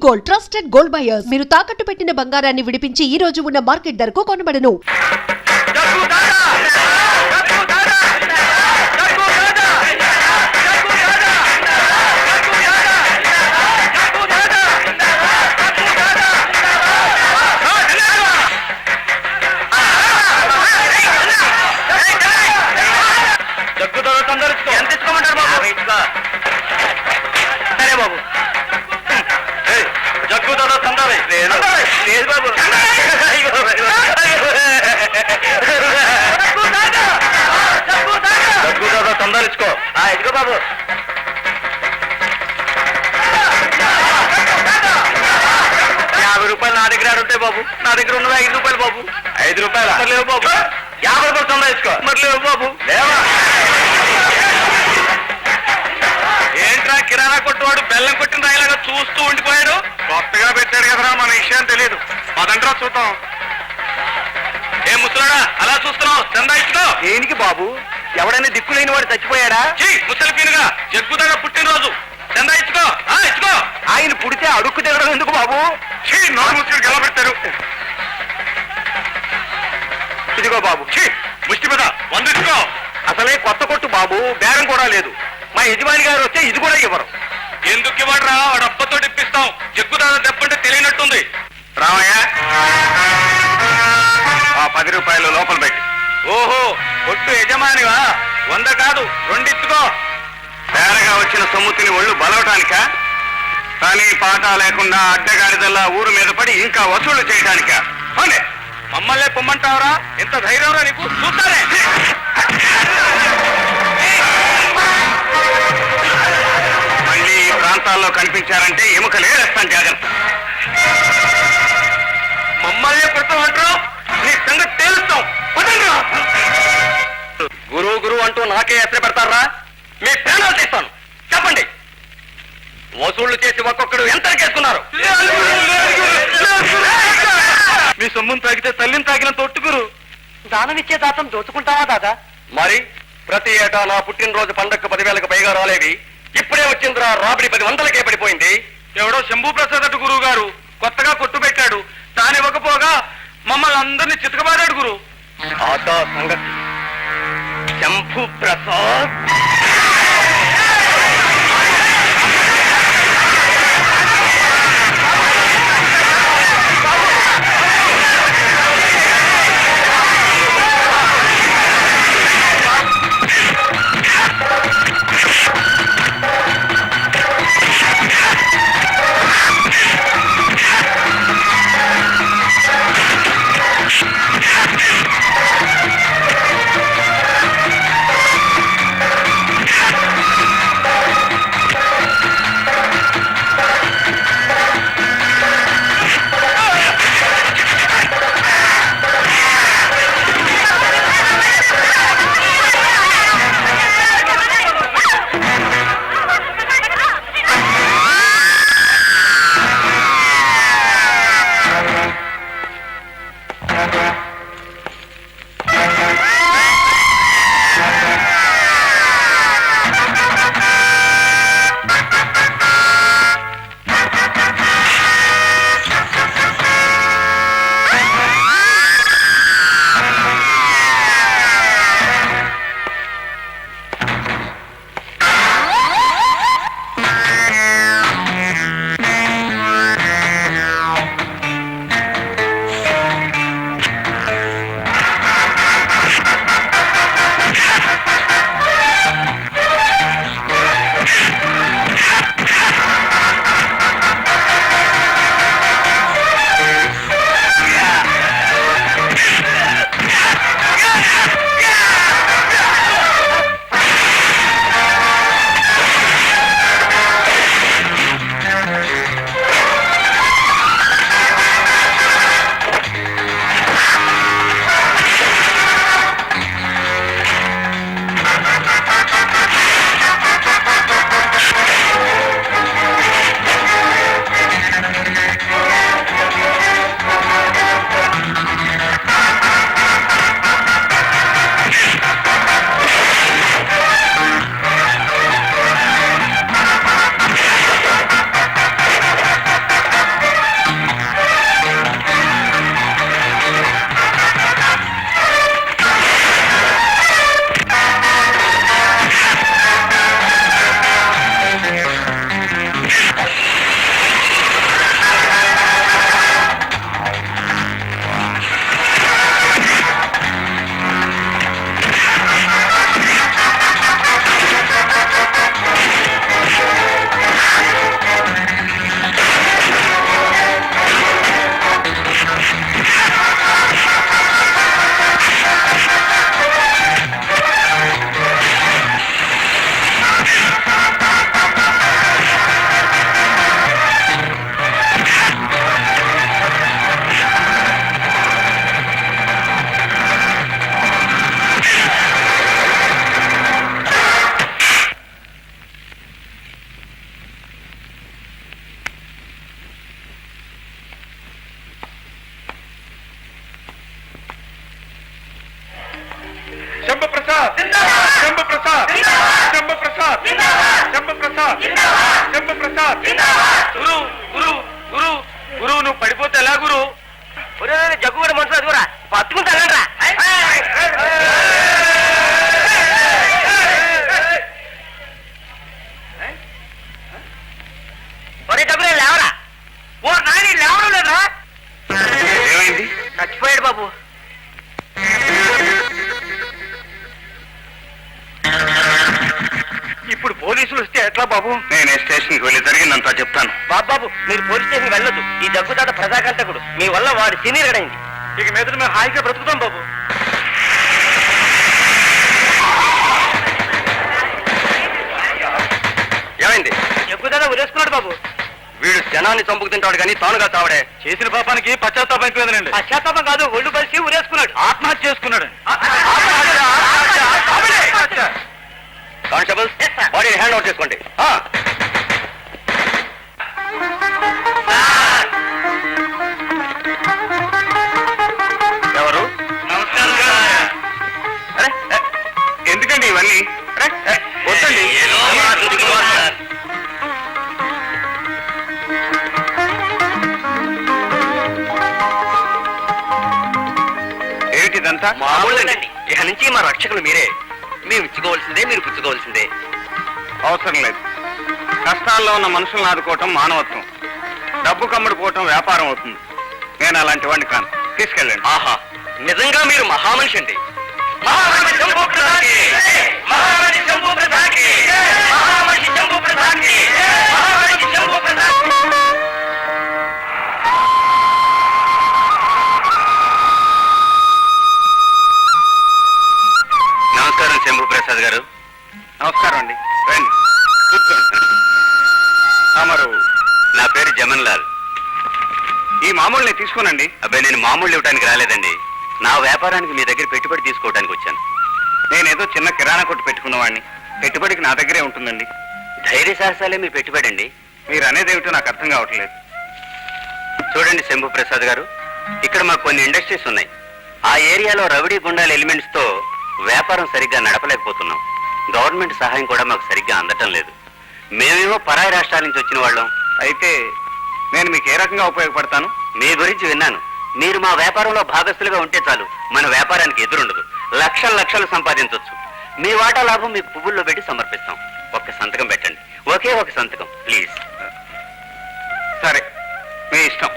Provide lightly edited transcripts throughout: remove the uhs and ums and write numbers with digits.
Gold, trusted gold buyers. మీరు తాకట్టు పెట్టిన బంగారాన్ని విడిపించి ఈ రోజు ఉన్న మార్కెట్ ధరకు కొనబడను. ఎంత ఇచ్చుకోమంటారు బాబు? సరే బాబు. జగ్గు దాదా తందాలి. లేదు బాబు. జగ్గు దాదా తందాలిచ్చుకో. ఇదిగో బాబు. ₹50 నా దగ్గర ఉంటాయి బాబు. నా దగ్గర ఉన్నది ₹5 బాబు. ₹5 మరి లేవు బాబు. ₹50 తందాలిచ్చుకో. మరి లేవు బాబు. లేవా? ఏంట్రా కిరాణా కొట్టువాడు బెల్లం కొట్టిన రాయిలాగా చూస్తూ ఉండిపోయాడు? కొత్తగా పెట్టాడు కదరా, మన విషయం తెలియదు. పదండ్రా చూద్దాం. ఏ ముసలాడా అలా చూస్తున్నావు? చందా ఇచ్చుకో. దేనికి బాబు? ఎవడైనా దిక్కులేని వాడు చచ్చిపోయాడా? ముసలి పీనుగా జగ్గుదాగా పుట్టినరోజు. చందా ఇచ్చుకో. ఇచ్చుకో. ఆయన పుడితే అడుక్కు తినడం ఎందుకు బాబు? నోరు ముసులు గెలబెట్టారు. ఇదిగో బాబు. ముష్టి మీద 100 ఇచ్చుకో. అసలే కొత్త కొట్టు బాబు, బేరం కూడా లేదు. మా యజమాని గారు వస్తే ఇది కూడా ఇవ్వరు. ఎందుకు ఇవ్వడరా? వాడు అప్పతో ఇప్పిస్తాం. జగ్గుదాదా దెబ్బంటే తెలియనట్టుంది. రామయ్య, ₹10 లోపల పెట్టి. ఓహో, కొట్టు యజమానివా? 100 కాదు 2 ఇచ్చుకో. పేరగా వచ్చిన సొమ్ముతిని ఒళ్ళు బలవటానిక? కానీ పాట లేకుండా అడ్డగాడిదల్లా ఊరు మీద పడి ఇంకా వసూలు చేయటానిక? మమ్మల్నే పొమ్మంటావరా? ఎంత ధైర్యంరా నీకు? చూస్తానే. మళ్ళీ ఈ ప్రాంతాల్లో కనిపించారంటే ఎముకలే వేస్తాను, జాగ్రత్త. మమ్మల్ని కొడతామంటారు? నీ సంగతి తేలుస్తాం. గురువు అంటూ నాకే ఎత్ర పెడతారా? మీ ప్రాణాలు తీస్తాను. చెప్పండి, వసూళ్లు చేసి ఒక్కొక్కడు ఎంత కేసుకున్నారు? మీ సొమ్మును తాగితే తల్లిని తాగిన తొట్టుగురు. దానమిచ్చే దాతం దోచుకుంటావా దాదా? మరి ప్రతి ఏటా నా పుట్టినరోజు పండగకు 10,000కు పైగా రాలేవి. ఇప్పుడే వచ్చిందిరా రాబడి 10,000కే పడిపోయింది. ఎవడో శంభూ ప్రసాద్ అటు గురువు గారు కొత్తగా కొట్టు పెట్టాడు. తానివ్వకపోగా మమ్మల్ని అందరినీ చితకబాడాడు గురు. ఆదా సంగతి. శంభూ ప్రసాద్ ప్రసాద్ శంభు ప్రసాద్ గురు గురు గురు గురు నువ్వు పడిపోతే ఎలా గురు జగ్గు కూడా మనసు అది కూడా పట్టుకుంటారా ఒరే జగ్గు లేవరా ఓ నాని లేవడం లేదా ఏమైంది? చచ్చిపోయాడు బాబు. ఇప్పుడు పోలీసులు వస్తే ఎట్లా బాబు? నేను స్టేషన్కి వెళ్ళి జరిగిందంతా చెప్తాను. బాబు మీరు పోలీస్ స్టేషన్ వెళ్ళొద్దు. ఈ జగ్గుదాత ప్రజాకంటకుడు. మీ వల్ల వాడి సీనియర్ గడైంది. ఇక మీద మేము హాయిగా బ్రతుకుతాం బాబు. ఏమైంది? జగ్గుదాత ఉరేసుకున్నాడు బాబు. వీడు జనాన్ని చంపుకు తింటాడు కానీ తానుగా తావడే. చేసిన పాపానికి పశ్చాత్తాపం ఎక్కువదండి. పశ్చాత్తాపం కాదు, ఒళ్ళు కలిసి ఉరేసుకున్నాడు. ఆత్మహత్య చేసుకున్నాడు. కానిస్టేబుల్ బాడీ హ్యాండ్ అవుట్ చేసుకోండి. ఎవరు? అరే ఎందుకండి ఇవన్నీ? వద్దండి. ఏమిటిదంతా? మామూలుగానండి. ఇక నుంచి మా రక్షకులు మీరే. మేము ఇచ్చుకోవాల్సిందే, మీరు పుచ్చుకోవాల్సిందే. అవసరం లేదు. కష్టాల్లో ఉన్న మనుషులను ఆదుకోవటం మానవత్వం. డబ్బు కమ్ముడుపోవటం వ్యాపారం అవుతుంది. నేను అలాంటి వాడిని కాను. తీసుకెళ్ళండి. ఆహా, నిజంగా మీరు మహామనిషి అండి. నమస్కారం శంభు ప్రసాద్ గారు. నమస్కారం అండి. రండి కూర్చోండి. తమరు? నా పేరు జమన్ లాల్. ఈ మామూలుని తీసుకునండి. అబ్బాయి నేను మామూలు ఇవ్వడానికి రాలేదండి. నా వ్యాపారానికి మీ దగ్గర పెట్టుబడి తీసుకోవడానికి వచ్చాను. నేనేదో చిన్న కిరాణా కొట్టు పెట్టుకున్నవాడిని. పెట్టుబడికి నా దగ్గరే ఉంటుందండి. ధైర్య సాహసాలే మీ పెట్టుబడి అండి. మీరు అనేది ఏమిటో నాకు అర్థం కావట్లేదు. చూడండి శంభు ప్రసాద్ గారు, ఇక్కడ మాకు కొన్ని ఇండస్ట్రీస్ ఉన్నాయి. ఆ ఏరియాలో రౌడీ గుండాల ఎలిమెంట్స్ తో వ్యాపారం సరిగ్గా నడపలేకపోతున్నాం. గవర్నమెంట్ సహాయం కూడా మాకు సరిగ్గా అందటం లేదు. మేమేమో పరాయి రాష్ట్రాల నుంచి వచ్చిన వాళ్ళం. అయితే నేను మీకు ఏ రకంగా ఉపయోగపడతాను? మీ గురించి విన్నాను. మీరు మా వ్యాపారంలో భాగస్తులుగా ఉంటే చాలు, మన వ్యాపారానికి ఎదురుండదు. లక్షలు లక్షలు సంపాదించవచ్చు. మీ వాటా లాభం మీకు పువ్వుల్లో పెట్టి సమర్పిస్తాం. ఒక్క సంతకం పెట్టండి. ఒకే ఒక సంతకం ప్లీజ్. సరే, మీ ఇష్టం.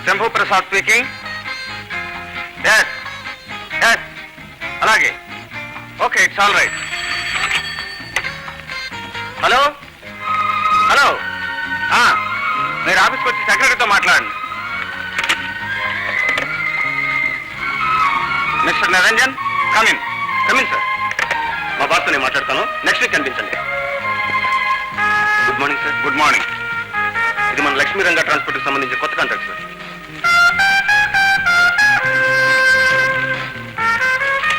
శంభు ప్రసాద్ స్పీకింగ్. అలాగే. Okay, it's all right. Hello hello, మీరు ఆఫీస్కి వచ్చి సెక్రటరీతో మాట్లాడండి. Mister Niranjan, come in. Come in sir. మా బాస్తో నేను మాట్లాడతాను. నెక్స్ట్ వీక్ కనిపించండి. Good morning sir. Good morning. ఇది మన లక్ష్మీ రంగా ట్రాన్స్పోర్ట్ కి సంబంధించిన కొత్త కాంట్రాక్ట్ సార్.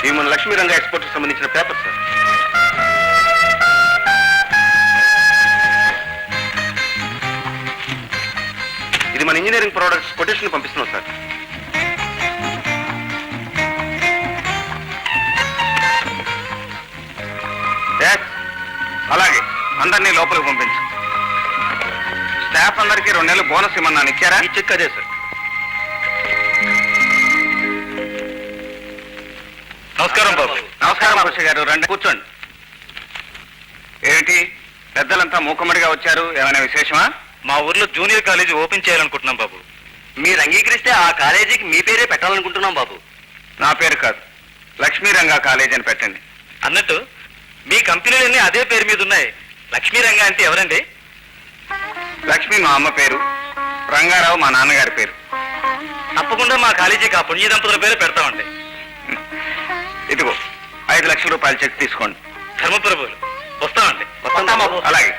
ఇది మన లక్ష్మీ రంగా ఎక్స్పోర్ట్ కి సంబంధించిన పేపర్ సార్. ఇది మన ఇంజనీరింగ్ ప్రొడక్ట్స్ కొటేషన్ పంపిస్తున్నాం సార్. అలాగే, అందరినీ లోపలికి పంపించు. స్టాఫ్ అందరికీ 2 నెలలు బోనస్ ఇమ్మన్నాను. ఇచ్చారా? ఈ చెక్ అదే సార్. నమస్కారం బాబు. నమస్కారం కృషి గారు. రండి కూర్చోండి. ఏమిటి పెద్దలంతా మూకమ్మడిగా వచ్చారు? ఏమైనా విశేషమా? మా ఊర్లో జూనియర్ కాలేజీ ఓపెన్ చేయాలనుకుంటున్నాం బాబు. మీరు అంగీకరిస్తే ఆ కాలేజీకి మీ పేరే పెట్టాలనుకుంటున్నాం బాబు. నా పేరు కాదు, లక్ష్మీ రంగా కాలేజ్ అని పెట్టండి. అన్నట్టు మీ కంపెనీలన్నీ అదే పేరు మీద ఉన్నాయి. లక్ష్మీ రంగా అంటే ఎవరండి? లక్ష్మి మా అమ్మ పేరు, రంగారావు మా నాన్నగారి పేరు. తప్పకుండా మా కాలేజీకి ఆ పుణ్య దంపతుల పేరు పెడతామండి. ఇదిగో 5 లక్షల రూపాయల చెక్ తీసుకోండి. ధర్మప్రభులు వస్తామండి. అలాగే.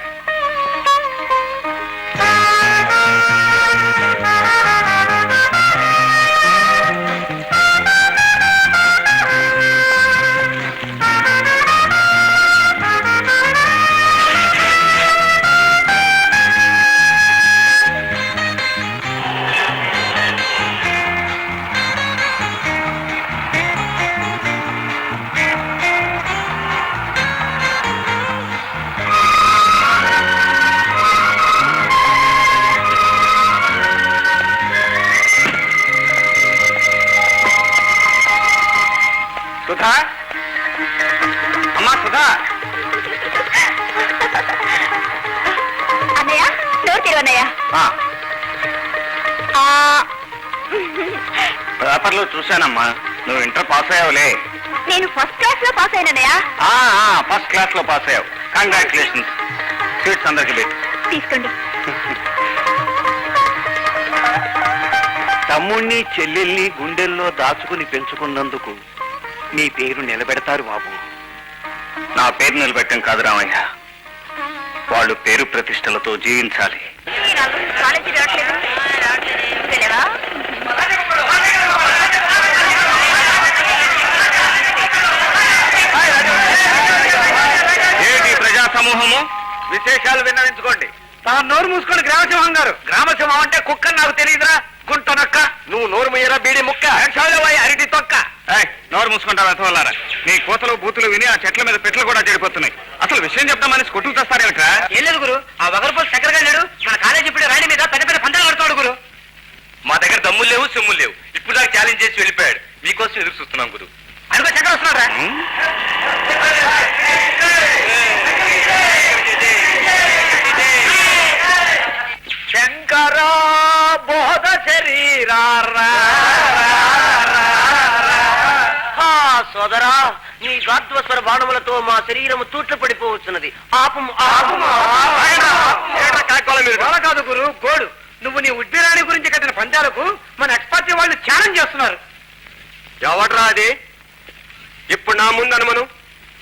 సుధా, అమ్మా సుధా. అన్నయ్య డోర్ తెరవన్నయ్య. పేపర్లో చూశానమ్మా, నువ్వు ఇంటర్ పాస్ అయ్యావులే. నేను ఫస్ట్ క్లాస్ లో పాస్ అయినన్నయ్య. ఫస్ట్ క్లాస్ లో పాస్ అయ్యావు. కంగ్రాచులేషన్స్. స్వీట్స్ అందరికి పెట్టి తీసుకోండి. తమ్ముణ్ణి చెల్లెల్ని గుండెల్లో దాచుకుని పెంచుకున్నందుకు నీ పేరు నిలబెడతారు బాబు. నా పేరు నిలబెట్టం కాదు రామయ్య, వాళ్ళు పేరు ప్రతిష్టలతో జీవించాలి. కాలేజీ రావట్లేదు. వెళ్ళవా? ఏంటి ప్రజా సమూహము? విశేషాలు విన్నవించుకోండి. తాను నోరు మూసుకోండి గ్రామసింహం గారు. గ్రామసింహం అంటే కుక్క నాకు తెలియదురా, గుంట నొక్క. నువ్వు నోరు ముయ్యరా బీడి ముక్క, అరటి తొక్క. నోరు మూసుకుంటావు అథవాలారా. నీ కోతలు బూతులు విని ఆ చెట్ల మీద పెట్లు కూడా చెడిపోతున్నాయి. అసలు విషయం చెప్తామని కొట్టుకు తెస్తారేమిట్రా? ఏం లేదు గురు, ఆ వగరపోలు చక్కరగా లేడు. మన కాలేజీ ఇప్పుడు రాణి మీద పెద్ద పెద్ద పందాలు కడతాడు గురు. మా దగ్గర దమ్ములు లేవు, సొమ్ములు లేవు. ఇప్పుడు దాకా ఛాలెంజ్ చేసి వెళ్ళిపోయాడు. మీకోసం ఎదురు చూస్తున్నాం గురు. అనుకో చక్కర వస్తున్నాడు. శంకర బోధ శరీరా సోదరా, నీ గాత్వస్వర బాణములతో మా శరీరము తూట్లు పడిపోవచ్చున్నది. ఆపము కాదు గురు, గోడు. నువ్వు నీ ఉద్భిరాణి గురించి కట్టిన పంచాలకు మన ఎక్స్పర్ట్ వాళ్ళు ఛాలెంజ్ చేస్తున్నారు. ఎవడ్రా అది? ఇప్పుడు నా ముందు అనుమను.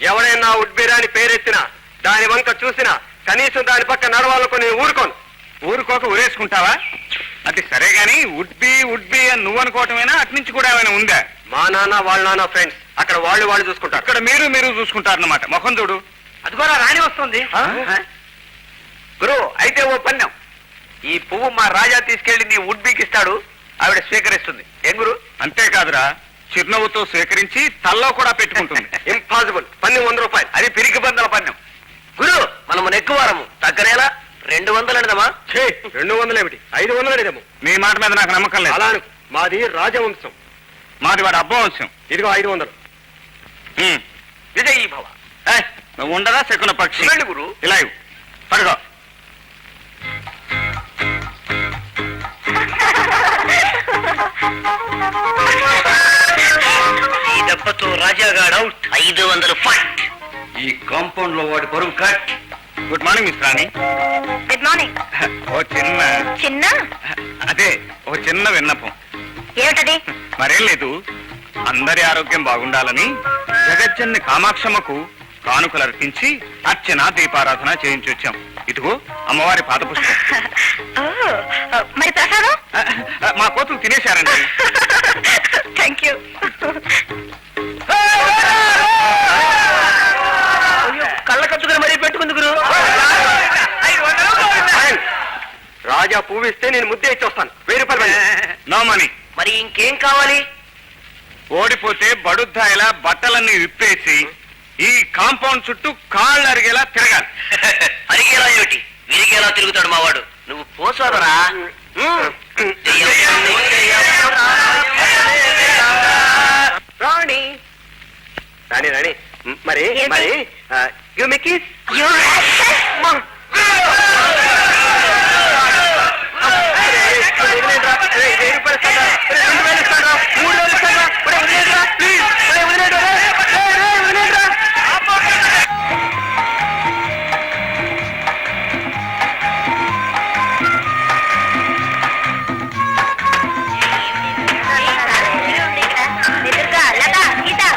ఎవడైనా ఉద్భిరాణి పేరెత్తినా, దాని వంక చూసినా, కనీసం దాని పక్క నడవాలనుకో నేను ఊరుకోను. ఊరుకోక ఊరేసుకుంటావా? అది సరే గాని ఉడ్బి అని నువ్వు అనుకోవటమేనా? అట్నుంచి కూడా ఏమైనా ఉందా? మా నాన్న వాళ్ళ నాన్న ఫ్రెండ్స్. అక్కడ వాళ్ళు చూసుకుంటారు, ఇక్కడ మీరు చూసుకుంటారన్నమాట. ముఖం చూడు. అది కూడా రాణి వస్తుంది. గురు, అయితే ఓ పన్యం. ఈ పువ్వు మా రాజా తీసుకెళ్లి నీ ఉడ్బీకి ఇస్తాడు, ఆవిడ స్వీకరిస్తుంది. ఏం గురు? అంతేకాదురా, చిరునవ్వుతో స్వీకరించి తల్లో కూడా పెట్టుకుంటుంది. ఇంపాసిబుల్. పన్ను 100 రూపాయలు. అది పిరికి బందల పన్యం. గురు, మనము నెక్కువారము తగ్గనేలా 200 అడదమా? 200 ఏమిటి, 500 అడిదాము. నీ మాట మీద నాకు నమ్మకం లేదు. అలా మాది రాజవంశం, మాది వాడు అబ్బవంశం. ఇదిగో 500. విజయీ భవ. నువ్వు ఉండరా శకున పక్షి? గురు, ఇలా ఇవ్వు. పడుకో. ఈ దెబ్బతో రాజాగాడు అవుట్. 500 ఫైట్. ఈ కాంపౌండ్ లో వాడి పరువు cut. Good morning miss Rani. Good morning. ఓ చిన్న అదే ఓ చిన్న విన్నపం. ఏమిటది? మరేం లేదు, అందరి ఆరోగ్యం బాగుండాలని జగజ్జన్ని కామాక్షమ్మకు కానుకలు అర్పించి అర్చన దీపారాధన చేయించి వచ్చాం. ఇదిగో అమ్మవారి పాద పుస్తకం. మరి ప్రసాదం? మా కోతులు తినేశారండి. Thank you. కళ్ళ కట్టుకుని మరీ పెట్టుకుంది గురు. రాజా పువ్విస్తే నేను ముద్దే ఇచ్చి వస్తాను. 1000 రూపాయలు. No money. మరి ఇంకేం కావాలి? ఓడిపోతే బడుద్దాయిలా బట్టలన్నీ విప్పేసి ఈ కాంపౌండ్ చుట్టూ కాళ్ళు అరిగేలా తిరగాలి. అరిగేలా ఏమిటి, విరిగేలా తిరుగుతాడు మావాడు. నువ్వు పోసాదరా. రాణి రాణి రాణి మరి మరి you make kiss.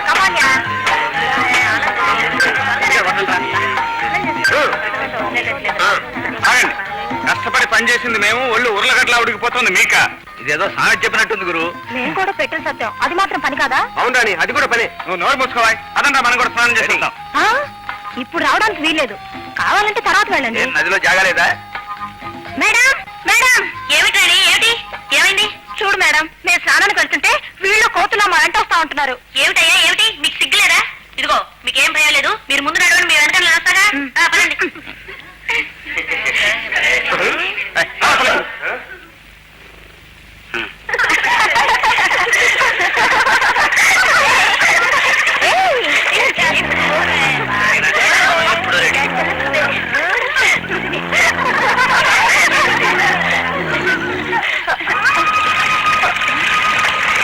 Come on, yeah. చేసింది మేము, ఒళ్ళు ఉర్లగట్లా ఉడికిపోతుంది మీక. ఇదేదో సామెత చెప్పినట్టుంది గురు. నేను కూడా పెట్టిన సత్యం అది మాత్రం పని కాదా? అవునండి, అది కూడా పని. నువ్వు నోరు మూసుకోవాలి. అదంతా మనం కూడా స్నానం చేసుకుంటాం. ఆ? ఇప్పుడు రావడానికి వీల్లేదు, కావాలంటే తర్వాత వెళ్ళండి. నదిలో జాగలేదా? మేడం మేడం ఏమిటండి, ఏమిటి ఏమైంది? చూడు మేడం, నేను స్నానానికి వెళ్తుంటే వీళ్ళు కోతులా మా వెంట వస్తా ఉంటున్నారు. ఏమిటయ్యా ఏమిటి, మీకు సిగ్గులేదా? ఇదిగో మీకేం భయం లేదు, మీరు ముందు నడవండి, మీ వెంటనే వస్తాగా. పదండి.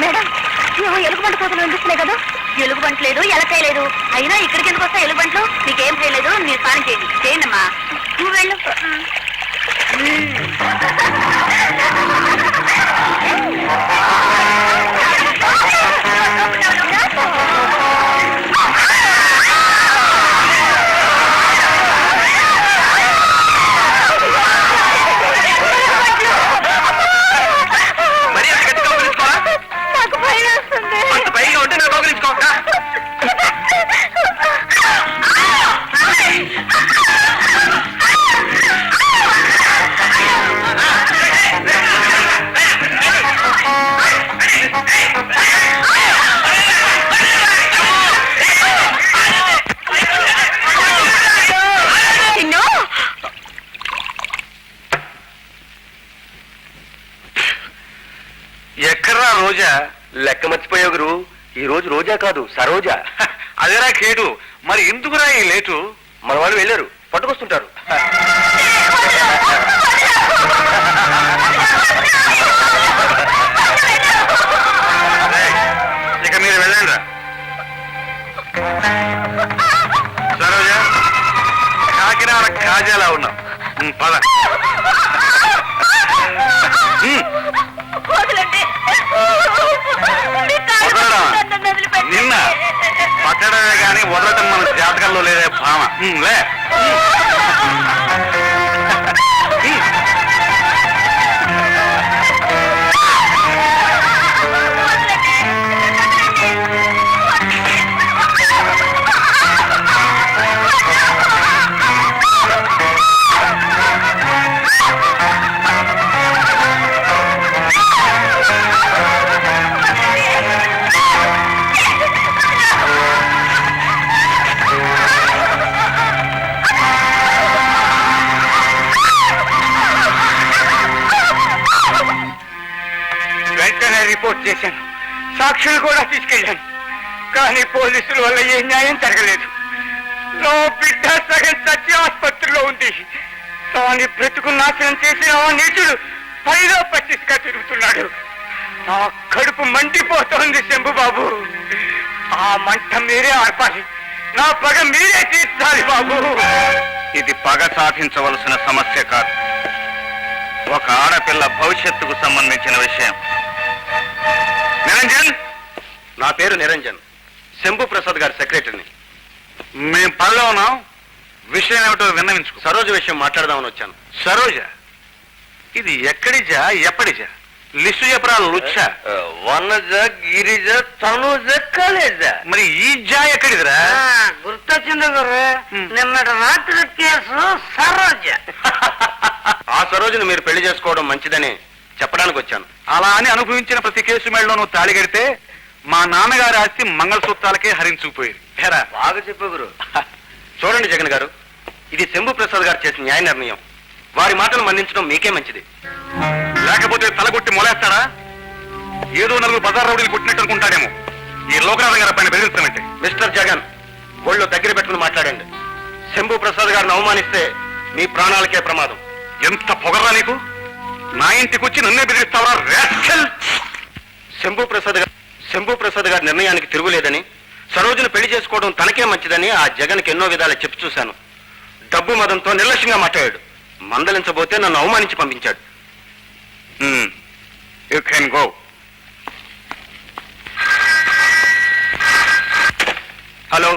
మేడం, ఎలుగుబంటి కోతలు వినిపిస్తున్నాయి కదా? ఎలుగుబంటి లేదు, ఎలకాయ లేదు, అయినా ఇక్కడికి ఎందుకు వస్తాయి ఎలుగుబంట్లు? మీకేం చేయలేదు, మీరు స్నానం చేయండి. చేయండమ్మా, నువ్వు వెళ్ళు. మరి అంత గట్టిగా కౌగిలించుకోవాలా? నాకు భయం వేస్తుంది. అంత భయంగా ఉంటే నాకు కౌగిలించుకో. చిన్ను, ఎక్కడ్రా రోజా? లెక్క మర్చిపోయావు గురు. ఈ రోజు రోజా కాదు, సరోజా. అదేరా కేటు. మరి ఎందుకురా ఈ లేటు? మన వాళ్ళు వెళ్ళారు, పట్టుకొస్తుంటారు. ఇక మీరు వెళ్ళండి రా. సరోజా, కాకినాడ కాజాలా ఉన్నాం. పద. వదలండి. వదలడా? నన్ను వదిలిపెట్టండి. నిన్న పట్టడమే కానీ వదలటం మన జాతకంలో లేదే భామ. లే. వెంటనే రిపోర్ట్ చేశాను, సాక్షులు కూడా తీసుకెళ్ళాను. కానీ పోలీసుల వల్ల ఏ న్యాయం జరగలేదు. నా బిడ్డ సగం చచ్చి ఆసుపత్రిలో ఉంది. తాను బ్రతుకు నాశనం చేసిన ఆ నీచుడు పైలో పచ్చిగా తిరుగుతున్నాడు. నా కడుపు మండిపోతోంది శంభుబాబు. ఆ మంట మీరే ఆర్పాలి, నా పగ మీరే తీర్చాలి బాబు. ఇది పగ సాధించవలసిన సమస్య కాదు, ఒక ఆడపిల్ల భవిష్యత్తుకు సంబంధించిన విషయం. నిరంజన్, నా పేరు నిరంజన్, శంభు ప్రసాద్ గారి సెక్రటరీని. మేం పనిలో ఉన్నాం. విషయం ఏమిటో విన్నవించుకో. సరోజ విషయం మాట్లాడదామని వచ్చాను. సరోజ, ఇది ఎక్కడిజా ఎప్పటిజా? లిస్టు చెప్పరా లుచ్చా? వనజ, గిరిజ, తనుజ, కలేజ. మరి ఈ జా ఎక్కడిదిరా? గుర్తొచ్చింది గురు, నిన్నటి రాత్రి కేసు సరోజ. ఆ సరోజను మీరు పెళ్లి చేసుకోవడం మంచిదని చెప్పడానికి వచ్చాను. అలా అని అనుభవించిన ప్రతి కేసు మేడలో నువ్వు తాళి కడితే మా నాన్నగారి ఆస్తి మంగళసూత్రాలకే హరించుకుపోయేది. హేరా? బాగా చెప్పు గురు. చూడండి జగన్ గారు, ఇది శంభు ప్రసాద్ గారు చేసిన న్యాయ నిర్ణయం. వారి మాటను మన్నించడం మీకే మంచిది. లేకపోతే తలగొట్టి మొలేస్తాడా? ఏదో నలుగురు బజార్ రౌడీలు పుట్టినట్టు అనుకుంటాడేమో. ఈ లోకనాథం గారి పైన బెదిరిస్తామంటే. మిస్టర్ జగన్, ఒళ్ళు దగ్గర పెట్టుకుని మాట్లాడండి. శంభు ప్రసాద్ గారిని అవమానిస్తే మీ ప్రాణాలకే ప్రమాదం. ఎంత పొగర్రా నీకు? నా ఇంటికి వచ్చి నన్నే బెదిరిస్తావరా రాస్కెల్? శంభు ప్రసాద్ గారి నిర్ణయానికి తిరుగులేదని, సరోజను పెళ్లి చేసుకోవడం తనకే మంచిదని ఆ జగన్కి ఎన్నో విధాలు చెప్పి చూశాను. డబ్బు మదంతో నిర్లక్ష్యంగా మాట్లాడాడు. మందలించబోతే నన్ను అవమానించి పంపించాడు. You can go. హలో,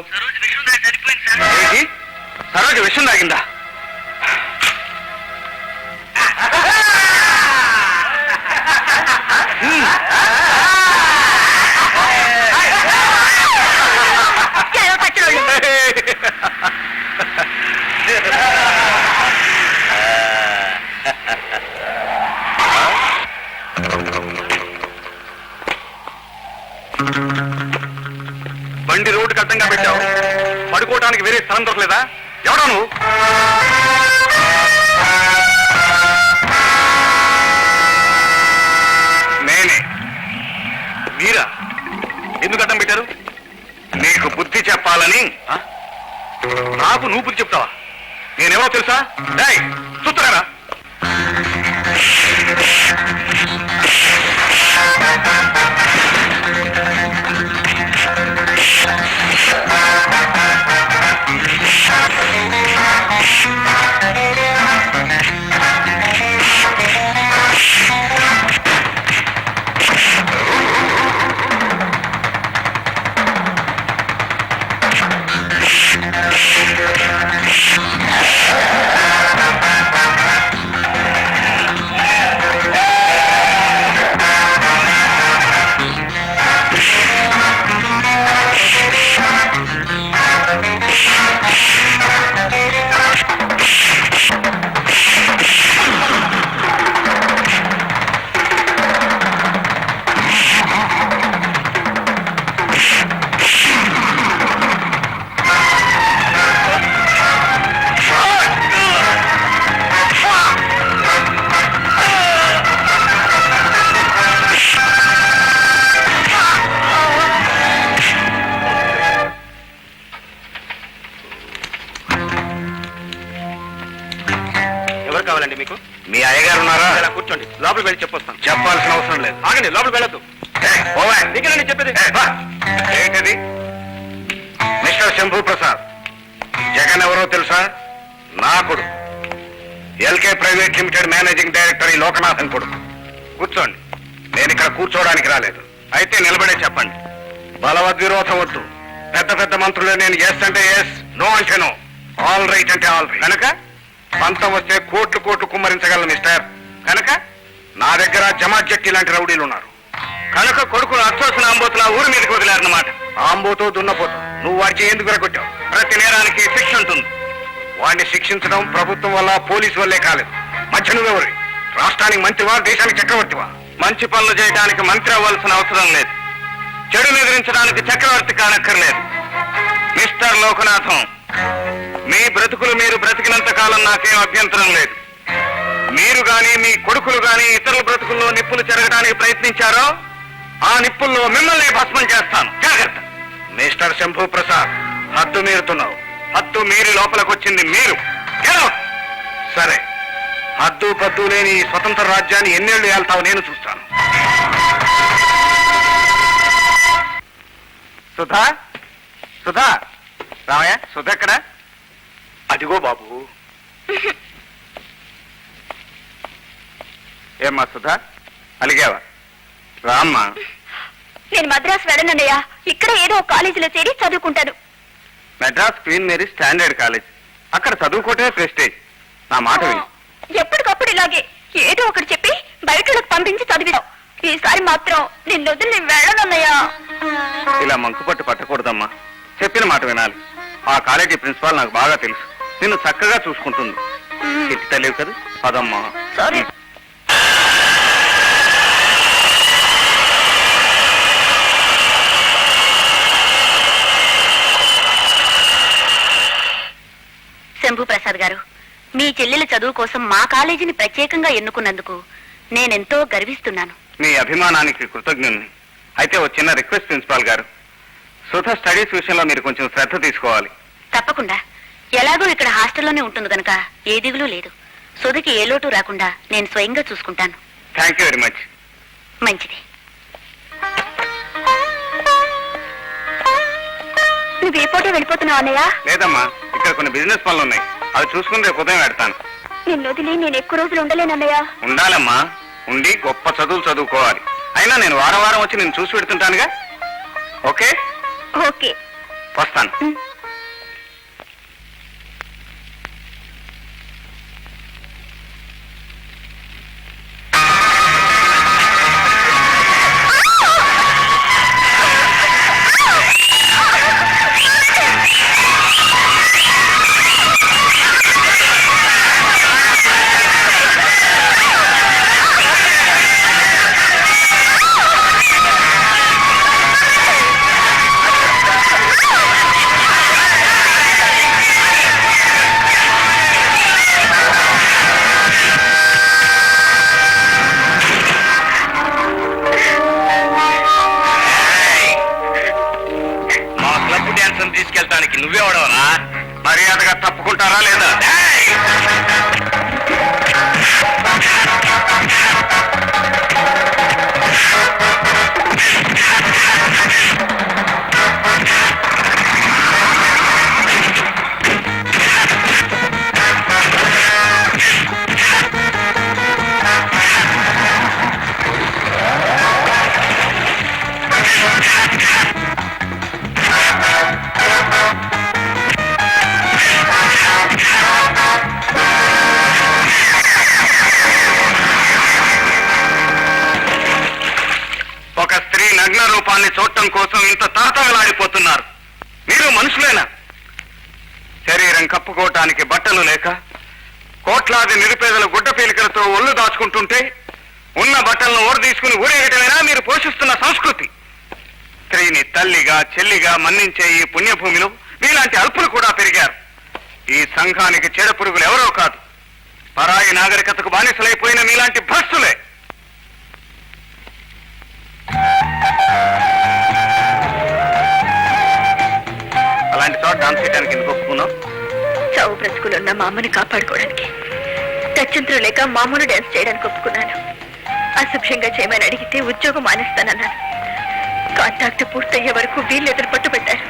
ఏంటి? సరోజ విషం తాగిందా? స్థలం దొరకలేదా? ఎవడా నువ్వు? నేనే. మీరా? ఎందుకు అడ్డం పెట్టారు? నీకు బుద్ధి చెప్పాలని. నాకు నువ్వు బుద్ధి చెప్తావా? నేనేమో తెలుసా? చూస్తున్నారా? కావాలండి మీకు? మీ అయ్యగారు ఉన్నారా? ఇలా కూర్చోండి, లోపలికి వెళ్ళి చెప్పొస్తాను. చెప్పాల్సిన అవసరం లేదు. ఆగండి, లోపలికి వెళ్ళొద్దు. నీకేనండి చెప్పేది. ఏంటిది? మిస్టర్ శంభూ ప్రసాద్, జగన్ ఎవరో తెలుసా? నా కొడుకు, LK private limited managing director ఈ లోకనాథన్ కొడుకు. కూర్చోండి. నేను ఇక్కడ కూర్చోవడానికి రాలేదు. అయితే నిలబడే చెప్పండి. బలవద్విరోధం వద్దు. పెద్ద పెద్ద మంత్రులు నేను ఎస్ అంటే ఎస్, నో అంటే నో, ఆల్ రైట్ అంటే ఆల్ రైట్. కనుక పంతం వస్తే కోట్లు కోట్లు కుమ్మరించగలను మిస్టర్. కనుక నా దగ్గర జమాత్ జట్టి లాంటి రౌడీలు ఉన్నారు. కనుక కొడుకును అచ్చోసిన ఆంబోతులా ఊరి మీదకి వదిలేరన్నమాట. ఆంబోతో దున్నపోతు నువ్వు వాడికి ఎందుకు కొట్టావు? ప్రతి నేరానికి శిక్ష ఉంటుంది. వాడిని శిక్షించడం ప్రభుత్వం వల్ల, పోలీసు వల్లే కాలేదు. మధ్య నువ్వెవరి? రాష్ట్రానికి మంత్రివా, దేశానికి చక్రవర్తివా? మంచి పనులు చేయడానికి మంత్రి అవ్వాల్సిన అవసరం లేదు. చెడును ఎదిరించడానికి చక్రవర్తి కానక్కర్లేదు. మిస్టర్ లోకనాథం, మీ బ్రతుకులు మీరు బ్రతికినంత కాలం నాకేం అభ్యంతరం లేదు. మీరు గాని మీ కొడుకులు గాని ఇతరుల బ్రతుకుల్లో నిప్పులు చెరగడానికి ప్రయత్నించారో ఆ నిప్పుల్లో మిమ్మల్ని భస్మం చేస్తాను. జాగ్రత్త. మిస్టర్ శంభూ ప్రసాద్, హద్దు మీరుతున్నావు. హద్దు మీరి లోపలికి వచ్చింది మీరు. సరే, హద్దు పద్దు లేని ఈ స్వతంత్ర రాజ్యాన్ని ఎన్నేళ్లు ఏళ్తావు నేను చూస్తాను. సుధా, సుధా, రామయ్య, సుధా ఎక్కడ? అదిగో బాబు. ఏమ్మా సుధా, అలిగావా? రామ్మా. నేను మద్రాసు వెళ్ళనన్నయ్యా, ఇక్కడ ఏదో ఒక కాలేజీలో చేరి చదువుకుంటాను. Madras Queen Mary standard college, అక్కడ చదువుకోవటమే ప్రెస్టేజ్. నా మాట విని. ఎప్పటికప్పుడు ఇలాగే ఏదో ఒకటి చెప్పి బయటకు పంపించి చదివినావు. ఈసారి మాత్రం నిన్ను వదిలి నేను వెళ్ళనన్నయ్యా. ఇలా మంకుపట్టు పట్టకూడదమ్మా. చెప్పిన మాట వినాలి. ఆ కాలేజీ ప్రిన్సిపాల్ నాకు బాగా తెలుసు. నిన్ను చక్కగా చూసుకుంటుంది. చెట్టు తెలియదు కదా, పదమ్మా. సారీ. శంభూ ప్రసాద్ గారు, మీ చెల్లెల చదువు కోసం మా కాలేజీని ప్రత్యేకంగా ఎన్నుకున్నందుకు నేనెంతో గర్విస్తున్నాను. మీ అభిమానానికి కృతజ్ఞుని. అయితే ఒక చిన్న రిక్వెస్ట్ ప్రిన్సిపాల్ గారు, సుధ స్టడీస్ విషయంలో మీరు కొంచెం శ్రద్ధ తీసుకోవాలి. తప్పకుండా. ఎలాగో ఇక్కడ హాస్టల్లోనే ఉంటుంది కనుక ఏ దిగులు లేదు. సుధకి ఏ లోటు రాకుండా నేను స్వయంగా చూసుకుంటాను. Thank you very much. మంచిది. నువ్వు ఏ పూట వెళ్ళిపోతున్నావు అన్నయ్య? లేదమ్మా, ఇక్కడ కొన్ని బిజినెస్ పనులు ఉన్నాయి. అవి చూసుకుని రేపు ఉదయం పెడతాను. నిన్ను వదిలి నేను ఎక్కువ రోజులు ఉండలేనన్నయ్య. ఉండాలమ్మా, ఉండి గొప్ప చదువులు చదువుకోవాలి. అయినా నేను వారం వారం వచ్చి నేను చూసి పెడుతుంటానుగా. ఓకే ఓకే, వస్తాను. రూపాన్ని చూడటం కోసం ఇంత తాతగలాడిపోతున్నారు? మీరు మనుషులేనా? శరీరం కప్పుకోవటానికి బట్టలు లేక కోట్లాది నిరుపేదల గుడ్డ పీలికలతో ఒళ్ళు దాచుకుంటుంటే ఉన్న బట్టలను ఊర తీసుకుని ఊరేగటమేనా మీరు పోషిస్తున్న సంస్కృతి? స్త్రీని తల్లిగా చెల్లిగా మన్నించే ఈ పుణ్యభూమిలో మీలాంటి అల్పులు కూడా పెరిగారు. ఈ సంఘానికి చెడపురుగులు ఎవరో కాదు, పరాయి నాగరికతకు బానిసలైపోయిన మీలాంటి భ్రష్టులే. అలాంటి చోట డాన్స్ చేయడానికి ఎందుకు ఒప్పుకున్నావు? చావు బ్రతుకులున్న మా అమ్మని కాపాడుకోవడానికి, గత్యంతరం లేక మామూలు డాన్స్ చేయడానికి ఒప్పుకున్నాను. అసభ్యంగా చేయమని అడిగితే ఉద్యోగం మానేస్తానన్నాను. కాంట్రాక్ట్ పూర్తయ్యే వరకు వీళ్ళు ఎదురు పట్టుబట్టారు.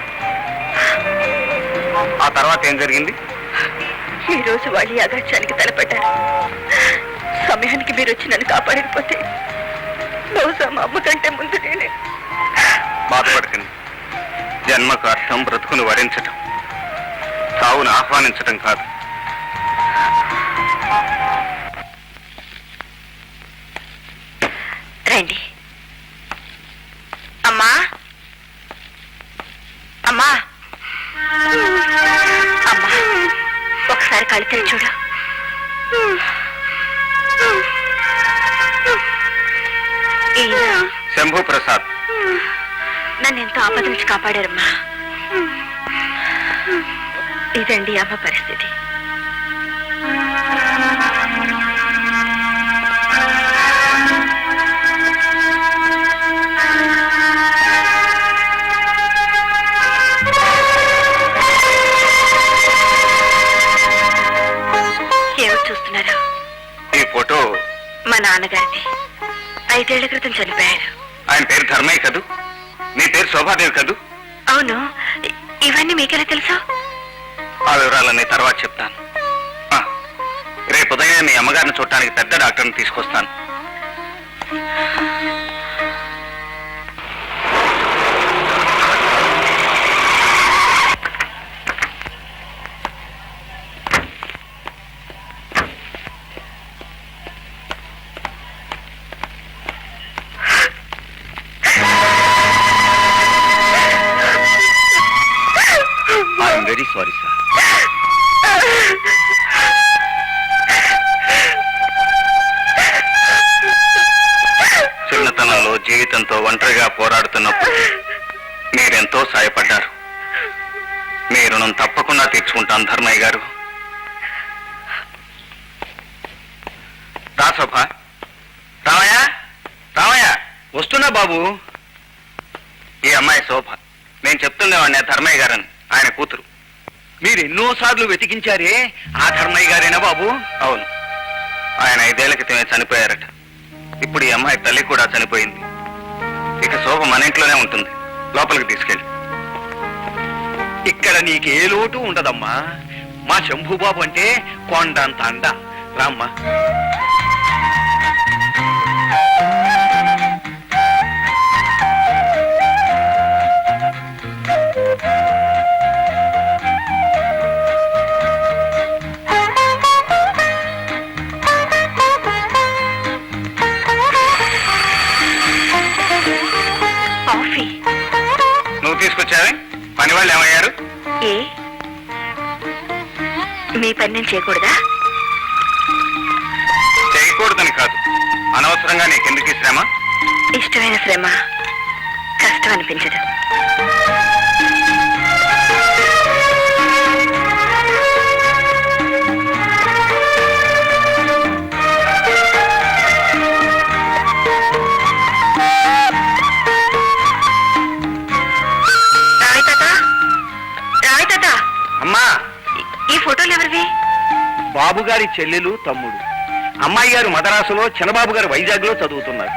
ఆ తర్వాత ఏం జరిగింది? ఈ రోజు వాళ్ళు ఈ అగాధ్యానికి తలపడ్డారు. సమయానికి మీరు వచ్చి నన్ను కాపాడకపోతే బహుశా మా అమ్మ కంటే ముందు నేనే. బాధపడకండి. జన్మకు అర్థం బ్రతుకును వరించటం, సావును ఆహ్వానించటం కాదు. రండి. అమ్మా అమ్మా అమ్మా, ఒకసారి కళ్ళు తెరిచి చూడు. ఈయన శంభు ప్రసాద్. నన్ను ఎంతో ఆపద నుంచి కాపాడారమ్మా. ఇదండి అమ్మ పరిస్థితి. ఏమిటి చూస్తున్నారు? ఈ ఫోటో మా నాన్నగారిది. 5 ఏళ్ల క్రితం చనిపోయారు. ఆయన పేరు ధర్మయ్య కదూ? నీ పేరు శోభాదేవి కదూ? అవును. ఇవన్నీ మీకెలా తెలుసా? ఆ వివరాలన్నీ తర్వాత చెప్తాను. రేపు ఉదయం మీ అమ్మగారిని చూడటానికి పెద్ద డాక్టర్ని తీసుకొస్తాను. I'm very sorry sir. చిన్నతనంలో జీవితంతో ఒంటరిగా పోరాడుతున్నప్పుడు మీరెంతో సాయపడ్డారు. మీ రుణం తప్పకుండా తీర్చుకుంటాను ధర్మయ్య గారు. రా శోభ. రామయ్య, రామయ్య, వస్తున్నా బాబు. ఈ అమ్మాయి శోభ. నేను చెప్తుండేవాడిని ధర్మయ్య గారని, ఆయన కూతురు. మీరు ఎన్నోసార్లు వెతికించారే, ఆ ధర్మయ్య గారేనా బాబు? అవును. ఆయన 5 ఏళ్ల క్రితమే చనిపోయారట. ఇప్పుడు ఈ అమ్మాయి తల్లి కూడా చనిపోయింది. ఇక శోభ మన ఇంట్లోనే ఉంటుంది. లోపలికి తీసుకెళ్ళి. ఇక్కడ నీకే లోటు ఉండదమ్మా. మా శంభుబాబు అంటే కొండంత అండ. రామ్మా. నువ్వు తీసుకొచ్చావే, పని వాళ్ళు ఏమయ్యారు? ఏ మీ పని నేను చేయకూడదా? చేయకూడదని కాదు, అనవసరంగా నీకెందుకు ఈ శ్రమ? ఇష్టమైన శ్రమ కష్టం అనిపించదు. అమ్మా, ఈ ఫోటోలు ఎవరివి? బాబు గారి చెల్లెలు, తమ్ముడు. అమ్మాయి గారు మదరాసులో, చిన్నబాబు గారు వైజాగ్ లో చదువుతున్నారు.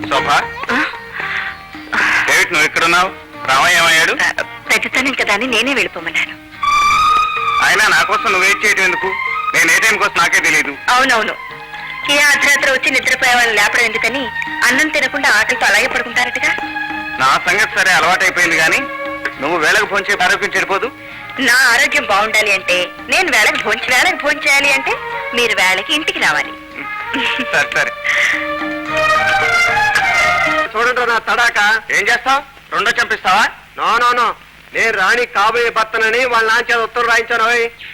శోభా, ఏమిటి నువ్వు ఇక్కడున్నావు? రామయ్య ఏమయ్యాడు? పెద్దతనం కదా అని నేనే వెళ్ళిపోమన్నాను. అయినా నా కోసం నువ్వు వెయిట్ చేయడం ఎందుకు? నేను ఏ టైం కోసం నాకే తెలియదు. అవునవును. ఏ అర్ధరాత్రి వచ్చి నిద్రపోయే వాళ్ళు లేపడం ఎందుకని అన్నం తినకుండా ఆకలితో అలాగే పడుకుంటారటగా. నా సంగతి సరే, అలవాటైపోయింది. కానీ నువ్వు వేళకు ఫోన్ చేసి ఆరోగ్యం చెడిపోదు. నా ఆరోగ్యం బాగుండాలి అంటే నేను వేళకి భోజనం చేయాలి అంటే మీరు వేళకి ఇంటికి రావాలి. సరే సరే. చూడండి నా తడాక. ఏం చేస్తావు? రెండో చంపిస్తావా? నో నో నో, నేను రాణి కాబోయే భర్తనని వాళ్ళ నాన్న ఉత్తరం రాయించాను.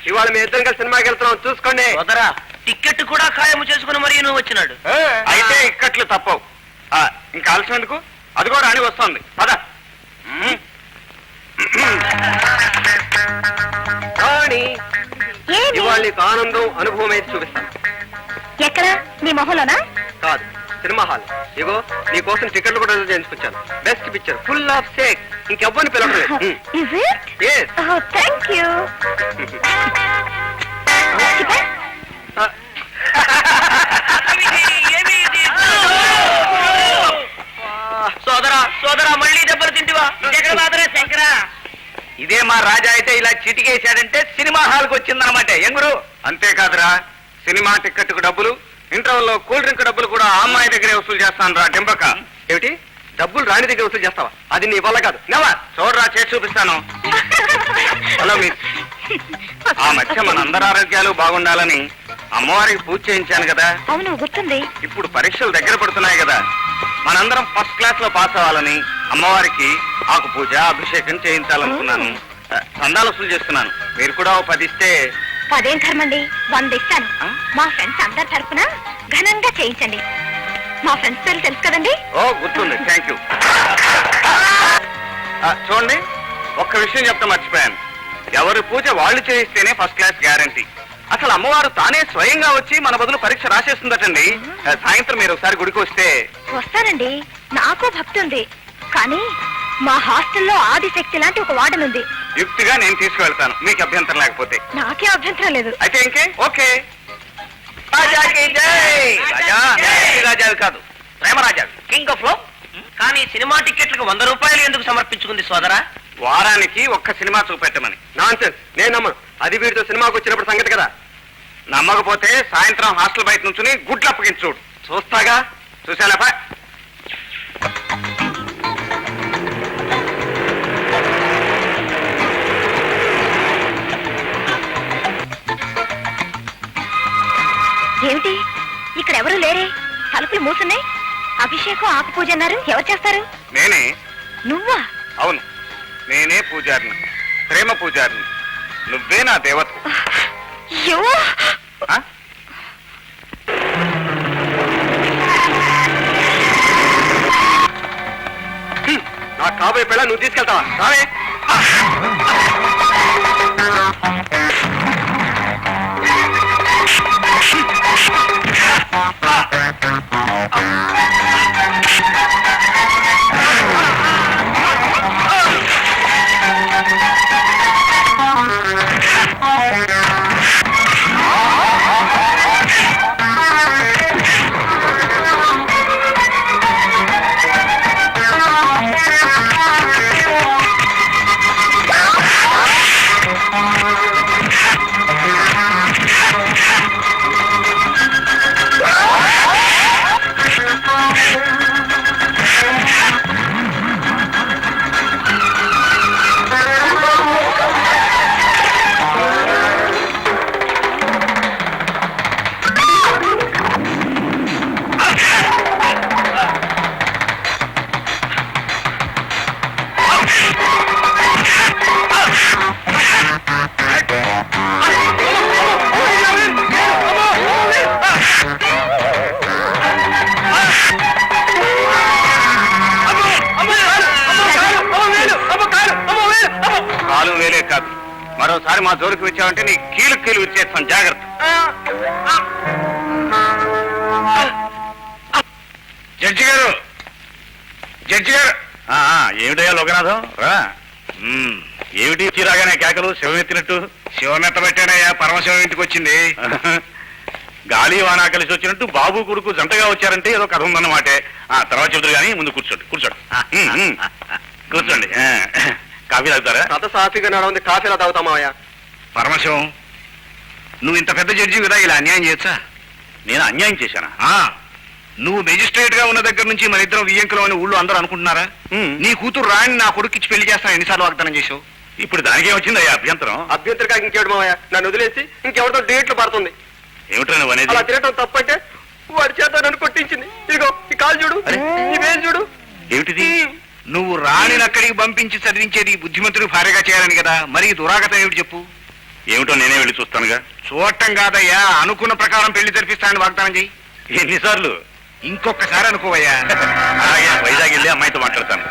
ఇవాళ మీ ఇద్దరం కలిసి సినిమాకి వెళ్తున్నాం, చూసుకోండి. సోదరా, టికెట్ కూడా ఖాయం చేసుకుని మరి నువ్వు వచ్చినాడు. అయితే ఇక్కట్లు తప్పవు. ఇంకా ఆలస్యం ఎందుకు? అదిగో రాణి వస్తుంది, పద. రాణి, ఇవాళ నీకు ఆనందం అనుభవం అయితే చూపిస్తాను. ఎక్కడ? మీ మొహంలోనా? కాదు, సినిమా హాల్. ఇగో నీ కోసం టికెట్లు కూడా రిజర్వ్ చేయించుకొచ్చాను. Best picture, full of sake. ఇంకెవ్వరిని పిలవలేదు. Is it? Yes. Oh, thank you. సోదరా మళ్ళీ దెబ్బలు తింటివా? శంకరా, ఇదే మా రాజా అయితే ఇలా చిటికేశాడంటే సినిమా హాల్కి వచ్చిందనమాట. ఎంగురు అంతేకాదురా, సినిమా టికెట్ కు డబ్బులు, ఇంటర్వెల్లో కూల్ డ్రింక్ డబ్బులు కూడా ఆ అమ్మాయి దగ్గరే వసూలు చేస్తాను రా డింబక. ఏమిటి? డబ్బులు రాణి దగ్గర వసూలు చేస్తావా? అది నీ వల్ల కాదు. నెవర్. చూడరా, చేసి చూపిస్తాను. హలో మిస్, ఆ మధ్య మన అందరి ఆరోగ్యాలు బాగుండాలని అమ్మవారికి పూజ చేయించాను కదా. అవును, గుర్తుంది. ఇప్పుడు పరీక్షలు దగ్గర పడుతున్నాయి కదా, మనందరం ఫస్ట్ క్లాస్ లో పాస్ అవ్వాలని అమ్మవారికి ఆకు పూజ అభిషేకం చేయించాలనుకున్నాను. చందాలు వసూలు చేస్తున్నాను. మీరు కూడా 10 ఇస్తే. 10 ధర్మండి, 100 ఇస్తాను. మా ఫ్రెండ్స్ అందరి తరఫున ఘనంగా చేయించండి. మా ఫ్రెండ్స్ పేరు తెలుసు కదండి? ఓ, గుర్తుంది. Thank you. చూడండి, ఒక్క విషయం చెప్తా మర్చిపోయాను. ఎవరి పూజ వాళ్ళు చేయిస్తేనే ఫస్ట్ క్లాస్ గ్యారంటీ. అసలు అమ్మవారు తానే స్వయంగా వచ్చి మన బదులు పరీక్ష రాసేస్తుందటండి. సాయంత్రం మీరు ఒకసారి గుడికి వస్తే. వస్తానండి, నాకు భక్తి ఉంది. కానీ మా హాస్టల్లో ఆదిశక్తి లాంటి ఒక వార్డెన్ ఉంది. యుక్తిగా నేను తీసుకువెళ్తాను, మీకు అభ్యంతరం లేకపోతే. నాకే అభ్యంతరం లేదు. అయితే ఇంకే ఓకే. రాజాకి జై. రాజా, రాజావి కాదు, ప్రేమరాజా, కింగ్ ఆఫ్ లవ్. కానీ సినిమా టికెట్లకు 100 రూపాయలు ఎందుకు సమర్పించుకుంది సోదరా? వారానికి ఒక్క సినిమా చూపెట్టమని. నాన్సెన్స్, నేను నమ్మను. అది వీడితో సినిమాకి వచ్చినప్పుడు సంగతి కదా. నమ్మకపోతే సాయంత్రం హాస్టల్ బయట నుంచుని గుడ్లు అప్పగించి చూడు. చూస్తాగా, చూసాలేపా. ఏమిటి, ఇక్కడ ఎవరు లేరే? తలుపులు మూసున్నాయి. అభిషేకం ఆకు పూజ అన్నారు. ఎవరు చేస్తారు? నేనే. నువ్వా? అవును, నేనే పూజారిని, ప్రేమ పూజారిని. నువ్వే నా దేవత. అయ్యో, నా కాబోయే పిల్ల నువ్వు తీసుకెళ్తావా? రావే. కాలు వేలే కాదు, మరోసారి మా జోలికి వచ్చావంటే నీ కీలు వచ్చేస్తాను. జాగ్రత్త. జడ్జి గారు, జడ్జి గారు. ఏమిటయ్యా లోకనాథం రా. ఏమిటి చీరాగానే కేకలు? శివమెత్తినట్టు. శివమెత్తబెట్టానయ్యా, పరమశివం ఇంటికి వచ్చింది. గాలి వానా కలిసి వచ్చినట్టు బాబు కొడుకు జంటగా వచ్చారంటే ఏదో కథ ఉందన్నమాట. తర్వాత చెబుతారు కానీ ముందు కూర్చోండి. కూర్చోండి. కాఫీ తాగుతారా? కథ సాఫీగా నడవంది, కాఫీలా తాగుతామయ్యా. పరమశివం, నువ్వు ఇంత పెద్ద జడ్జి కదా, ఇలా అన్యాయం చేయొచ్చా? నేను అన్యాయం చేశానా? నువ్వు మెజిస్ట్రేట్ గా ఉన్న దగ్గర నుంచి మన ఇద్దరం వియ్యంకులం అని ఊళ్ళో అందరూ అనుకుంటున్నారా? నీ కూతురు రాణి నా కొడుకు ఇచ్చి పెళ్లి చేస్తాను ఎన్నిసార్లు వాగ్దానం చేసావు? ఇప్పుడు దానికే వచ్చిందయ్యా అభ్యంతరం? అభ్యంతరగా ఇంకేడు మావయ్య, నన్ను వదిలేసి ఇంకెవరితో డేట్లు పడుతుంది. ఏమిట్రా నువ్వు అనేది? అలా తిరగటం తప్పంటే వాడి చేత నన్ను కొట్టించింది. ఇదిగో ఈ కాలు చూడు, ఈ వేలు చూడు. ఏమిటిది? నువ్వు రాణిని అక్కడికి పంపించి చదివించేది బుద్ధిమంతుడు భార్యగా చేయాలని కదా, మరి ఈ దురాగతం ఏమిటి చెప్పు? ఏమిటో నేనే వెళ్ళి చూస్తానుగా. చూడటం కాదయ్యా, అనుకున్న ప్రకారం పెళ్లి జరిపిస్తానని వాగ్దానం చెయ్యి. ఎన్నిసార్లు? ఇంకొకసారి అనుకోవయ్యా. అలాగే, వైజాగ్ వెళ్ళి అమ్మాయితో మాట్లాడతాను.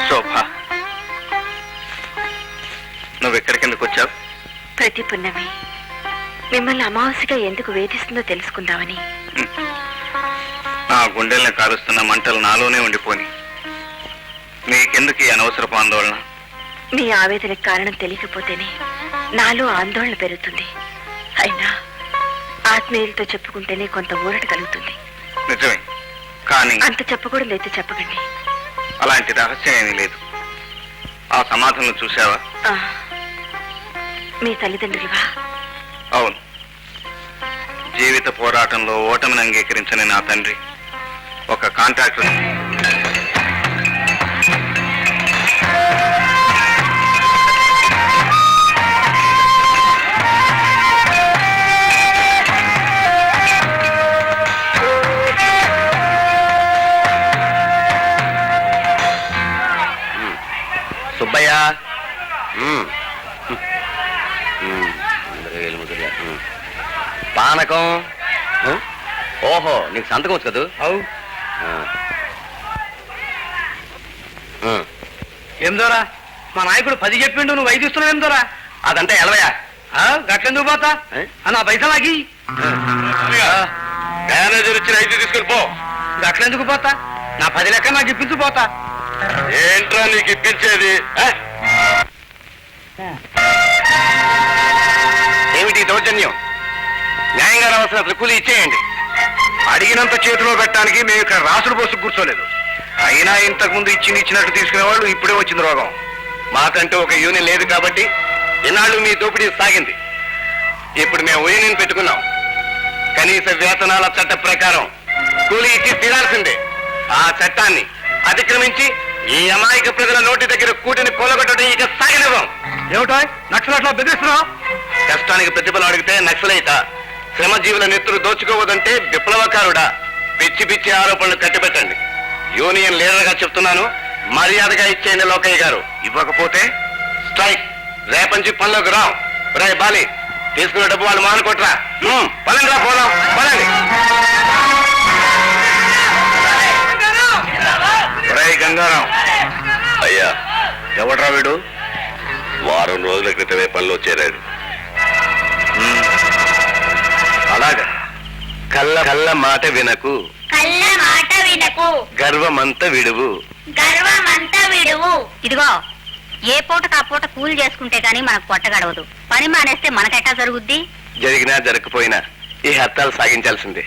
శోభ, నువ్వు ఎక్కడికి ఎందుకు వచ్చావు? ప్రతి పున్నమి మిమ్మల్ని అమావాస్యగా ఎందుకు వేధిస్తుందో తెలుసుకుందామని. నా గుండెల్ని కారుస్తున్న మంటలు నాలోనే ఉండిపోని. నీకెందుకు ఈ అనవసరపు ఆందోళన? మీ ఆవేదనకు కారణం తెలియకపోతేనే నాలో ఆందోళన పెరుగుతుంది. అయినా ఆత్మీయులతో చెప్పుకుంటేనే కొంత ఊరట కలుగుతుంది. నిజమే, కానీ అంత చెప్పకూడదు అయితే చెప్పకండి. అలాంటి రహస్యం ఏమీ లేదు. ఆ సమాధులను చూసావా? ఆ, మీ తల్లిదండ్రులువా? అవును. జీవిత పోరాటంలో ఓటమిని అంగీకరించని నా తండ్రి ఒక కాంట్రాక్టర్. సుబ్బయ్య, పానకం. ఓహో, నీకు సంతకం వచ్చు కదా? ఏం దోరా, మా నాయకుడు 10 చెప్పిండు, నువ్వు 5 ఇస్తున్నావు. ఏం దోరా అదంతా ఎలవయా? గట్లెందుకు పోతా? నా పైసలు నాకి మేనేజర్ ఇచ్చిన 5 తీసుకుని పో. గట్లెందుకు పోతా? నా 10 లెక్క నాకు ఇప్పించు పోతా. ఏంట్రా నీకు ఇప్పించేది? ఏమిటి దౌర్జన్యం? న్యాయంగా రావాల్సిన కూలి ఇచ్చేయండి. అడిగినంత చేతిలో పెట్టడానికి మేము ఇక్కడ రాసులు పోసు కూర్చోలేదు. అయినా ఇంతకు ముందు ఇచ్చినట్టు తీసుకునే వాళ్ళు ఇప్పుడే వచ్చింది రోగం. మాకంటూ ఒక యూనియన్ లేదు కాబట్టి ఇన్నాళ్ళు మీ దోపిడీ సాగింది. ఇప్పుడు మేము యూనియన్ పెట్టుకున్నాం. కనీస వేతనాల చట్ట ప్రకారం కూలీ ఇచ్చి తీరాల్సిందే. ఆ చట్టాన్ని అతిక్రమించి ఈ అమాయక ప్రజల నోటి దగ్గర కూటిని కూలగొట్టడం ఇక సాగనివ్వం. ఏమిటో నక్సలట్లా బెదిరిస్తున్నావు? కష్టానికి ప్రతిఫలం అడిగితే నక్సలైత, శ్రమజీవుల నెత్తులు దోచుకోవదంటే విప్లవకారుడా? పిచ్చి పిచ్చి ఆరోపణలు కట్టిపెట్టండి. యూనియన్ లీడర్ గా చెప్తున్నాను, మర్యాదగా ఇచ్చేయండి లోకయ్య గారు. ఇవ్వకపోతే స్ట్రైక్. రేపంచి పనిలోకి రావు. రే బాలి, తీసుకున్న డబ్బు వాళ్ళు మానుకోట్రా. పనండి రా, పోదాం, పనండి. గంగారాం అయ్యా, ఎవడ్రా వీడు? వారం రోజుల క్రితమే పనిలో చేరాడు. అలాగా, కళ్ళ కళ్ళ మాట వినకు, కళ్ళ మాట వినకు, గర్వమంత విడువు, గర్వమంత విడువు. ఇదిగో, ఏ పూటకు ఆ పూట కూలి చేసుకుంటే గానీ మనకు పొట్ట గడవదు. పని మానేస్తే మనకెట్టా జరుగుద్ది? జరిగినా జరగకపోయినా ఈ హత్తాలు సాగించాల్సిందే.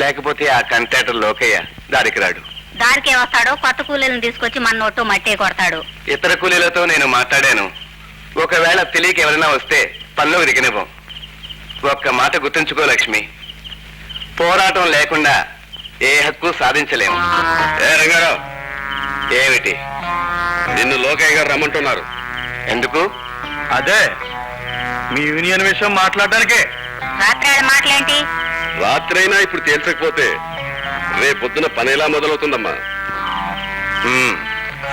లేకపోతే ఆ కంట్రాక్టర్ లోకయ్య దారికి రాడు. దారికి వస్తాడో కొత్త కూలీలను తీసుకొచ్చి మన నోటు మట్టే కొడతాడు. ఇతర కూలీలతో నేను మాట్లాడాను. ఒకవేళ తెలియక ఎవరైనా వస్తే పనిలోకి దిగనివ్వం. ఒక్క మాట గుర్తుంచుకో లక్ష్మి, పోరాటం లేకుండా ఏ హక్కు సాధించలేము. ఏ రంగారావు, ఏమిటి? నిన్ను లోకయ్య గారు రమ్మంటున్నారు. ఎందుకు? అదే మీ యూనియన్ విషయం మాట్లాడడానికే. రాత్రి మాటలేంటి? రాత్రైనా ఇప్పుడు తేల్చకపోతే రేపొద్దున పని ఎలా మొదలవుతుందమ్మా?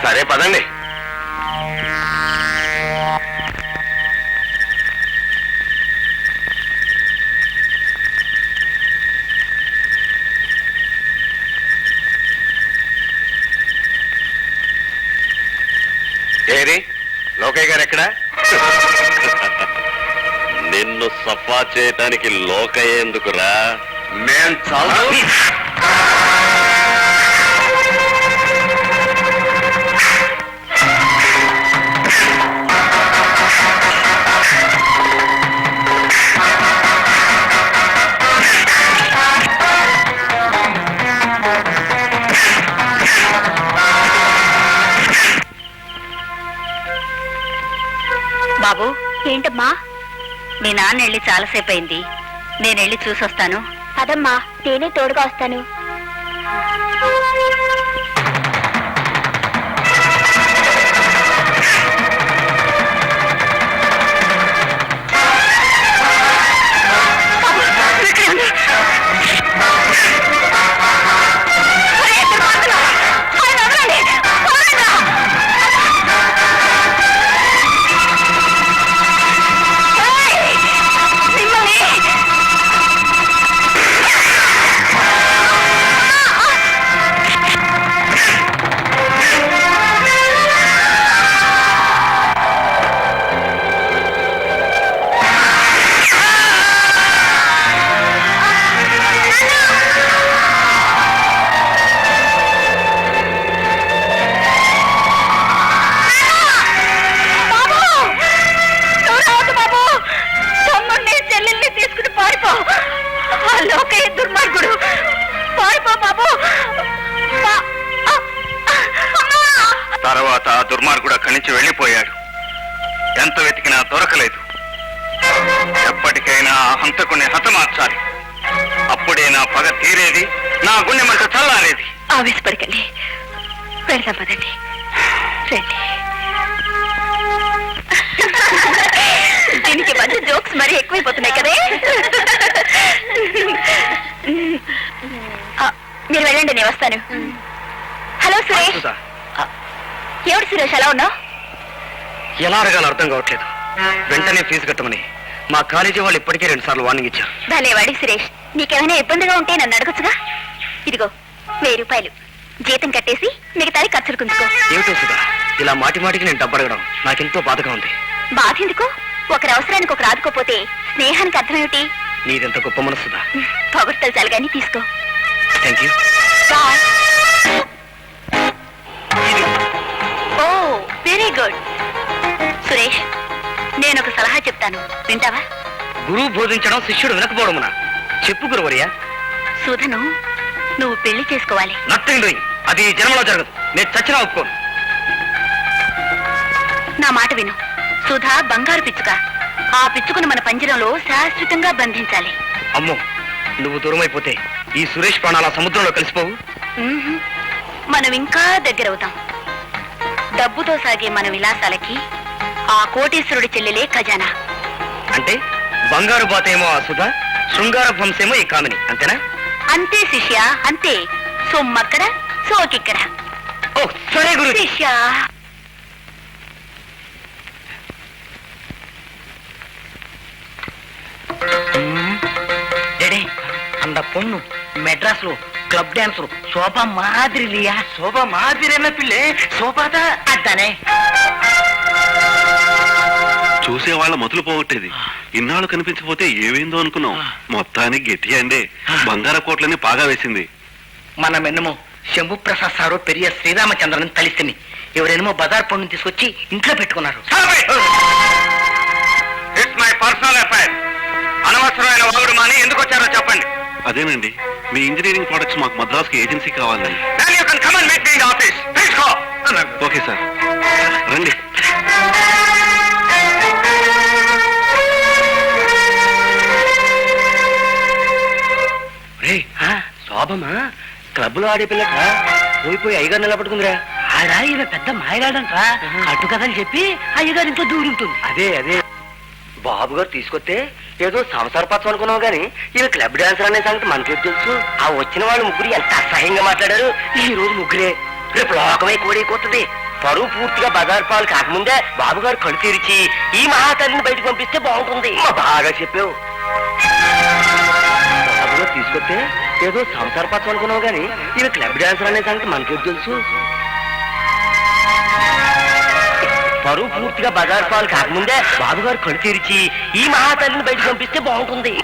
సరే పదండి. ఏరి లోకయ్య గారు ఎక్కడ? నిన్ను సఫా చేయటానికి లోకయ్యేందుకురా? నేను చాలా బాబు ఏంటమ్మా? మీ నాన్న వెళ్ళి చాలాసేపు అయింది, నేను వెళ్ళి చూసొస్తాను. అదమ్మా, నేనే తోడుగా వస్తాను. తర్వాత ఆ దుర్మార్గుడు అక్కడి నుంచి వెళ్ళిపోయాడు. ఎంత వెతికినా దొరకలేదు. ఎప్పటికైనా ఆ హంతకుని హతమార్చాలి. అప్పుడే నా పగ తీరేది, నా గుండె మంట చల్లారేది. ఆవేశపడకండి, వెళ్దాం పదండి. రండి. దీనికి మధ్య జోక్స్ మరీ ఎక్కువైపోతున్నాయి కదే. మీరు వెళ్ళండి, నేను వస్తాను. హలో సురేష్. ఎవడు సురేష్, ఎలా ఉన్నావు? ఎలా అడగాలో అర్థం కావట్లేదు. వెంటనే ఫీజు కట్టమని మా కాలేజీ వాళ్ళు ఇప్పటికే 2 సార్లు వార్నింగ్ ఇచ్చారు. భలేవాడి సురేష్, నీకేమైనా ఇబ్బందిగా ఉంటే నన్ను అడగచ్చుగా. ఇదిగో 1000 రూపాయలు జీతం కట్టేసి మిగతాది ఖర్చులు కుంచుకో. ఏమిటో సుధా, ఇలా మాటి మాటికి నేను డబ్బు అడగడం నాకెంతో బాధగా ఉంది. బాధ ఎందుకు? ఒకరి అవసరానికి ఒకరు ఆదుకోపోతే స్నేహానికి అర్థం ఏమిటి? నీదెంత గొప్ప మనసుదా. పొగడ్తలు చాలు కానీ తీసుకో. Thank you. Bye. Oh very good. Suresh, నేను ఒక సలహా చెప్తాను, వింటావా? గురువు బోధించడం శిష్యుడు వినకపోవడమునా? చెప్పు గురువర్యా. సుధను నువ్వు పెళ్లి చేసుకోవాలి. Nothing doing. అది జన్మలో జరగదు. నేను చచ్చినా ఒప్పుకోను. నా మాట విను. సుధా బంగారు పిచ్చుక. ఆ పిచ్చుకను మన పంజరంలో శాశ్వతంగా బంధించాలి. అమ్మో, నువ్వు దూరం అయిపోతే ఈ సురేష్ ప్రాణాల సముద్రంలో కలిసిపోవు. మ్మ్హ్. మనం ఇంకా దగ్గరవుతాం. డబ్బుతో సాగే మన విలాసాలకి ఆ కోటీశ్వరుడి చెల్లెలే ఖజానా. అంటే బంగారు బాతేమో ఆ సుధ, శృంగార వంశేమో ఈ కామిని, అంతేనా? అంతే శిష్య, అంతే. సొమ్మక్కడ సోకిక్కడ. ఓ సరే గురు. శిష్య, அந்த பொண்ணு மெட்ராஸ்ல கிளப் டான்ஸ் சோபா மாதிரி இல்லையா? சோபா மாதிரி என்ன பிள்ளை, சோபாதா அதானே. చూసేవాళ్ళ మొదలు పోగొట్టేది. ఇన్నాళ్ళు కనిపించకపోతే ఏమైందో అనుకున్నాం. మొత్తానికి గట్టిగా అండి. బంగార కోట్లని పాగా వేసింది. మనమేమో శంభు ప్రసాద్ సారు పెరియ శ్రీరామచంద్రన్ కలిసిని ఎవరేమో బజార్ పండుని తీసుకొచ్చి ఇంట్లో పెట్టుకున్నారు. It's my personal affair. అనవసరమైన వాగుడు మాని ఎందుకు వచ్చారో చెప్పండి. అదేనండి, మీ ఇంజనీరింగ్ ప్రొడక్ట్స్ మాకు మద్రాసుకి ఏజెన్సీ కావాలండి. Then you can come and meet me in the office. Please go. Okay sir, రండి. శోభమా క్లబ్ లో ఆడే పిల్లట పోయిపోయి అయ్యగారు నిలబడుకుందిరా. ఆడా ఈయన పెద్ద మాయలాడంట్రా. కట్టు కథలు చెప్పి అయ్యగారు ఇంట్లో దూరుంటుంది. అదే అదే బాబు గారు తీసుకొస్తే ఏదో సంసార పచ్చం అనుకున్నావు గానీ ఇవి క్లబ్ డాన్సర్ అనే సంగతి మనకే తెలుసు. ఆ వచ్చిన వాళ్ళు ముగ్గురు ఎంత అసహ్యంగా మాట్లాడారు. ఈ రోజు ముగ్గురే, రేపు లోకమై కోడైపోతుంది. పరువు పూర్తిగా బజార్ పాలు కాకముందే బాబు గారు కళ్ళు తెరిచి ఈ మహాతల్లిని బయటకు పంపిస్తే బాగుంటుంది. బాగా చెప్పావు. బాబు గారు తీసుకొస్తే ఏదో సంసార పచ్చం అనుకున్నావు గానీ ఇవి క్లబ్ డాన్సర్ అనే సంగతి మనకే తెలుసు. పరువు పూర్తిగా బజార్ పాలు కాకముందే బాబుగారు కళ్ళు తెరిచి ఈ మహాతల్లిని బయటకు పంపిస్తే బాగుంటుంది.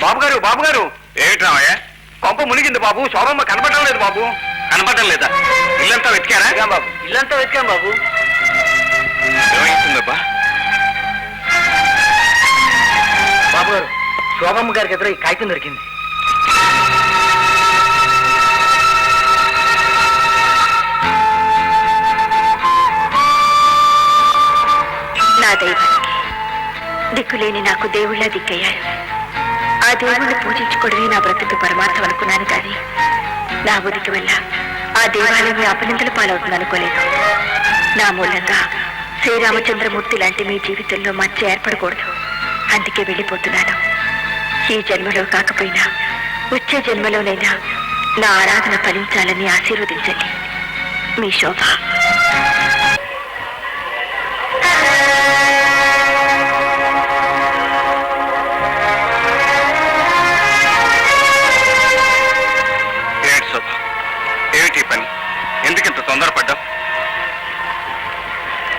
బాబుగారు బాబుగారు ఏమిటి రామయ్య? కొంప మునిగింది బాబు. శోభమ్మ కనపడడం లేదు బాబు. కనపడడం లేదా? ఇల్లంతా వెతికారా బాబు? ఇల్లంతా వెతికాం బాబు. ఏమైతుందబ్బా? బాబుగారు శోభమ్మ గారికి ఎదురు ఈ కాగితం దొరికింది. నా దైవానికి దిక్కులేని నాకు దేవుళ్ళ దిక్కయ్యాడు. ఆ దేవుణ్ణి పూజించుకోవడమే నా బ్రతుకు పరమార్థం అనుకున్నాను కానీ నా ఉనికి వల్ల ఆ దేవాలయం అపనిందల పాలవుతుంది అనుకోలేదు. నా మూలంగా శ్రీరామచంద్రమూర్తి లాంటి మీ జీవితంలో మధ్య ఏర్పడకూడదు. అందుకే వెళ్ళిపోతున్నాను. ఈ జన్మలో కాకపోయినా వచ్చే జన్మలోనైనా నా ఆరాధన ఫలించాలని ఆశీర్వదించండి. మీ శోభ. ఏమిటి పని? ఎందుకింత తొందరపడ్డావు?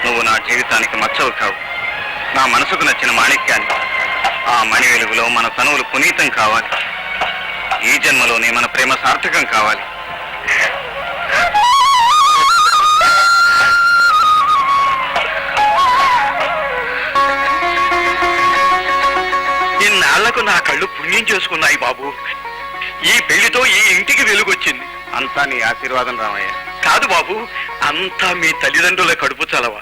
నువ్వు నా జీవితానికి మచ్చవు కావు. నా మనసుకు నచ్చిన మాణిక్యాన్ని. ఆ మణి వెలుగులో మన తనువులు పునీతం కావాలి. ఈ జన్మలోనే మన ప్రేమ సార్థకం కావాలి. ఇన్నాళ్లకు నా కళ్ళు పుణ్యం చేసుకున్నాయి బాబు. ఈ పెళ్లితో ఈ ఇంటికి వెలుగొచ్చింది. అంతా నీ ఆశీర్వాదం రామయ్య. కాదు బాబు, అంతా మీ తల్లిదండ్రుల కడుపు చలవా.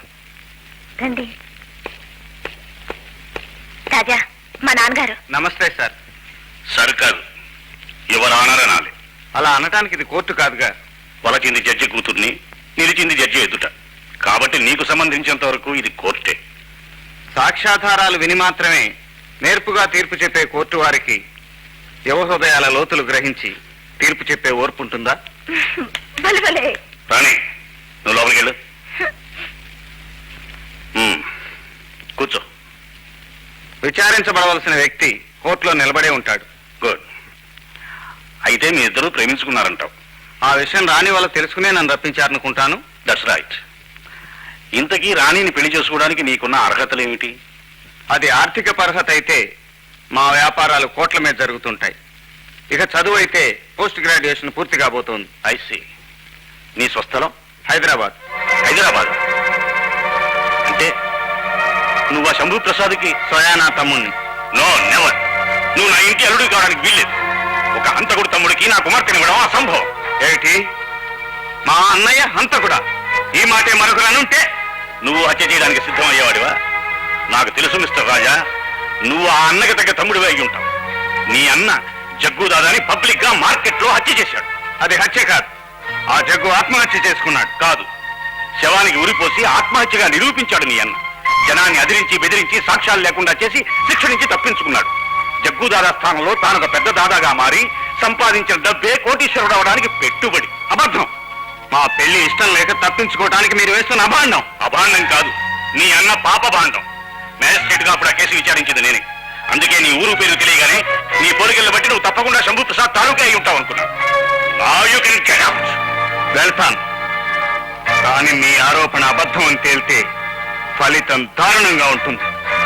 రండి రాజా, మా నాన్నగారు. నమస్తే సార్. సర్కారు యువరానరనాలి. అలా అనటానికి ఇది కోర్టు కాదుగా. వలచింది జడ్జి కూతుర్ని, నిలిచింది జడ్జి ఎదుట. కాబట్టి నీకు సంబంధించినంత వరకు ఇది కోర్టే. సాక్ష్యాధారాలు విని మాత్రమే నేర్పుగా తీర్పు చెప్పే కోర్టు వారికి యువ హృదయాల లోతులు గ్రహించి తీర్పు చెప్పే ఓర్పు ఉంటుందా? బలబలే. రాణి, నువ్వు లోపలికి వెళ్ళు. కూర్చో. విచారించబడవలసిన వ్యక్తి కోర్టులో నిలబడే ఉంటాడు. గుడ్. అయితే మీ ఇద్దరు ప్రేమించుకున్నారంటావు. ఆ విషయం రాణి వాళ్ళు తెలుసుకునే నన్ను రప్పించారనుకుంటాను. That's right. ఇంతకీ రాణిని పెళ్లి చేసుకోవడానికి నీకున్న అర్హతలు ఏమిటి? అది ఆర్థిక పరహత అయితే మా వ్యాపారాలు కోట్ల మీద జరుగుతుంటాయి. ఇక చదువు అయితే పోస్ట్ గ్రాడ్యుయేషన్ పూర్తి కాబోతోంది. ఐసి. నీ స్వస్థలం? హైదరాబాద్. హైదరాబాద్ అంటే నువ్వు ఆ శంభు ప్రసాద్కి స్వయానా తమ్ముణ్ణి. No never. నువ్వు నా ఇంటి అల్లుడు కావడానికి వీల్లేదు. ఒక హంతకుడు తమ్ముడికి నా కుమార్తెనివ్వడం అసంభవం. ఏమిటి? మా అన్నయ్య హంతకుడా? ఈ మాటే మరొకరనుంటే నువ్వు హత్య చేయడానికి సిద్ధమయ్యేవాడివా? నాకు తెలుసు మిస్టర్ రాజా, నువ్వు ఆ అన్నకి తగ్గ తమ్ముడివే అయి ఉంటావు. నీ అన్న జగ్గు దాదాని పబ్లిక్ గా మార్కెట్ లో హత్య చేశాడు. అది హత్య కాదు. ఆ జగ్గు ఆత్మహత్య చేసుకున్నాడు. కాదు, శవానికి ఉరిపోసి ఆత్మహత్యగా నిరూపించాడు నీ అన్న. జనాన్ని అదిరించి బెదిరించి సాక్ష్యాలు లేకుండా చేసి శిక్ష నుంచి తప్పించుకున్నాడు. జగ్గు దాదా స్థానంలో తానొక పెద్ద దాదాగా మారి సంపాదించిన డబ్బే కోటీశ్వరుడు అవడానికి పెట్టుబడి. అబద్ధం. మా పెళ్లి ఇష్టం లేక తప్పించుకోవడానికి మీరు వేస్తున్న అభాండం. అభాండం కాదు, నీ అన్న పాపభాండం. మ్యాజిస్ట్రేట్ గా అప్పుడు ఆ కేసు విచారించింది నేనే. అందుకే నీ ఊరు పేరు తెలియగానే నీ పోలికలను బట్టి నువ్వు తప్పకుండా శంభు ప్రసాద్ తాలూకా అయి ఉంటావు అనుకున్నా. వెళ్తాను, కానీ మీ ఆరోపణ అబద్ధం అని తేలితే ఫలితం దారుణంగా ఉంటుంది.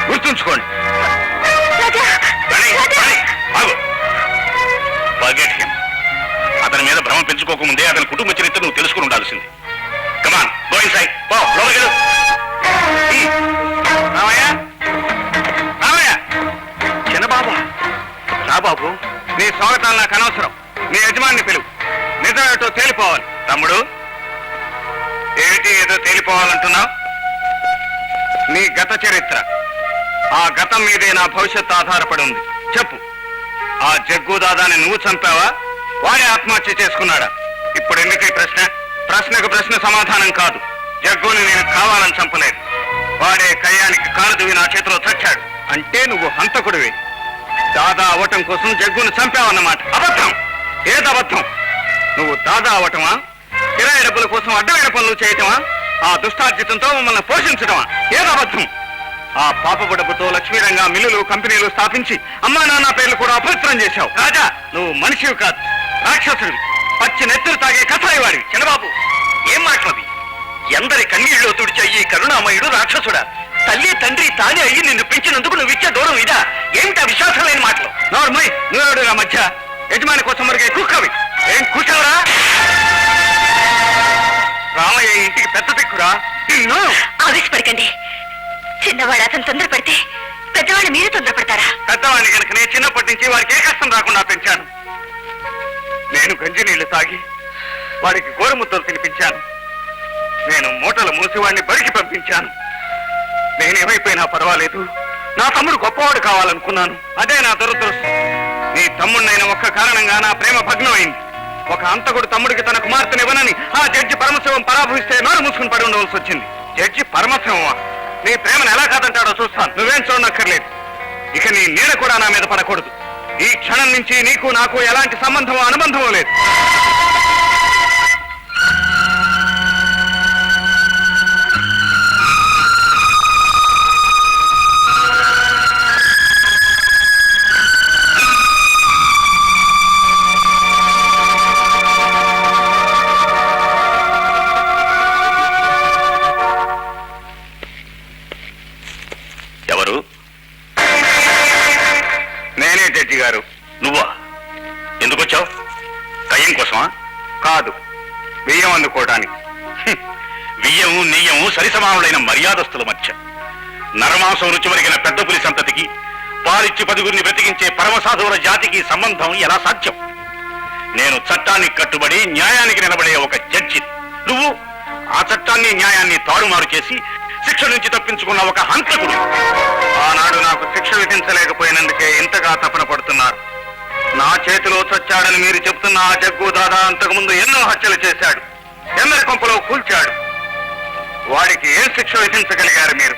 గుర్తుంచుకోండి. అతని మీద భ్రమ పెంచుకోకముందే అతని కుటుంబ చరిత్ర నువ్వు తెలుసుకుని ఉండాల్సింది. కమాన్, గో ఇన్సైడ్. పో లోపలికి వెళ్ళు. రామయ్య, రామయ్య, చిన్నబాబు, రా బాబు. నీ స్వాగతాలు నాకు అనవసరం. నీ యజమాని పిలువు. నిజమేటో తేలిపోవాలి. తమ్ముడు, ఏమిటి ఏదో తేలిపోవాలంటున్నావు? నీ గత చరిత్ర, ఆ గతం మీదే నా భవిష్యత్తు ఆధారపడి ఉంది. చెప్పు, ఆ జగ్గు దాదాని నువ్వు చంపావా, వాడే ఆత్మహత్య చేసుకున్నాడా? ఇప్పుడు ఎందుకు ఈ ప్రశ్న? ప్రశ్నకు ప్రశ్న సమాధానం కాదు. జగ్గుని నేను కావాలని చంపలేదు. వాడే కయ్యానికి కాలుదువి నా చేతిలో చచ్చాడు. అంటే నువ్వు హంతకుడివి. దాదా అవటం కోసం జగ్గును చంపావన్నమాట. అబద్ధం. ఏదబద్ధం? నువ్వు దాదా అవటమా, కిరాయి డబ్బుల కోసం అడ్డమైన పనులు చేయటమా, ఆ దుష్టార్జితంతో మమ్మల్ని పోషించడమా? ఏదో అబద్ధం. ఆ పాపపు డబ్బుతో లక్ష్మీరంగా మిల్లులు కంపెనీలు స్థాపించి అమ్మా నాన్న పేర్లు కూడా అపవిత్రం చేశావు. రాజా, నువ్వు మనిషివి కాదు, రాక్షసుడివి. పచ్చి నెత్తురు తాగే కథాయివాడివి. చిన్నబాబు, ఏం మాట్లాది? ఎందరి కన్నీళ్ళు తుడిచే ఈ కరుణామయుడు రాక్షసుడా? తల్లి తండ్రి తానే అయ్యి నిన్ను పెంచినందుకు నువ్వు ఇచ్చే దూరం ఇదా? ఏమిటా విశ్వాసం లేని మాటలు? నోర్మై, నువ్వెవడురా మధ్య? యజమాని కోసం మరిగే కుక్కవి. ఏం కూర్చోవరా? రామయ్య ఇంటికి పెద్ద దిక్కురా. నిన్ను ఆవేశపడకండి. చిన్నవాడు అతను తొందరపడితే పెద్దవాళ్ళు మీరు తొందరపడతారా? పెద్దవాడిని కనుక నేను చిన్నప్పటి నుంచి వాడికి ఏ కష్టం రాకుండా పెంచాను. నేను గంజి నీళ్లు తాగి వాడికి గోరుముద్దలు తినిపించాను. నేను మూటలు మూసి వాడిని బడికి పంపించాను. నేనేమైపోయినా పర్వాలేదు, నా తమ్ముడు గొప్పవాడు కావాలనుకున్నాను. అదే నా దురదృష్టం. నీ తమ్ముడినైన ఒక్క కారణంగా నా ప్రేమ భగ్నమైంది. ఒక అంతకుడు తమ్ముడికి తన కుమార్తెనివ్వనని ఆ జడ్జి పరమశివం పరాభవిస్తే నోరు మూసుకుని పడి ఉండవలసి వచ్చింది. జడ్జి పరమశివమా? నీ ప్రేమను ఎలా కాదంటాడో చూస్తాను. నువ్వేం చూడనక్కర్లేదు. ఇక నీ నీడ కూడా నా మీద పడకూడదు. ఈ క్షణం నుంచి నీకు నాకు ఎలాంటి సంబంధమో అనుబంధమో లేదు. ఎవరు? నేనే జడ్జి గారు. నువ్వా? ఎందుకు వచ్చావు? కయ్యం కోసమా? కాదు, బియ్యం అందుకోవడానికి. వియ్యము నెయ్యము సరిసమానులైన మర్యాదస్తుల మధ్య నరమాంసం రుచి మరిగిన పెద్ద పులి సంతతికి పాలిచ్చి 10గురిని బ్రతికించే పరమసాధువుల జాతికి సంబంధం ఎలా సాధ్యం? నేను చట్టానికి కట్టుబడి న్యాయానికి నిలబడే ఒక జడ్జి. నువ్వు ఆ చట్టాన్ని న్యాయాన్ని తారుమారు చేసి శిక్ష నుంచి తప్పించుకున్న ఒక హంతకుడు. ఆనాడు నాకు శిక్ష విధించలేకపోయినందుకే ఇంతగా తపన పడుతున్నారు. నా చేతిలో చచ్చాడని మీరు చెప్తున్న ఆ జగ్గు దాదా అంతకుముందు ఎన్నో హత్యలు చేశాడు, ఎందరి కొంపలో కూల్చాడు. వాడికి ఏం శిక్ష విధించగలిగారు మీరు?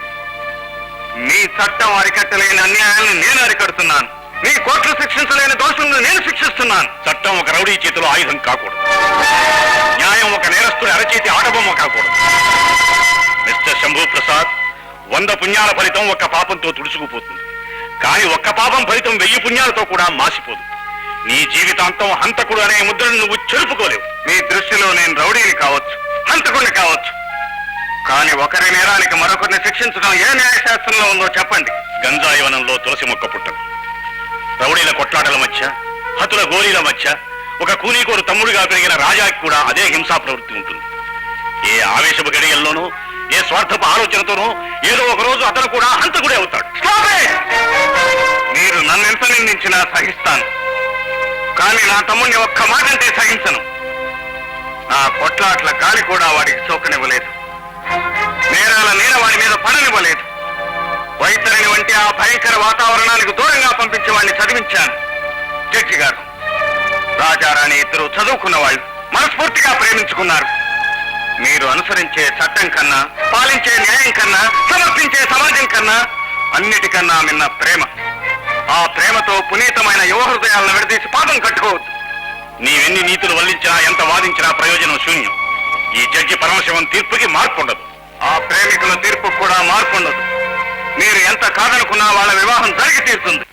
మీ చట్టం అరికట్టలేని అన్యాయాలను నేను అరికడుతున్నాను. మీ కోర్టులు శిక్షించలేని దోషులను నేను శిక్షిస్తున్నాను. చట్టం ఒక రౌడీ చేతిలో ఆయుధం కాకూడదు. న్యాయం ఒక నేరస్తుడి అరచేతి ఆటబొమ్మ కాకూడదు. మిస్టర్ శంభూ ప్రసాద్, 100 పుణ్యాల ఫలితం ఒక్క పాపంతో తుడుచుకుపోతుంది. కానీ ఒక్క పాపం ఫలితం 1000 పుణ్యాలతో కూడా మాసిపోదు. నీ జీవితాంతం హంతకుడు అనే ముద్రను నువ్వు చెరుపుకోలేవు. మీ దృష్టిలో నేను రౌడీని కావచ్చు, హంతకుడిని కావచ్చు, కానీ ఒకరి నేరానికి మరొకరిని శిక్షించడం ఏ న్యాయశాస్త్రంలో ఉందో చెప్పండి. గంజాయి వనంలో తులసి మొక్క పుట్టదు. రౌడీల కొట్లాటల మధ్య, హతుల గోలీల మధ్య ఒక కూనీకోరు తమ్ముడిగా పెరిగిన రాజాకి కూడా అదే హింసా ప్రవృత్తి ఉంటుంది. ఏ ఆవేశపు గడియల్లోనూ, ఏ స్వార్థపు ఆలోచనతోనూ ఏదో ఒక రోజు అతను కూడా హంతకుడే అవుతాడు. మీరు నన్నెంత నిందించినా సహిస్తాను, కానీ నా తమ్ముడిని ఒక్క మాట అంటే సహించను. నా కొట్లాట్ల గాలి కూడా వాడికి సోకనివ్వలేదు. నేరాల నీడ వాడి మీద పడనివ్వలేదు. వైతరిని వంటి ఆ భయంకర వాతావరణానికి దూరంగా పంపించి వాడిని చదివించాను. జడ్జి గారు, రాజారాణి ఇద్దరు చదువుకున్న వాళ్ళు, మనస్ఫూర్తిగా ప్రేమించుకున్నారు. మీరు అనుసరించే చట్టం కన్నా, పాలించే న్యాయం కన్నా, సమర్పించే సమాజం కన్నా అన్నిటికన్నా మిన్న ప్రేమ. ఆ ప్రేమతో పునీతమైన యువ హృదయాలను విడదీసి పాదం కట్టుకోవద్దు. నీవెన్ని నీతులు వల్లించినా, ఎంత వాదించినా ప్రయోజనం శూన్యం. ఈ జడ్జి పరమశివం తీర్పుకి మార్పు ఉండదు. ఆ ప్రేమికుల తీర్పు కూడా మార్పు ఉండదు. మీరు ఎంత కాదనుకున్నా వాళ్ళ వివాహం జరిగి తీరుతుంది.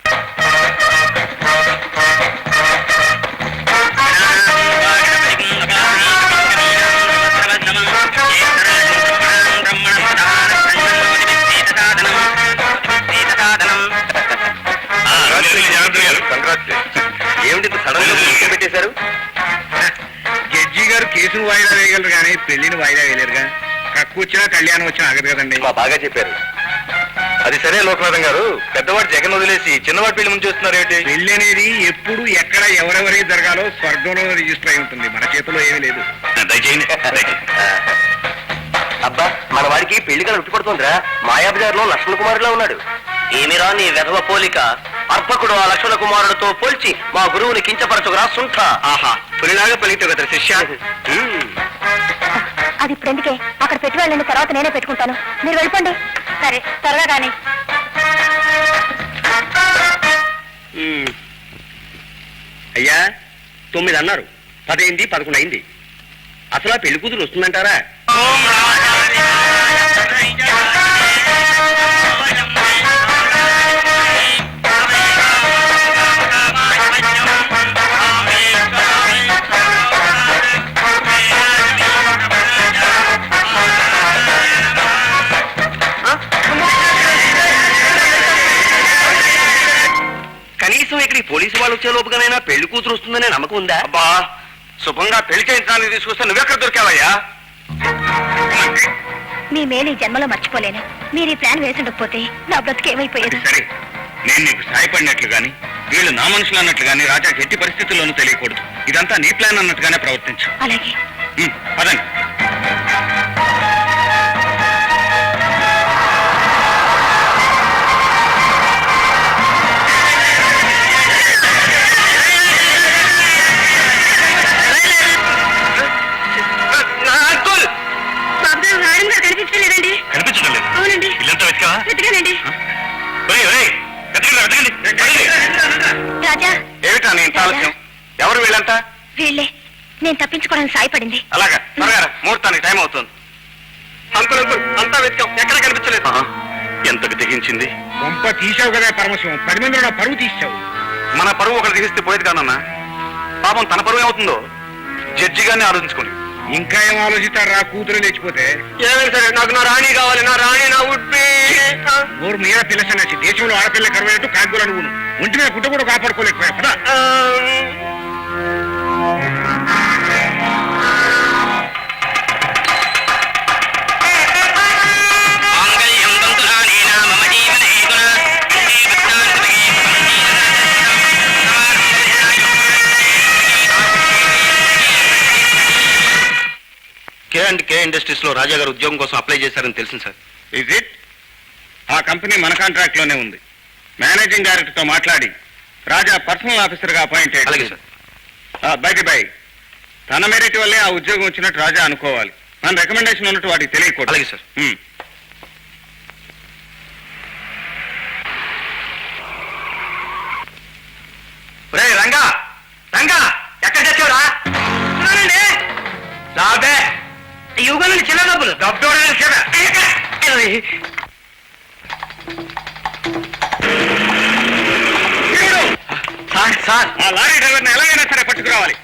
ఏమిటి సడన్ గా పెట్టేశారు? జడ్జి గారు కేసును వాయిదా వేయగలరు కానీ పెళ్లిని వాయిదా వేయలేరుగా. కక్కువచ్చినా కళ్యాణం వచ్చినా ఆగదు కదండి. బాగా చెప్పారు. అది సరే లోకనాథం గారు, పెద్దవాడు జగన్ వదిలేసి చిన్నవాడి పెళ్లి ముందు చేస్తున్నారు ఏమిటి? పెళ్లి అనేది ఎప్పుడు ఎక్కడ ఎవరెవరే జరగాలో స్వర్గంలో రిజిస్టర్ అయి ఉంటుంది. మన చేతిలో ఏమీ లేదు. దయచేయండి. అబ్బా, మన వాడికి పెళ్లి కల ఉట్టిపడుతుందిరా. మాయాబజార్లో లక్ష్మణ కుమారులా ఉన్నాడు. ఏమిరా నీ వెధవ పోలిక? అర్భకుడు ఆ లక్ష్మణ కుమారుడితో పోల్చి మా గురువుని కించపరచుకురా సుంఠ. ఆహా, పులిలాగా పలికితే కదా శిష్య. అది ఇప్పుడు ఎందుకే? అక్కడ పెట్టి వెళ్ళండి, తర్వాత నేనే పెట్టుకుంటాను. మీరు వెళ్ళిపోండి. సరే, త్వరగా కానీ. అయ్యా, 9 అన్నారు, 10 అయింది, 11 అయింది. అసలు ఆ పెళ్లి కూతురు వస్తుందంటారా? కనీసం ఇక్కడికి పోలీసు వాళ్ళు వచ్చే లోపుగానైనా పెళ్లి కూతురు వస్తుందనే నమ్మకం ఉందా? అబ్బా శుభంగా పెళ్లి చేయించడానికి తీసుకొస్తే నువ్వెక్కడ దొరికావయ్యా? మీ మేలు ఈ జన్మలో మర్చిపోలేను. మీరు ఈ ప్లాన్ వేసుండకపోతే నా బ్రతికి ఏమైపోయేది? సరే, నేను నీకు సాయపడినట్లు గాని వీళ్ళు నా మనుషులు అన్నట్లు గాని రాజాకి ఎట్టి పరిస్థితుల్లోనూ తెలియకూడదు. ఇదంతా నీ ప్లాన్ అన్నట్టుగానే ప్రవర్తించు. అలాగే. పదండి. కనిపించలేదండి. కనిపించడం లేదు. అవునండి. ఇల్లంతా వెతికావా? వెతికానండి. రాజా, ఏమిటా నీ ఇంత ఆలస్యం? ఎవరు వీళ్ళంతా? వీళ్ళే. నేను తప్పించుకోవడానికి సాయపడింది. అలాగా, త్వరగా రా, ముహూర్తానికి టైం అవుతుంది. అంకుల్ అంతా వెతికాం, ఎక్కడ కనిపించలేదు. ఎంతకు తెగించింది? పంప తీసావు కదా పరమశివం, 10 మందిలో నా పరువు తీసావు. మన పరువు ఒకటి దిగిస్తే పోయేది కానన్నా. పాపం తన పరువు ఏమవుతుందో జడ్జిగానే ఆలోచించుకోండి. ఇంకా ఏం ఆలోచిస్తారా కూతురు లేచిపోతే? ఏమైనా సరే నాకు నా రాణి కావాలి. నా రాణి నా ఉడ్బి. ఊరు మీద పిల్ల సన్నాసి, దేశంలో ఆడపిల్ల కరువైనట్టు కాకులు నువ్వు ఒంటి మీద గుడ్డ కూడా కాపాడుకోలేకపోయా పదా. కే ఇండస్ట్రీస్ లో రాజా గారు ఉద్యోగం కోసం అప్లై చేశారని తెలిసింది సార్. Is it? ఆ కంపెనీ మన కాంట్రాక్ట్ లోనే ఉంది. మేనేజింగ్ డైరెక్టర్ తో మాట్లాడి రాజా పర్సనల్ ఆఫీసర్ గా అపాయింట్ అయ్యాడు. అలాగే సార్. బై తన మెరిట్ వల్లే ఆ ఉద్యోగం వచ్చినట్టు రాజా అనుకోవాలి. మన రికమెండేషన్ ఉన్నట్టు వాటికి తెలియకూడదు. అలాగే సార్. రంగా రంగా ఎక్కడ తెచ్చావురా? రాబే యుగాలు చిన్న డబ్బులు డబ్బు సార్. ఆ లారీ డ్రైవర్ని ఎలాగైనా సరే పట్టుకురావాలి.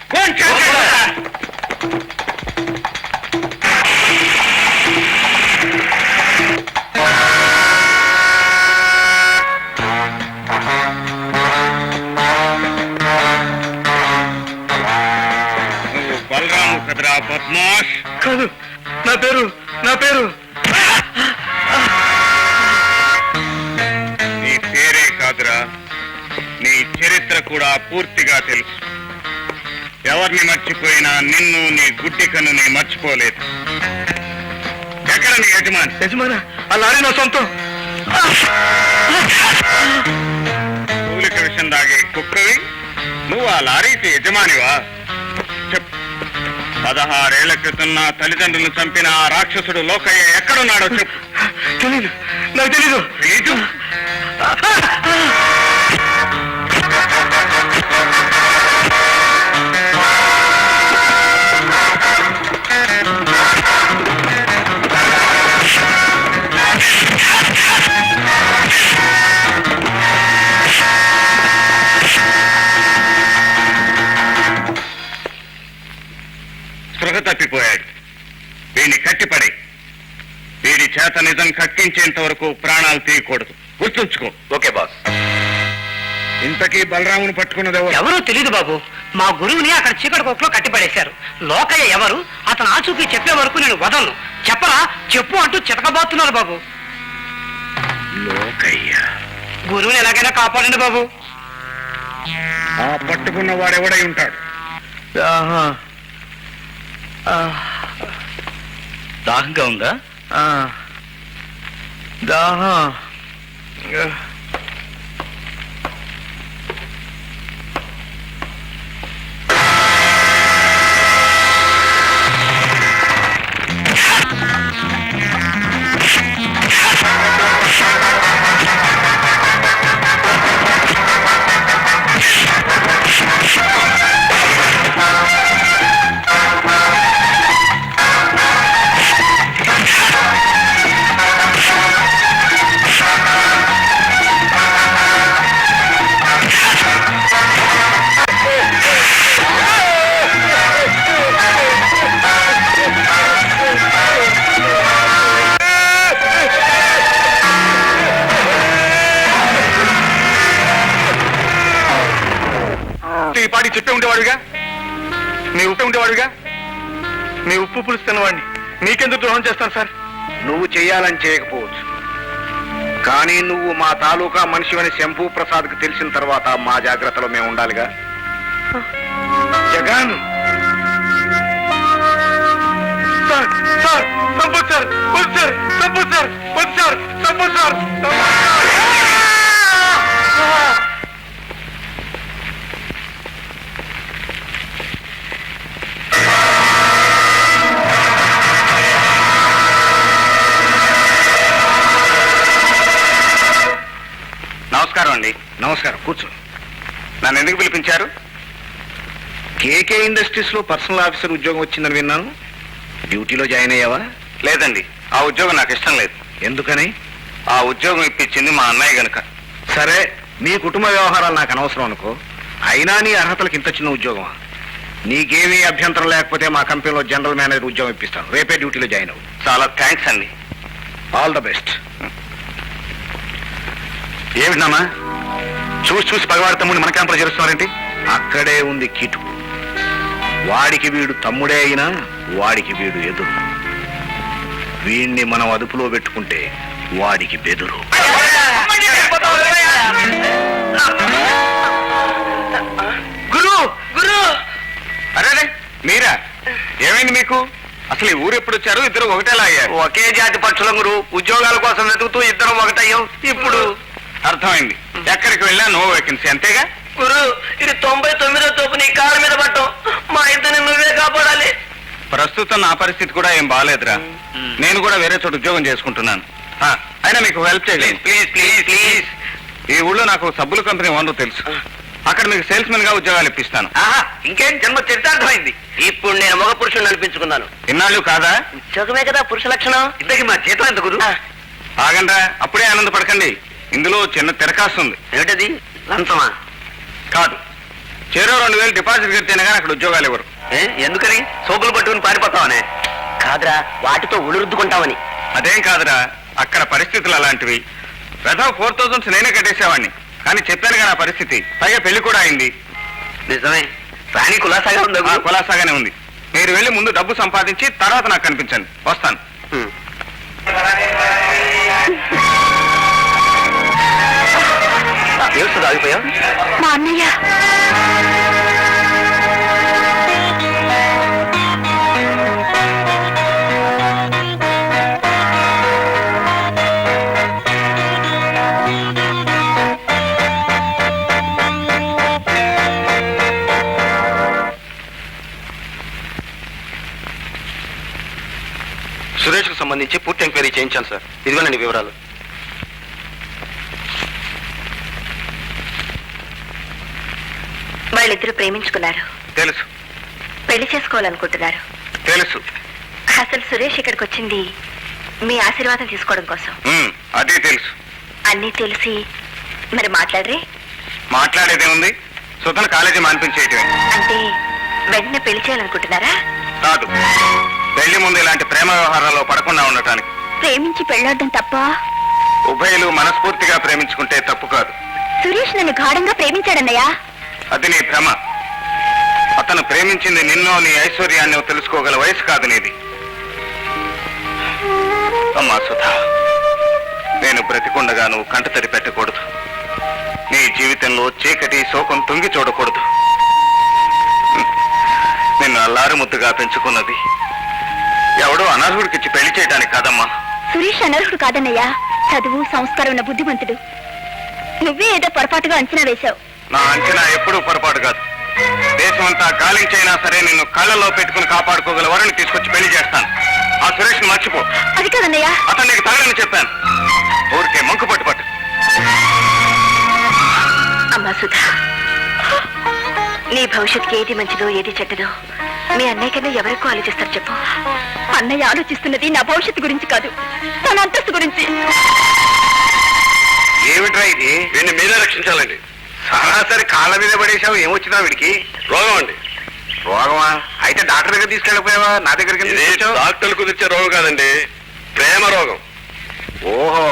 నువ్వు బలరాము కదరా బద్మాష్? కాదు, నా పేరు నీ పేరే కాదురా, నీ చరిత్ర కూడా పూర్తిగా తెలుసు. ఎవరిని మర్చిపోయినా నిన్ను నీ గుడ్డి కన్నుని మర్చిపోలేదు. ఎక్కడ నీ యజమాని? యజమాన ఆ లారీ నా సొంతం. కూలిక విషయం దాగే కుక్కవి నువ్వు ఆ లారీకి యజమానివా? చెప్పు. 16 ఏళ్ల క్రితం నా తల్లిదండ్రులను చంపిన ఆ రాక్షసుడు లోకయ్య ఎక్కడున్నాడో చెప్పు. తెలీదు, నాకు తెలీదు. తెలీదు? స్పృహ తప్పిపోయాడు. వీడిని కట్టిపడే. వీడి చేత నిజం కక్కించేంత వరకు ప్రాణాలు తీయకూడదు. గుర్తుంచుకో. Okay boss. ఇంతకీ బలరామును పట్టుకున్నది ఎవరు? ఎవరో తెలీదు బాబు. మా గురువుని అక్కడ చీకటి కొట్లో కట్టిపడేశారు. లోకయ్య ఎవరు అతను ఆచూకీ చెప్పే వరకు నేను వదలను. చెప్పరా చెప్పు అంటూ చితకబాతున్నారు బాబు. లోకయ్య గురువుని ఎలాగైనా కాపాడండి బాబు. ఆ పట్టుకున్న వాడెవడై ఉంటాడు? దాహంగా ఉందా? దాహం. ఉండేవాడుగా, నీ ఉప్పు ఉండేవాడుగా, నీ ఉప్పు పులుసు తిన్నవాడిని నీకెందుకు ద్రోహం చేస్తాను సార్? నువ్వు చెయ్యాలని చేయకపోవచ్చు, కానీ నువ్వు మా తాలూకా మనిషివని శంభూ ప్రసాద్కి తెలిసిన తర్వాత మా జాగ్రత్తలో మేము ఉండాలిగా. Jagan sir sir Sampath sir వద్దు సార్, సంపత్ సార్ వద్దు సార్, సంపత్ సార్ నమస్కారం అండి. నమస్కారం, కూర్చో. నన్ను ఎందుకు పిలిపించారు? కేకే ఇండస్ట్రీస్ లో పర్సనల్ ఆఫీసర్ ఉద్యోగం వచ్చిందని విన్నాను. డ్యూటీలో జాయిన్ అయ్యావా? లేదండి, ఆ ఉద్యోగం నాకు ఇష్టం లేదు. ఎందుకని? ఆ ఉద్యోగం ఇప్పించింది మా అన్నయ్య గనుక. సరే, నీ కుటుంబ వ్యవహారాలు నాకు అనవసరం అనుకో. అయినా నీ అర్హతలకు ఇంత చిన్న ఉద్యోగమా? నీకేమీ అభ్యంతరం లేకపోతే మా కంపెనీలో జనరల్ మేనేజర్ ఉద్యోగం ఇప్పిస్తాను. రేపే డ్యూటీలో జాయిన్ అవ్వు. చాలా థ్యాంక్స్ అండి. All the best. ఏమిటి నాన్న, చూసి చూసి పగవాడి తమ్ముడిని మన క్యాంపులో చేరుస్తున్నారేంటి? అక్కడే ఉంది కిటు. వాడికి వీడు తమ్ముడే అయినా వాడికి వీడు ఎదురు. వీణ్ణి మనం అదుపులో పెట్టుకుంటే వాడికి బెదురు. గురు గురు అరే మీరా? ఏమైంది మీకు? అసలు ఈ ఊరు ఎప్పుడు వచ్చారు? ఇద్దరు ఒకటేలా అయ్యారు. ఒకే జాతి పక్షులం గురు, ఉద్యోగాల కోసం వెతుకుతూ ఇద్దరం ఒకటయ్యాం. ఇప్పుడు అర్థమైంది. ఎక్కడికి వెళ్ళా నో వేకెన్సీ, అంతేగా? గురు, ఇది 99వ తోపు నీ కాళ్ళ మీద పట్టం. మా ఇద్దరిని నువ్వే కాపాడాలి. ప్రస్తుతం నా పరిస్థితి కూడా ఏం బాగాలేదురా. నేను కూడా వేరే చోట ఉద్యోగం చేసుకుంటున్నాను. అయినా మీకు హెల్ప్ చేయలేదు. Please please please. ఈ ఊళ్ళో నాకు సబ్బుల కంపెనీ ఓనర్ తెలుసు. అక్కడ మీకు సేల్స్ మెన్ గా ఉద్యోగాలు ఇప్పిస్తాను. ఆహా, ఇంకేం జన్మ చరితార్థమైంది. ఇప్పుడు నేను మగ పురుషుని అనిపించుకున్నాను. ఇన్నాళ్ళు కాదా? ఉద్యోగమే కదా పురుష లక్షణం. ఇంతకీ మా జీతం ఎంత గురు? ఆగండ్రా, అప్పుడే ఆనందపడకండి. ఇందులో చిన్న తిరకాసు ఉంది. ఏమిటది? లంచమా? కాదు, చెరో 2000 డిపాజిట్ కడితేనే కానీ అక్కడ ఉద్యోగాలు ఇవ్వరు. ఎందుకని? సోపులు పట్టుకుని పారిపోతావనే? కాదురా, వాటితో ఉడురుద్దుకుంటామని. అదేం కాదురా, అక్కడ పరిస్థితులు అలాంటివి. వెధవ 4000 నేనే కట్టేసేవాడిని. కానీ చెప్పాను కదా పరిస్థితి. పైగా పెళ్లి కూడా అయింది. నిజమే, రాణి కులాసాగా ఉందా? కులాసాగానే ఉంది. మీరు వెళ్ళి ముందు డబ్బు సంపాదించి తర్వాత నాకు కనిపించండి. వస్తాను. ఏడుస్తుంది ఆగిపోయావు? మా అన్నయ్య సురేష్ కు సంబంధించి పూర్తి ఎంక్వైరీ చేయించాను సార్. ఇదిగోనండి వివరాలు. వాళ్ళిద్దరూ ప్రేమించుకున్నారు, తెలుసు పెళ్లి చేసుకోవాలనుకుంటున్నారు. తెలుసు. అసలు సురేష్ ఇక్కడికి వచ్చింది మీ ఆశీర్వాదం తీసుకోవడం కోసం. అదే తెలుసు. అన్నీ తెలిసి మరి మాట్లాడరే? మాట్లాడేదే ఉంది. సుతన కాలేజీ మానిపించేయటమే. అంటే వెంటనే పెళ్లి చేయాలనుకుంటున్నారా? కాదు, పెళ్లి ముందు ఇలాంటి ప్రేమ వ్యవహారాల్లో పడకుండా ఉండటానికి. ప్రేమించి పెళ్ళాడడం తప్ప? ఉభయలు మనస్ఫూర్తిగా ప్రేమించుకుంటే తప్పు కాదు. సురేష్ నన్ను గాఢంగా ప్రేమించాడన్నయ్యా. అది నీ భ్రమ. అతను ప్రేమించింది నిన్నో నీ ఐశ్వర్యాన్ని తెలుసుకోగల వయసు కాదు నీది. అమ్మా సుధా, నేను బ్రతికుండగా నువ్వు కంటతడి పెట్టకూడదు. నీ జీవితంలో చీకటి శోకం తొంగి చూడకూడదు. నిన్ను అల్లారు ముద్దుగా పెంచుకున్నది ఎవడో అనర్హుడికిచ్చి పెళ్లి చేయడానికి కాదమ్మా. సురేష్ అనర్హుడు కాదన్నయ్యా, చదువు సంస్కారం ఉన్న బుద్ధిమంతుడు. నువ్వే ఏదో పొరపాటుగా అంచనా వేశావు. నా అంచనా ఎప్పుడూ పొరపాటు కాదు. దేశమంతా గాలించైనా సరే నిన్ను కళ్ళలో పెట్టుకుని కాపాడుకోగల వరని తీసుకొచ్చి పెళ్లి చేస్తాను. ఆ సురేష్ ని మర్చిపో. అది కాదన్నయ్యా. అతను నీకు తగలని చెప్పాను. ఊరికే మంకు పట్టు. అమ్మా సుధా, నీ భవిష్యత్తుకి ఏది మంచిదో ఏది చెడ్డదో మీ అన్నయ్య కన్నా ఎవరికో ఆలోచిస్తారు చెప్పు. అన్నయ్య ఆలోచిస్తున్నది నా భవిష్యత్తు గురించి కాదు, తన అంతస్తు గురించి. ఏమిట్రా ఇది? వీడిని మీరే రక్షించాలండి. సరాసరి కాళ్ళ మీద పడేసావు. ఏమొచ్చిందా వీడికి? రోగం అండి. రోగమా? అయితే డాక్టర్ దగ్గర తీసుకెళ్ళిపోయావా? నా దగ్గరికి డాక్టర్లు కుదిర్చే రోగం కాదండి, ప్రేమ రోగం. ఓహో,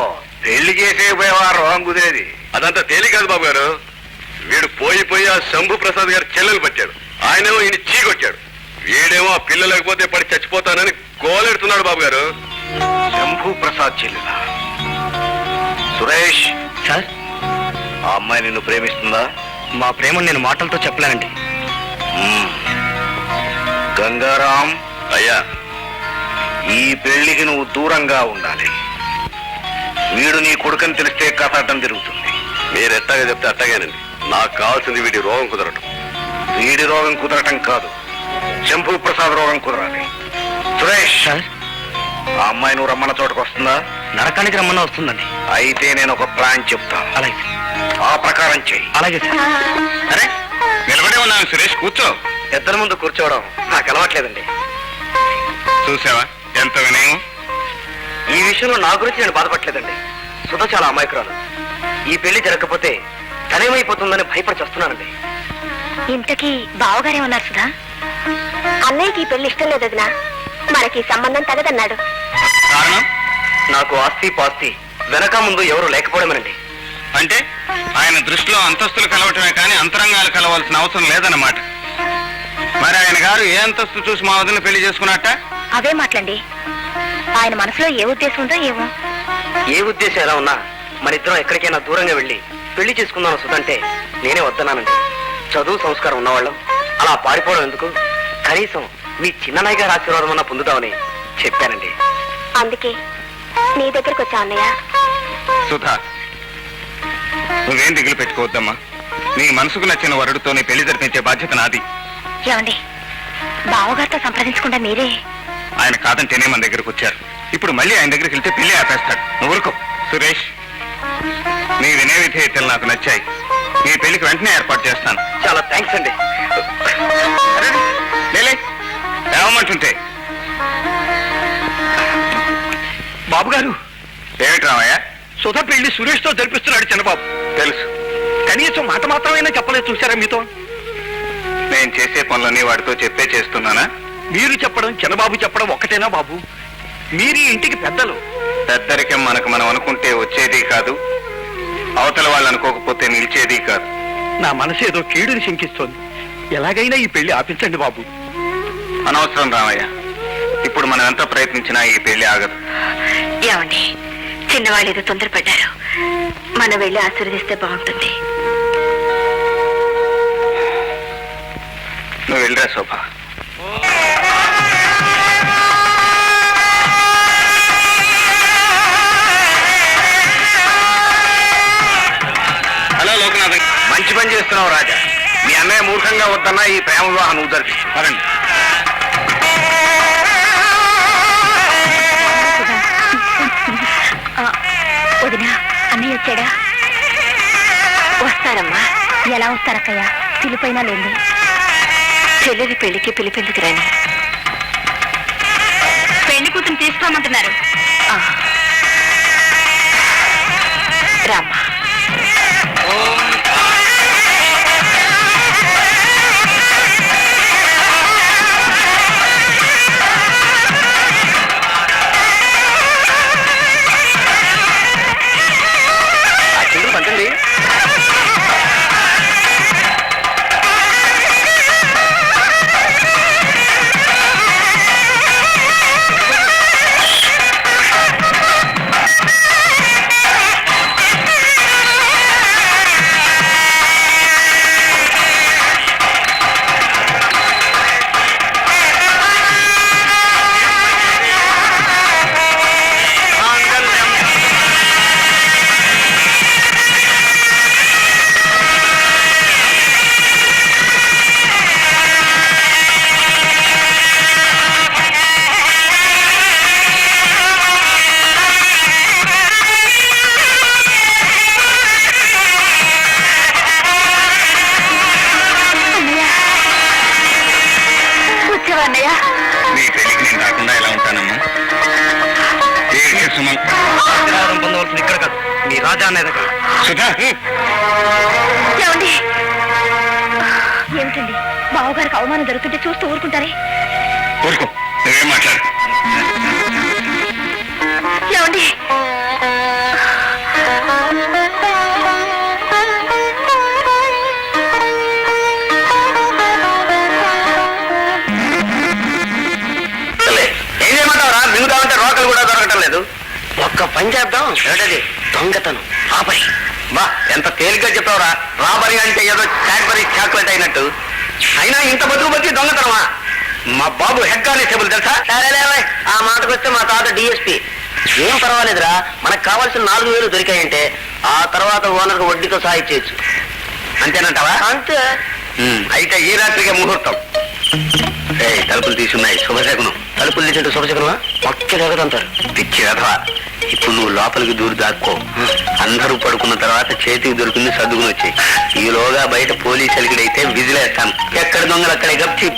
పెళ్లి చేసేపోయావా రోగం కుదిరేది? అదంతా తేలిక కాదు బాబు గారు. వీడు పోయి ఆ శంభు ప్రసాద్ గారి చెల్లెలు పట్టాడు. ఆయనేమో ఈయన చీకొచ్చాడు. వీడేమో ఆ పిల్ల లేకపోతే పడి చచ్చిపోతానని గోలెడుతున్నాడు బాబు గారు. శంభు ప్రసాద్ చెల్లెలా? సురేష్, సార్, ఆ అమ్మాయి నిన్ను ప్రేమిస్తుందా? మా ప్రేమను నేను మాటలతో చెప్పలేనండి. గంగారాం, అయ్యా, ఈ పెళ్లికి నువ్వు దూరంగా ఉండాలి. వీడు నీ కొడుకని తెలిస్తే కథ అడ్డం తిరుగుతుంది. మీరు ఎట్టాగా చెప్తే అట్టగానండి. నాకు కావాల్సింది వీడి రోగం కుదరటం. వీడి రోగం కుదరటం కాదు, శంభు ప్రసాద్ రోగం కుదరాలి. సురేష్, సార్, ఆ అమ్మాయి నువ్వు రమ్మన్న చోటకు వస్తుందా? నరకానికి రమ్మన్నా వస్తుందండి. అయితే నేను ఒక ప్లాన్ చెప్తాను, అలాగే, ఆ ప్రకారం చెయ్యి. అలాగే సార్. అరే నిలబడే ఉన్నాను సురేష్, కూర్చో. ఇద్దరి ముందు కూర్చోవడం నాకు అలవాట్లేదండి. చూసావా ఎంత వినయం. ఈ విషయంలో నా గురించి నేను బాధపడలేదండి. సుధ చాలా అమాయకురాలు. ఈ పెళ్లి జరగకపోతే తనేమైపోతుందని భయపడి చేస్తున్నానండి. ఇంతకీ బావగారేమన్నారు సుధా? అన్నయ్యకి ఈ పెళ్లి ఇష్టం లేదు వదినా, మనకి సంబంధం తగదన్నాడు. కారణం? నాకు ఆస్తి పాస్తి వెనక ముందు ఎవరు లేకపోవడమేనండి. అంటే ఆయన దృష్టిలో అంతస్తులు కలవటమే కానీ అంతరంగాలు కలవాల్సిన అవసరం లేదన్నమాట. మరి ఆయన గారు ఏ అంతస్తు చూసి మా వదిన పెళ్లి చేసుకున్నట్ట? అవే మాటలండి. ఆయన మనసులో ఏ ఉద్దేశం ఉందో ఏమో. ఏ ఉద్దేశం ఎలా ఉన్నా మన ఇద్దరం ఎక్కడికైనా దూరంగా వెళ్ళి పెళ్లి చేసుకుందాం సుధంటే నేనే వద్దన్నానండి. చదువు సంస్కారం ఉన్నవాళ్ళం అలా పారిపోవడం ఎందుకు? కనీసం మీ చిన్ననాయ్ గారి ఆశీర్వాదం అన్నా పొందుదామని చెప్పానండి. అందుకే నీ దగ్గరికి వచ్చా అన్నయ్య. సుధా, నువ్వేం దిగులు పెట్టుకోవద్దమ్మా. నీ మనసుకు నచ్చిన వరుడితో నీ పెళ్లి జరిపించే బాధ్యత నాది. ఏమండి, బావగారితో సంప్రదించకుండా మీరే? ఆయన కాదంటేనే మన దగ్గరకు వచ్చారు. ఇప్పుడు మళ్ళీ ఆయన దగ్గరికి వెళ్తే పెళ్లి ఆపేస్తాడు. నువ్వు ఊరుకో. సురేష్, నీ వినయ విధేయతలు నాకు నచ్చాయి. నీ పెళ్లికి వెంటనే ఏర్పాటు చేస్తాను. చాలా థ్యాంక్స్ అండి. లేలే, ఏమంటుంటే. బాబు గారు, ఏమిటి రామయ్య? సుధ పెళ్లి సురేష్ తో జరిపిస్తున్నాడు చిన్నబాబు. తెలుసు. కనీసం మాట మాత్రమైనా చెప్పలేదు. చూసారా మీతో? నేను చేసే పనులన్నీ వాడితో చెప్పే చేస్తున్నానా? మీరు చెప్పడం చిన్నబాబు చెప్పడం ఒక్కటేనా బాబు? మీరు ఈ ఇంటికి పెద్దలు. పెద్దరికం మనకు మనం అనుకుంటే వచ్చేది కాదు, అవతల వాళ్ళు అనుకోకపోతే నిలిచేది కాదు. నా మనసు ఏదో కీడుని శంకిస్తోంది. ఎలాగైనా ఈ పెళ్లి ఆపించండి బాబు. అనవసరం రామయ్య, ఇప్పుడు మనం ఎంత ప్రయత్నించినా ఈ పెళ్లి ఆగదు. ఏమండి, చిన్నవాళ్ళు ఏదో తొందరపడ్డారు. మనం వెళ్ళి ఆశీర్వదిస్తే బాగుంటుంది. నువ్వు వెళ్ళరా శోభ. హలో లోకనాథన్. మంచి పని చేస్తున్నావు రాజా. మీ అన్నయ్య మూర్ఖంగా వద్దన్నా ఈ ప్రేమ వివాహం నువ్వు జరిపిస్తు. పదండి. వదినా, అన్నయ్య వచ్చాడా? వస్తారమ్మా. ఎలా వస్తారక్కయ్య? పిలిపైనా లేదు. చెల్లెలి పెళ్లికి పిలిపెందుకు రాని? పెళ్లి కూతురు తీసుకోమంటున్నారు. రామ్మా. పంచండి. నీ పెళ్లికి నేను రాకుండా ఎలా ఉంటానమ్మా? సుమన్, ఆశీర్వాదం పొందవలసింది ఇక్కడ కాదు, మీ రాజా అనే దగ్గర. సుధా, ఏమండి, ఏమిటండి బావగారికి అవమానం జరుగుతుంటే చూస్తూ ఊరుకుంటారే? ఊరుకో, నువ్వేం మాట్లాడు. ఏమండి, ఆకలి కూడా దొరకటం లేదు. ఒక్క పని చేద్దాం. ఏమిటది? దొంగతనం, రాబరీ. బా ఎంత తేలిగ్గా చెప్పావురా. రాబరీ అంటే ఏదో క్యాడ్బరీ చాక్లెట్ అయినట్టు. అయినా ఇంత బతుకు దొంగతనమా? మా బాబు హెడ్ కానిస్టేబుల్ తెలుసా? సరేలేవే, ఆ మాటకు వస్తే మా తాత డిఎస్పీ. ఏం పర్వాలేదురా, మనకు కావాల్సిన 4,000 దొరికాయంటే ఆ తర్వాత ఓనర్కు వడ్డీతో సహా ఇచ్చేయచ్చు. అంతేనంటావా? అంతే. అయితే ఈ రాత్రికే ముహూర్తం. తలుపులు తీసున్నాయి, శుభశకునం. తలుపులు తీసేట్టు శుభశకునమా? పక్క జగదంటారు. పిచ్చి రథవా. ఇప్పుడు నువ్వు లోపలికి దూరి దాక్కో. అందరూ పడుకున్న తర్వాత చేతికి దొరికింది సర్దుకుని వచ్చి. ఈలోగా బయట పోలీసులకి అయితే విజిలేస్తాను. ఎక్కడ దొంగలు అక్కడే గప్చి.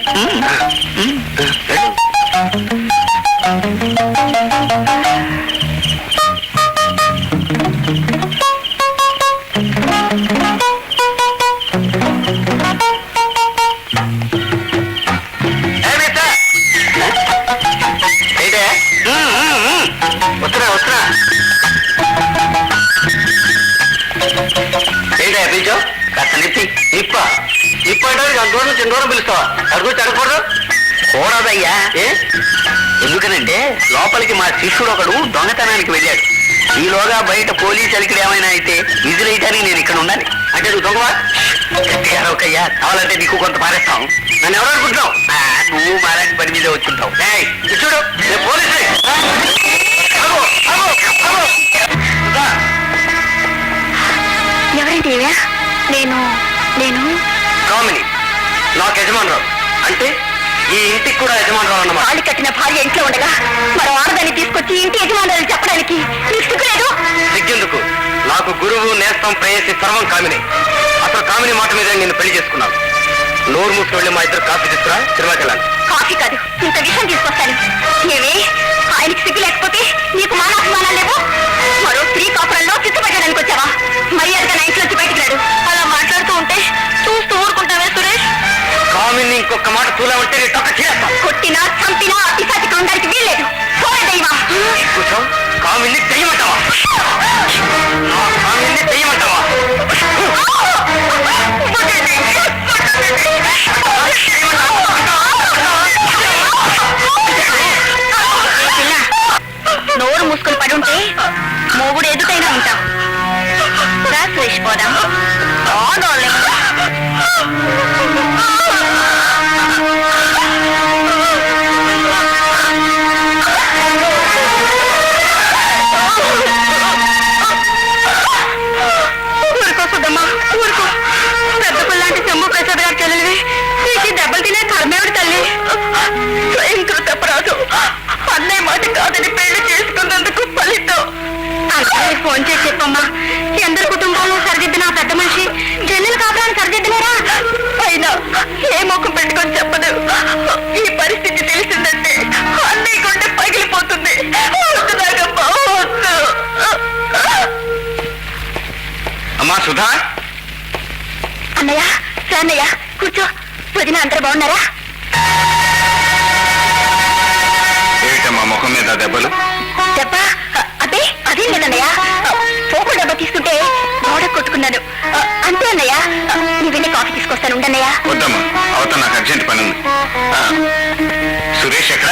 వస్తున్నా వస్తున్నా. ఏంటా పిలిచావు? కాస్త నిప్పి. ఇప్పటి దూరం చిన్న దూరం పిలుస్తావా? అడుగు తినకూడదు. కూడదయ్యా. ఎందుకనంటే లోపలికి మా శిష్యుడు ఒకడు దొంగతనానికి వెళ్ళాడు. ఈలోగా బయట పోలీసు అలికిడి ఏమైనా అయితే విజిలేయడానికి నేను ఇక్కడ ఉండాలి. అంటే నువ్వు దొంగవా? గట్టిగా రొక్కయ్యా, కావాలంటే నీకు కొంత పారేస్తాం. నన్ను ఎవరు అనుకుంటున్నావు? నువ్వు మాలాంటి పని మీద వచ్చుంటావు. చూడు, నేను పోలీసు. ఎవరండి ఇవే? నేను కామిని, నాకు యజమానురావు. అంటే ఈ ఇంటికి కూడా యజమానురావు అన్నమాట. తాళి కట్టిన భార్య ఇంట్లో ఉండగా మరో ఆడదాన్ని తీసుకొచ్చి ఇంటి యజమానులు చెప్పడానికి నీకు సిగ్గులేదు? సిగ్గెందుకు? నాకు గురువు, నేస్తం, ప్రేయసి సర్వం కామిని. అసలు కామిని మాట మీద నేను పెళ్లి చేసుకున్నాను. నోరు మూసుకు వెళ్ళి మా ఇద్దరు కాఫీ తీసుకురా, సినిమాకి వెళ్ళాలి. కాఫీ కాదు, ఇంత విషయం తీసుకొస్తాను. ఏమే, ఆయనకి సిగ్గు లేకపోతే నీకు మానాభిమానాలు లేవు? మరో స్త్రీ కాపురంలో చిత్తుపట్టడానికి వచ్చావా? మర్యాదగా నా ఇంట్లోంచి బయటికి రాడు. అలా మాట్లాడుతూ ఉంటే చూస్తూ ఊరుకుంటావే సురేష్? కామిని ఇంకొక మాట తూలేమంటే నీ తొక్క చేస్తాను. కొట్టినా చంపినా అతిసాటికి ఉండడానికి వీల్లేదు. పోయే దైవా. కూర్చో. కామిని తెయ్యమంటావా? కామిని తెయ్యమంటావా? నోరు మూసుకొని పడి ఉంటే మొగుడు ఎదుటైనా ఉంటాం. రా సురేష్, పోదాం. ఊరుకో సుద్దమ్మా, ఊరుకో. పెద్ద పిల్లాంటి శంభు ప్రసాద్ గారు చెల్లెలివి. నీకు దెబ్బలు తినే కర్మేవిడి తల్లి. స్వయంకృత అపరాధం. అన్నయ్య మాట కాదని పెళ్లి చేసుకున్నందుకు ఫలితం. అన్నయ్య ఫోన్ చేసి చెప్పమ్మా. అందరి కుటుంబాలను సరిదిద్దిన ఆ పెద్ద మనిషి చెల్లెలు కాపురాన్ని సరిదిద్దినారా? అయినా ఏ మొక్క పెట్టుకొని చెప్పదు. ఈ పరిస్థితి తెలిసిందంటే అన్నయ్య గుండె పగిలిపోతుంది. అమ్మా సుధా. అన్నయ్య, అన్నయ్య కూర్చో. వదిన అందరూ బాగున్నారా? ఏమిటమ్మా ముఖం మీద దెబ్బలు? దెబ్బ? అదే అదేం లేదన్నయ్య. పోకు డబ్బా తీసుకుంటే గోడ కొట్టుకున్నాను. అంతే అన్నయ్య. నీ వెళ్ళి కాఫీ తీసుకొస్తాను, ఉండన్నయ్య. వద్దమ్మా, అవతల నాకు అర్జెంట్ పని ఉంది. సురేష్ ఎక్కడ?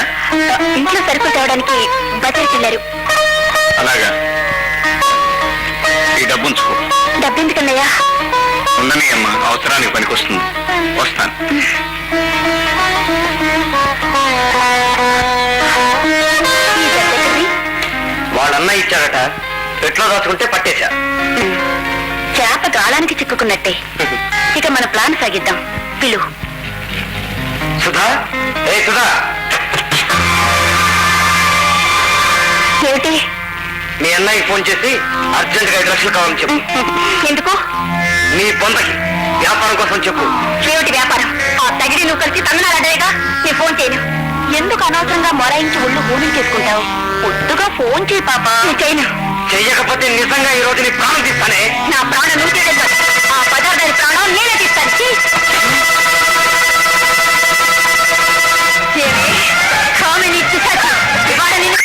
ఇంట్లో సరుకులు తేవడానికి బజార్కి వెళ్ళారు. అలాగా. ఈ డబ్బు ఉంచుకో. డబ్బెందుకన్నయ్య? ఉండని అమ్మా, అవసరానికి పనికొస్తుంది. వస్తాను. వాళ్ళన్న ఇచ్చాడట. పెట్లో దాచుకుంటే పట్టేశా. చేప గాలానికి చిక్కుకున్నట్టే. ఇక మన ప్లాన్ సాగిద్దాం. పిలు. సుధా, ఏ సుధా. ఏమిటి? మీ అన్నయ్యకి ఫోన్ చేసి అర్జెంట్ గా 5 లక్షలు కావాలని చెప్పు. ఎందుకు? నీ పొందకి వ్యాపారం కోసం చెప్పు. ఏమిటి వ్యాపారం? ఆ తగిడి నువ్వు కలిసి తమిళనాడేగా. నీ ఫోన్ చేయను. ఎందుకు అనవసరంగా మొరాయించి ఒళ్ళు హోనం చేసుకుంటావు? పొద్దుగా ఫోన్ చేయి పాప. చేయను. చెయ్యకపోతే నిజంగా ఈ రోజు నీ ప్రాణం తీస్తానే. నా ప్రాణం నువ్వు తీయలేదు. ఆ పదార్థాన్ని ప్రాణం నేనే తీస్తాను. కామిని పిశాచి. ఇవాళ నిన్ను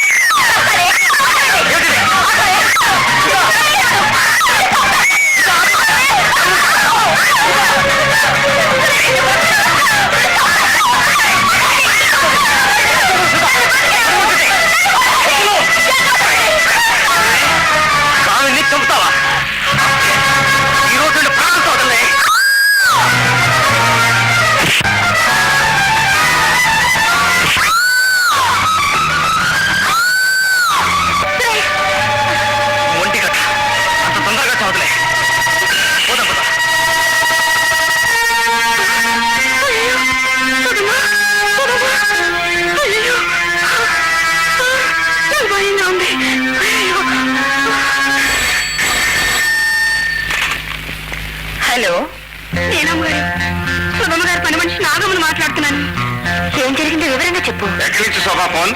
ఫోన్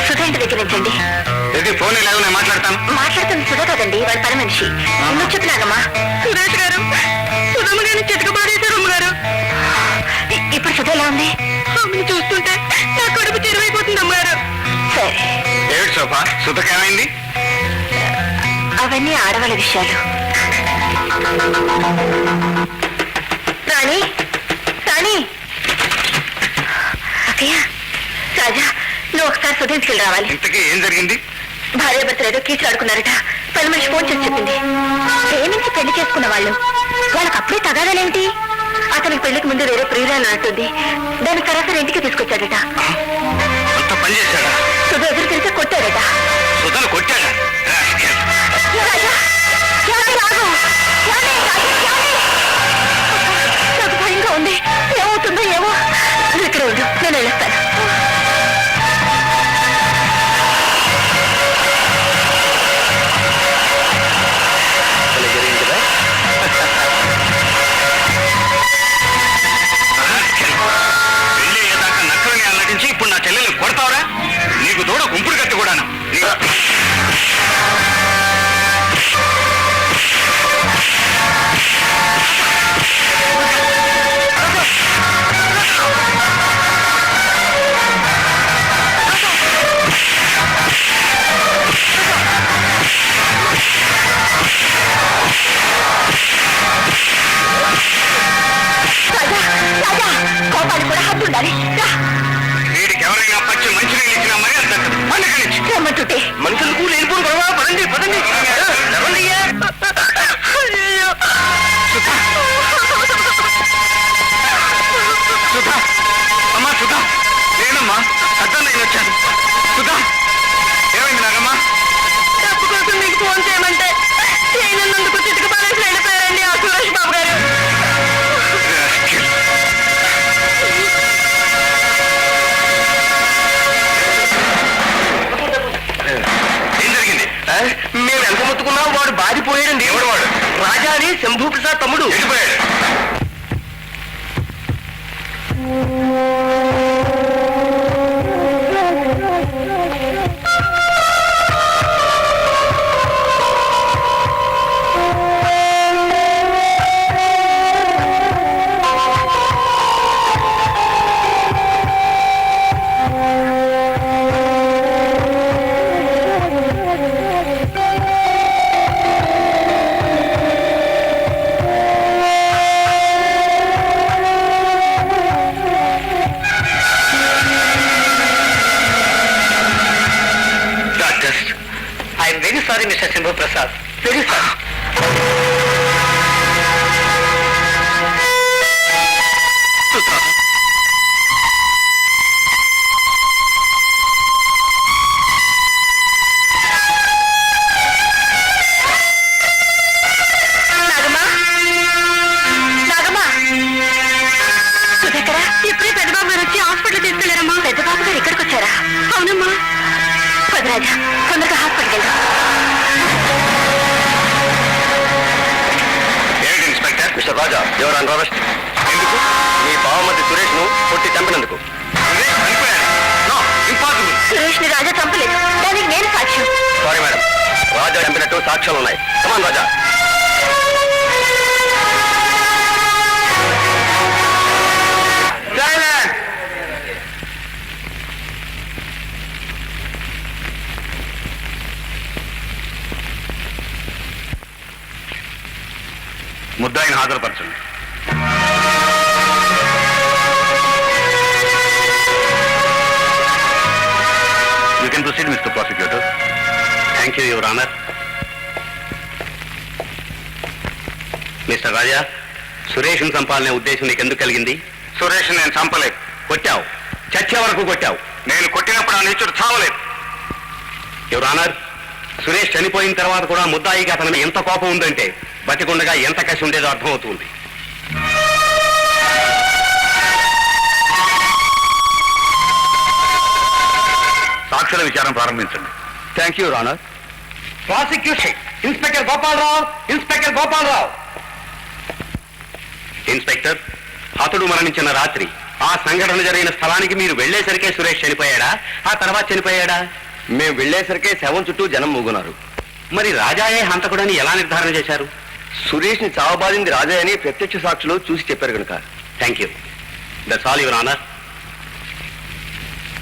సుధా ఇంటి దగ్గర నుంచండి. ఇది ఫోన్ లేదు, నేను మాట్లాడతాను. మాట్లాడుతుంది సుధా కదండి, వాడి పని మనిషి. ఎందుకు చెప్పినాగమ్మా? సురేష్ గారు సుధమ్మ గారిని చితకబాడేశారు అమ్మగారు. ఇప్పుడు సుధ ఎలా ఉంది? ఆమెను చూస్తుంటే నా కడుపు చెరువైపోతుంది అమ్మగారు. సరే, ఏమిటి శోభ, సుతకేమైంది? అవన్నీ ఆడవాళ్ళ విషయాలు. రాణి రాణి. అక్కయ్య, రాజా, నువ్వు ఒకసారి సుధ ఇంటికి రావాలి. ఇంతకీ ఏం జరిగింది? భార్యాభర్తలు ఏదో కీచులాడుకున్నారట. పని మనిషి ఫోన్ చేసి చెప్పింది. ప్రేమించి పెళ్లి చేసుకున్న వాళ్ళు వాళ్ళకి అప్పుడే తగాదాలేంటి? అతనికి పెళ్లికి ముందు వేరే ప్రియురాలు అంటుంది. దాని సరాసరి ఇంటికి తీసుకొచ్చాడట. అంత పని చేశాడా? సుధ ఎదురు తెలిసి కొట్టాడట. సుధను కొట్టాడా? రాజా, ఏమండి, రాగు. ఏమండి, రాజా, ఏమండి? నాకు భయంగా ఉంది. ఏమవుతుందో ఏమో. నువ్వు ఇక్కడ ఉండు, నేను వెళ్ళొస్తాను. పెళ్లి అయ్యేదాకా నక్కలని అల్లటించి ఇప్పుడు నా చెల్లెలు కొడతావరా? నీకు తోడ గుంపుడు కట్టి కూడాను. రాజా, రాజా, కోపానికి కూడా హద్దు ఉండాలి. రా. వీడికి ఎవరైనా పచ్చి మంచినీళ్ళు ఇచ్చినా మరి అంత పండుగనిచ్చి రమ్మంటుంటే మనుషులకు లేనిపోను గొడవ. పదండి పదండి. సుధా, అమ్మా సుధా, నేనమ్మా అర్థం నేను వచ్చాను. సుధా, ఏమైంది నాగమ్మా? డబ్బు కోసం మీకు ఫోన్ చేయమంటే చేయనందుకు చిట్టుకు పడేసి వెళ్ళిపోయారండి ఆ సురేష్ బాబు గారు. ఏం జరిగింది? మేము ఎంత మొత్తుకున్నాం, వాడు బాధిపోయాడండి. ఎవడు వాడు? రాజా అని శంభూ ప్రసాద్ తమ్ముడు. ఎడిపోయాడు. I'm very sorry mister Shambhu Prasad, very sorry. Nagamma, Nagamma, సుధక్కరా, ఇప్పుడే పెద్దబాబు గారు వచ్చి హాస్పిటల్ తీసుకెళ్లారమ్మా. పెద్దబాబు గారు ఇక్కడికి వచ్చారా? అవునమ్మా. పదరాజా, తొందరగా హాస్పిటల్కి వెళ్దాం. ఏమిటి ఇన్స్పెక్టర్? మిస్టర్ రాజా, ఎవరు అన్ అరెస్ట్. ఎందుకు? మీ బావమతి సురేష్ ను కొట్టి చంపినందుకు. సురేష్ చనిపోయాడు. No, impossible. సురేష్ ని రాజా చంపలేదు, దానికి నేను సాక్ష్యం. సారీ మేడం, రాజా చంపినట్టు సాక్ష్యాలు ఉన్నాయి. కమాన్ రాజా. ముద్దాయిని హాజరుపరచండి. You can proceed mister prosecutor. Thank you your honour. Mister Raja, సురేష్ను చంపాలనే ఉద్దేశం నీకు ఎందుకు కలిగింది? సురేష్ నేను చంపలేదు. కొట్టావు, చచ్చే వరకు కొట్టావు. నేను కొట్టినప్పుడు ఆ నీచుడు చావలేదు. యువర్ ఆనర్, సురేష్ చనిపోయిన తర్వాత కూడా ముద్దాయికి అతని ఎంత కోపం ఉందంటే బతికుండగా ఎంత కసి ఉండేదో అర్థమవుతుంది. సాక్షుల విచారం ప్రారంభించండి. Thank you రానర్. Prosecution inspector Gopalarao, inspector Gopalarao. Inspector, అతడు మరణించిన రాత్రి ఆ సంఘటన జరిగిన స్థలానికి మీరు వెళ్లేసరికే సురేష్ చనిపోయాడా, ఆ తర్వాత చనిపోయాడా? మేము వెళ్లేసరికే శవం చుట్టూ జనం మూగున్నారు. మరి రాజాయే హంతకుడని ఎలా నిర్ధారణ చేశారు? సురేష్ ని చావబాదింది రాజా అని ప్రత్యక్ష సాక్షులు చూసి చెప్పారు కనుక. Thank you. That's all your honour.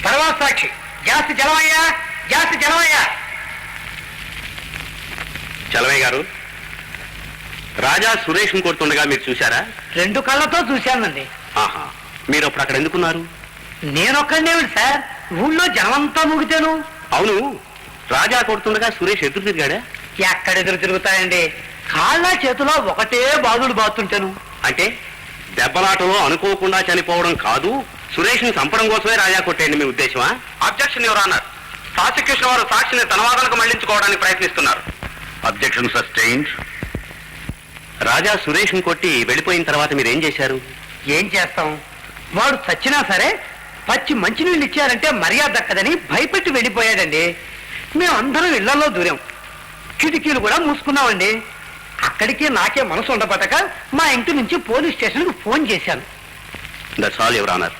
తర్వాత సాక్షి జాస్తి జలమయ్యా, జాస్తి జలమయ్యా. చలమయ్య గారు, రాజా సురేష్ కొడుతుండగా మీరు చూశారా? 2 కళ్ళతో చూశానండి. ఆహా, మీరు అప్పుడు అక్కడ ఎందుకున్నారు? నేనొక్కడేమిటి సార్, ఊళ్ళో జనమంతా ముగితేను. అవును, రాజా కొడుతుండగా సురేష్ ఎదురు తిరిగాడా? ఎక్కడ ఎదురు తిరుగుతాయండి, కాళ్ళ చేతిలో ఒకటే బాదుడు బాతుంటాను. అంటే దెబ్బలాటలో అనుకోకుండా చనిపోవడం కాదు, సురేష్ ని చంపడం కోసమే రాజా కొట్టేయండి మీ ఉద్దేశమా? Objection your honour. ప్రాసిక్యూషన్ వారు సాక్షిని తన వాదనకు మళ్లించుకోవడానికి ప్రయత్నిస్తున్నారు. Objection sustained. రాజా సురేష్ ని కొట్టి వెళ్ళిపోయిన తర్వాత మీరేం చేశారు? ఏం చేస్తాం, వాడు చచ్చినా సరే పచ్చి మంచినీళ్ళు ఇచ్చారంటే మర్యాద దక్కదని భయపెట్టి వెళ్ళిపోయాడండి. మేమందరం ఇళ్లలో దూరాం, కిటికీలు కూడా మూసుకున్నామండి. అక్కడికి నాకే మనసు ఉండబట్టక మా ఇంటి నుంచి పోలీస్ స్టేషన్కి ఫోన్ చేశాను. That's all your honour.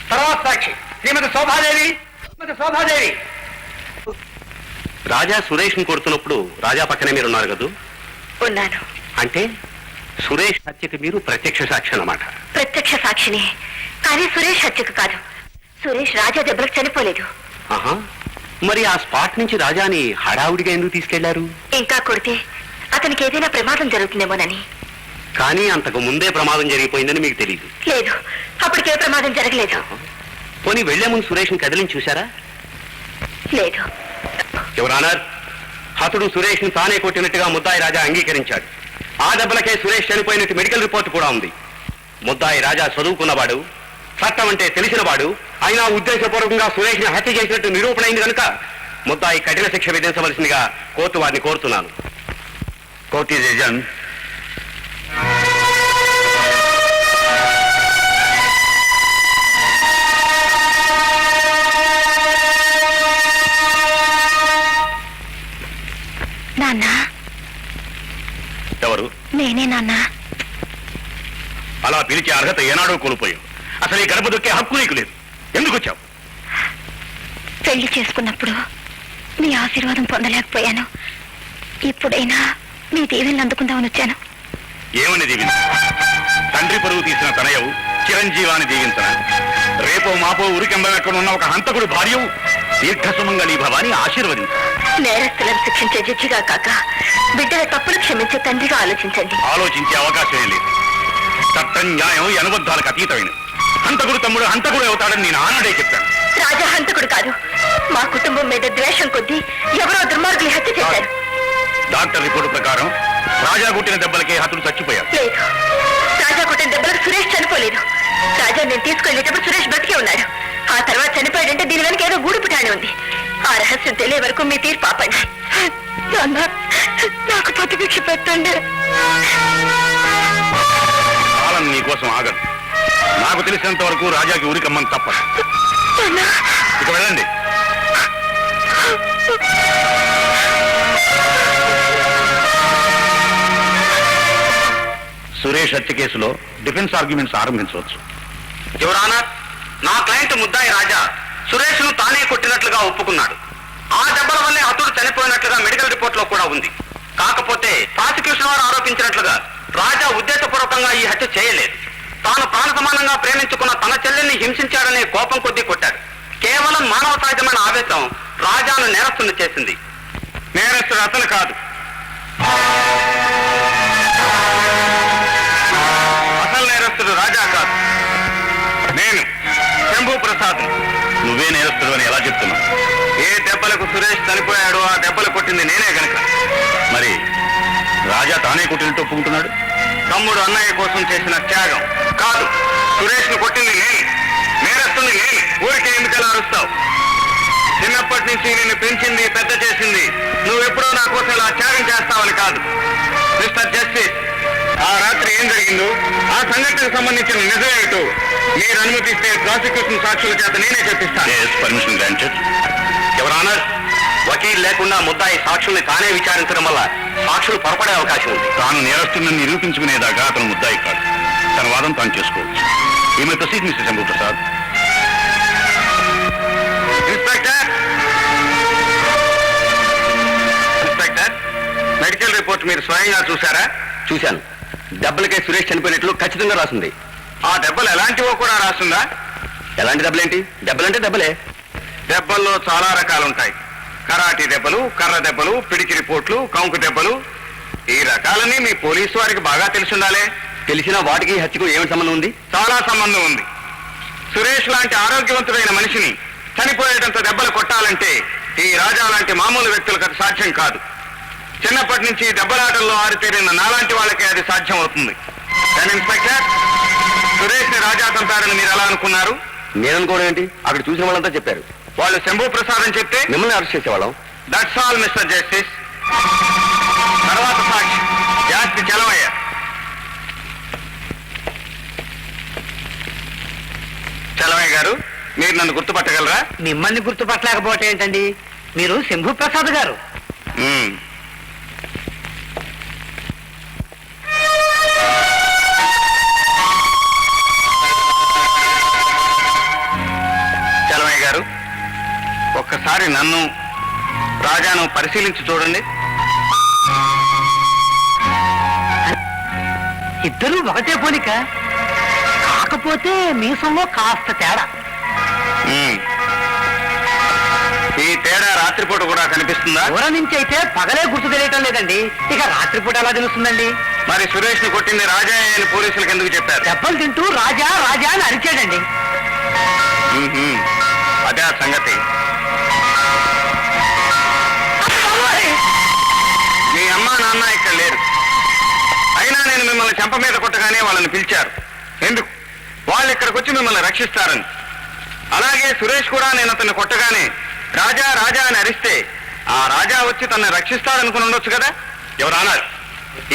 తర్వాత సాక్షి శ్రీమతి శోభాదేవి. శోభాదేవి, రాజా సురేష్ ని కొడుతున్నప్పుడు రాజా పక్కనే మీరు ఉన్నారు కదూ? ఉన్నాను. అంటే సురేష్ హత్యకి మీరు ప్రత్యక్ష సాక్షి అన్నమాట. ప్రత్యక్ష సాక్షిని, కానీ సురేష్ హత్యకు కాదు. సురేష్ రాజా దెబ్బలకు చనిపోలేదు. ఆహా, మరి ఆ స్పాట్ నుంచి రాజాని హడావుడిగా ఎందుకు తీసుకెళ్లారు? ఇంకా కొడితే అతనికి ఏదైనా ప్రమాదం జరుగుతుందేమోనని. కానీ అంతకు ముందే ప్రమాదం జరిగిపోయిందని మీకు తెలియదు? లేదు, అప్పటికే ప్రమాదం జరగలేదు. పోనీ వెళ్లే ముందు సురేష్ ని కదిలించి చూశారా? లేదు. యువర్ ఆనర్, హతుడు సురేష్ ని తానే కొట్టినట్టుగా ముద్దాయి రాజా అంగీకరించాడు. ఆ దెబ్బలకే సురేష్ చనిపోయినట్టు మెడికల్ రిపోర్ట్ కూడా ఉంది. ముద్దాయి రాజా చదువుకున్నవాడు, చట్టం అంటే తెలిసినవాడు, అయినా ఉద్దేశపూర్వకంగా సురేష్ ని హత్య చేసినట్టు నిరూపణ అయింది కనుక ముద్దాయి కఠిన శిక్ష విధించవలసిందిగా కోర్టు వారిని కోరుతున్నాను. కోర్ట్ ఈజ్ ఎజన్. నాన్న, ఎవరు? నేనే నాన్న. అలా పిలిచే అర్హత ఏనాడో కోల్పోయావు. అసలు ఈ గడప దొక్కే హక్కు నీకు లేదు. ఎందుకు వచ్చావు? పెళ్లి చేసుకున్నప్పుడు మీ ఆశీర్వాదం పొందలేకపోయాను. ఇప్పుడైనా మీ దీవెనలు అందుకుందామని వచ్చాను. ఏమని దీవించు? తండ్రి పరువు తీసిన తనయవు చిరంజీవాన్ని దీవించన? రేపో మాపో ఉరికెంబెక్కడ ఉన్న ఒక హంతకుడు భార్యవు దీర్ఘసుమంగళీ భవాని ఆశీర్వదించు. నేరస్తులను శిక్షించే జడ్జిగా కాక బిడ్డల తప్పులు క్షమించే తండ్రిగా ఆలోచించండి. ఆలోచించే అవకాశమే లేదు. చట్టం న్యాయం ఈ అనుబద్ధాలకు అతీతమైన హంతకుడు తమ్ముడు హంతకుడు అవుతాడని నేను ఆనాడే చెప్పాను. రాజా హంతకుడు కాదు. మా కుటుంబం మీద ద్వేషం కొద్దీ ఎవరో దుర్మార్గులు హత్య చేశారు. డాక్టర్ రిపోర్టు ప్రకారం రాజా కొట్టిన దెబ్బలకే హతుడు చచ్చిపోయాడు. లేదు, రాజా కొట్టిన దెబ్బలకు సురేష్ చనిపోలేదు. రాజా నేను తీసుకెళ్లేటప్పుడు సురేష్ బతికే ఉన్నాడు. ఆ తర్వాత చనిపోయాడంటే దీని వెనక ఏదో గూడు పుటాని ఉంది. ఆ రహస్యం తెలియ వరకు మీ తీర్పు ఆపండి. నాకు ప్రతిభిక్ష పెట్టండి. కాలం నీకోసం ఆగదు. నాకు తెలిసినంత వరకు రాజాకి ఉరికమ్మని తప్పదు. ఇక వెళ్ళండి. సురేష్ హత్య కేసులో డిఫెన్స్ ఆర్గ్యుమెంట్స్ ఆరంభించవచ్చు. యువర్ ఆనర్, నా క్లయింట్ ముద్దాయి రాజా సురేష్ ను తానే కొట్టినట్లుగా ఒప్పుకున్నాడు. ఆ దెబ్బల వల్లే అతడు చనిపోయినట్లుగా మెడికల్ రిపోర్ట్ లో కూడా ఉంది. కాకపోతే ప్రాసిక్యూషన్ వారు ఆరోపించినట్లుగా రాజా ఉద్దేశపూర్వకంగా ఈ హత్య చేయలేదు. తాను ప్రాణ సమానంగా ప్రేమించుకున్న తన చెల్లెల్ని హింసించాడనే కోపం కొద్దీ కొట్టాడు. కేవలం మానవ సహజమైన ఆవేశం రాజాను నేరస్తుని చేసింది. నేరస్తుడు అతను కాదు, అసలు నేరస్తుడు రాజా కాదు, నేను శంభు ప్రసాద్. నువ్వే నేరస్తుడు అని ఎలా చెప్తున్నావు? ఏ దెబ్బలకు సురేష్ చనిపోయాడో ఆ దెబ్బలు కొట్టింది నేనే గనక. మరి రాజా తానే కొట్టినట్టు ఒప్పుకుంటున్నాడు. తమ్ముడు అన్నయ్య కోసం చేసిన త్యాగం కాదు. సురేష్ ను కొట్టింది నేను, నేరస్తుని నేను. ఊరికే ఎందుకలా అరుస్తావు? చిన్నప్పటి నుంచి నిన్ను పెంచింది, పెద్ద చేసింది నువ్వెప్పుడో నా కోసం ఇలా త్యాగం చేస్తావని కాదు. మిస్టర్ జస్టిస్, ఆ రాత్రి ఏం జరిగిందో, ఆ సంఘటనకు సంబంధించిన నిజమేమిటో మీరు అనుమతిస్తే ప్రాసిక్యూషన్ సాక్షుల చేత నేనే చెప్పిస్తాను. Permission granted. యువర్ ఆనర్, వకీల్ లేకుండా ముద్దాయి సాక్షుల్ని తానే విచారించడం వల్ల సాక్షులు పొరపడే అవకాశం ఉంది. తాను నేరస్తుని నిరూపించుకునేదాకా అతను ముద్దాయి కాదు. తన వాదం తాను చేసుకోవచ్చు. ఈమె proceed mister Shambhu Prasad. Inspector, inspector, medical report మీరు స్వయంగా చూసారా? చూశాను. దెబ్బలకే సురేష్ చనిపోయినట్లు ఖచ్చితంగా రాసింది. ఆ దెబ్బలు ఎలాంటివో కూడా రాస్తుందా? ఎలాంటి దెబ్బలేంటి? దెబ్బలంటే దెబ్బలే. దెబ్బల్లో చాలా రకాలుంటాయి. కరాటీ దెబ్బలు, కర్ర దెబ్బలు, పిడికిలి పోట్లు, కంకు దెబ్బలు. ఈ రకాలని మీ పోలీసు వారికి బాగా తెలిసిండాలే. తెలిసిన వాటికి హత్యకు ఏమి సంబంధం ఉంది? చాలా సంబంధం ఉంది. సురేష్ లాంటి ఆరోగ్యవంతుడైన మనిషిని చనిపోయేటంత దెబ్బలు కొట్టాలంటే ఈ రాజా లాంటి మామూలు వ్యక్తులకు అది సాధ్యం కాదు. చిన్నప్పటి నుంచి దెబ్బలాటల్లో ఆరితేరిన నాలాంటి వాళ్ళకే అది సాధ్యం అవుతుంది. కానీ ఇన్స్పెక్టర్, సురేష్ ని రాజా చంపారని మీరు ఎలా అనుకున్నారు? నేను అనుకోవడం ఏంటి? అక్కడ చూసిన వాళ్ళంతా చెప్పారు. వాళ్ళు శంభు ప్రసాద్ అని చెప్తే మిమ్మల్ని అరెస్ట్ చేసేవాళ్ళం. That's all mister justice. తర్వాత సాక్షి జాస్తి చలమయ్య. చలమయ్య గారు, మీరు నన్ను గుర్తుపట్టగలరా? మిమ్మల్ని గుర్తుపట్టలేకపోవటం ఏంటండి? మీరు శంభు ప్రసాద్ గారు. చలమయ్య గారు, ఒక్కసారి నన్ను రాజాను పరిశీలించి చూడండి. ఇద్దరూ ఒకటే పోలిక, కాకపోతే మీసంలో కాస్త తేడా. ఈ తేడా రాత్రిపూట కూడా కనిపిస్తుందా? దూరం నుంచి అయితే పగలే గుర్తు తెలియటం లేదండి, ఇక రాత్రిపూట ఎలా తెలుస్తుందండి? మరి సురేష్ ని కొట్టింది రాజా అని పోలీసులకు ఎందుకు చెప్పారు? దెబ్బలు తింటూ రాజా రాజా అని అరిచాడండి. అదే ఆ సంగతి. మీ అమ్మ నాన్న ఇక్కడ లేరు. అయినా నేను మిమ్మల్ని చెంప మీద కొట్టగానే వాళ్ళని పిలిచారు. ఎందుకు? వాళ్ళు ఇక్కడికి వచ్చి మిమ్మల్ని రక్షిస్తారని. అలాగే సురేష్ కూడా నేను అతన్ని కొట్టగానే రాజా రాజా అని అరిస్తే ఆ రాజా వచ్చి తనని రక్షిస్తాడనుకుని ఉండొచ్చు కదా. ఎవరు అన్నారు?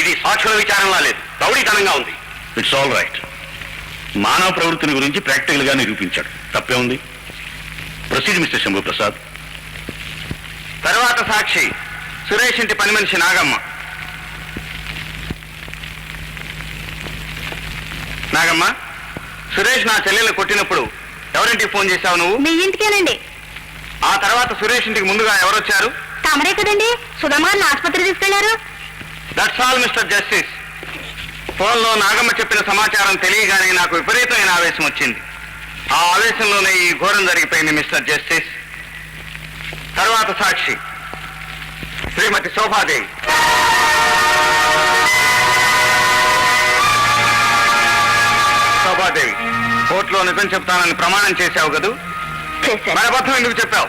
ఇది సాక్షుల విచారంలా లేదు, రౌడీతనంగా ఉంది. It's all right. మానవ ప్రవృత్తిని గురించి ప్రాక్టికల్ గా నిరూపించాడు. తప్పే ఉంది. Proceed mister Shambhu Prasad. తర్వాత సాక్షి సురేష్ ఇంటి పని మనిషి నాగమ్మ. నాగమ్మ, సురేష్ నా చెల్లెల్ని కొట్టినప్పుడు ఎవరింటికి ఫోన్ చేశావు నువ్వు? మీ ఇంటికేనండి. ఆ తర్వాత సురేష్ ఇంటికి ముందుగా ఎవరొచ్చారు? తమరే కదండి సుధమ్మ గారిని ఆసుపత్రి తీసుకెళ్లారు. That's all mister justice. ఫోన్లో నాగమ్మ చెప్పిన సమాచారం తెలియగానే నాకు విపరీతమైన ఆవేశం వచ్చింది. ఆ ఆవేశంలోనే ఈ ఘోరం జరిగిపోయింది మిస్టర్ జస్టిస్. తర్వాత సాక్షి శ్రీమతి శోభాదేవి. శోభాదేవి, కోర్టులో నిజం చెప్తానని ప్రమాణం చేశావు కదూ? మరి అబద్ధం ఎందుకు చెప్పావు?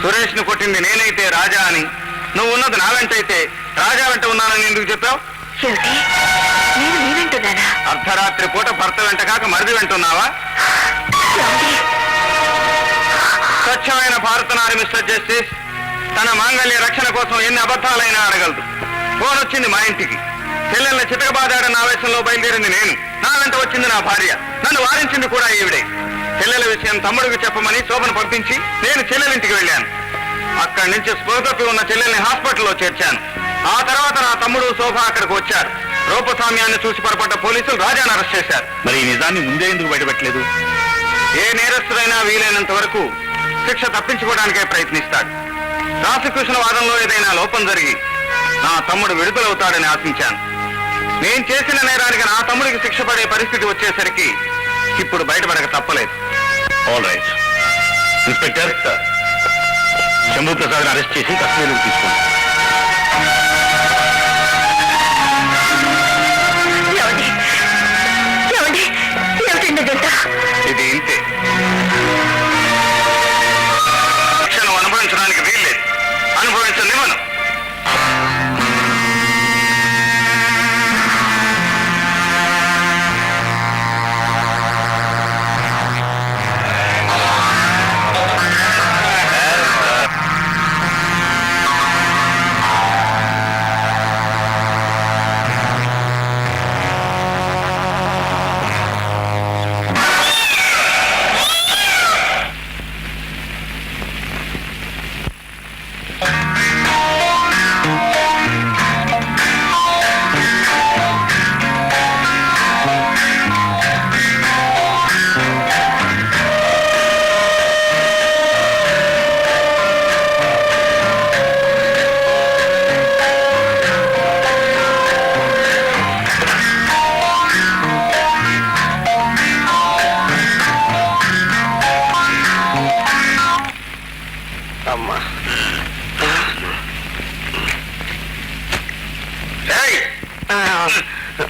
సురేష్ ను కొట్టింది నేనైతే రాజా అని, నువ్వు ఉన్నది నా వెంటైతే రాజా వెంట ఉన్నానని ఎందుకు చెప్పావు? అర్ధరాత్రి పూట భర్త వెంట కాక మరిది వెంటున్నావా? స్వచ్ఛమైన భారత నారి మిస్టర్ జస్టిస్ తన మాంగళ్య రక్షణ కోసం ఎన్ని అబద్ధాలైనా అడగలదు. ఫోన్ వచ్చింది మా ఇంటికి. చెల్లెల్ని చితకబాదాడన్న ఆవేశంలో బయలుదేరింది నేను. నా వెంట వచ్చింది నా భార్య. నన్ను వారించింది కూడా ఈవిడే. చెల్లెల విషయం తమ్ముడికి చెప్పమని శోభను పంపించి నేను చెల్లెలింటికి వెళ్ళాను. అక్కడి నుంచి స్పృహ తప్పి ఉన్న చెల్లెల్ని హాస్పిటల్లో చేర్చాను. ఆ తర్వాత నా తమ్ముడు శోభ అక్కడికి వచ్చారు. రూపస్వామ్యాన్ని చూసి పొరపడ్డ పోలీసులు రాజాను అరెస్ట్ చేశారు. మరి ఈ నిజాన్ని ముందే ఎందుకు బయటపెట్టలేదు? ఏ నేరస్తులైనా వీలైనంత వరకు శిక్ష తప్పించుకోవడానికే ప్రయత్నిస్తాడు. ప్రాసిక్యూషన్ వాదంలో ఏదైనా లోపం జరిగి నా తమ్ముడు విడుదలవుతాడని ఆశించాను. నేను చేసిన నేరానికి నా తమ్ముడికి శిక్ష పడే పరిస్థితి వచ్చేసరికి ఇప్పుడు బయటపడక తప్పలేదు. All right. Inspector, Shambhu Prasad arrest చేసి కస్టడీలోకి తీసుకోండి. ఇది ఇంతే. శిక్షను అనుభవించడానికి వీల్లేదు. అనుభవించండి మనం.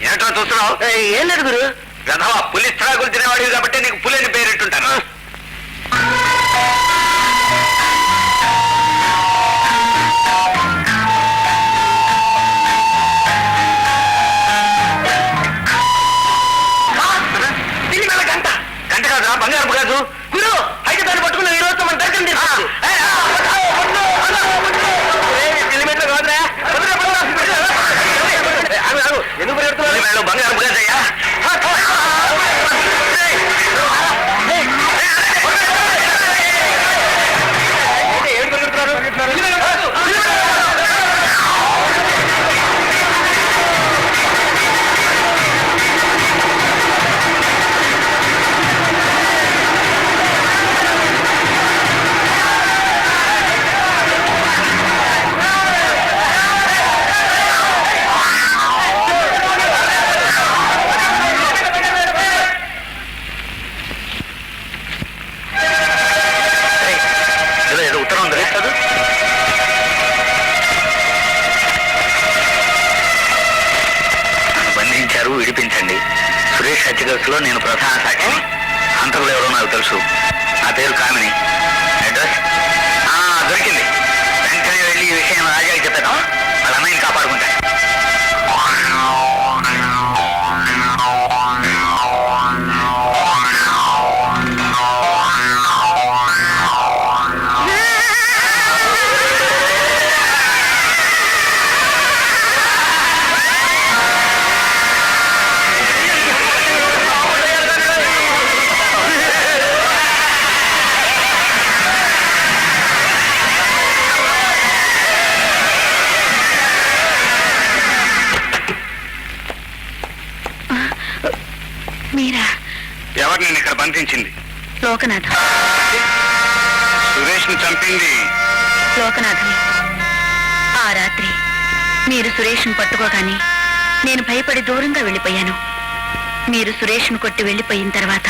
ఏంట్రా చూస్తున్నావు? ఏం లేదు గురు. గధవా, పులి త్రాగులు తినేవాడివి కాబట్టి నీకు పులిని పేరెట్టుంటాను. గంట గంట కాదురా, బంగారపు కాదు గురు. అయితే దాన్ని పట్టుకుని ఈ రోజు మన దర్శనం తీసుకో. ఎందుకు పెడుతున్నావు? బంగారపు కాదయ్యా. విడిపించండి. సురేష్ హత్య కేసులో నేను ప్రధాన సాక్షిని. హంతకులు ఎవరో నాకు తెలుసు. నా పేరు కామిని. అడ్రస్ దొరికింది. వెంటనే వెళ్ళి ఈ విషయం రాజాకి చెప్పాను. వాళ్ళ అమ్మాయిని కాపాడుకుంటాను. మీరా? ఎవరు నేను ఇక్కడ బంధించింది? లోకనాథం. సురేష్ ని చంపింది లోకనాథం. ఆ రాత్రి మీరు సురేష్ను పట్టుకోగానే నేను భయపడి దూరంగా వెళ్ళిపోయాను. మీరు సురేష్ను కొట్టి వెళ్ళిపోయిన తర్వాత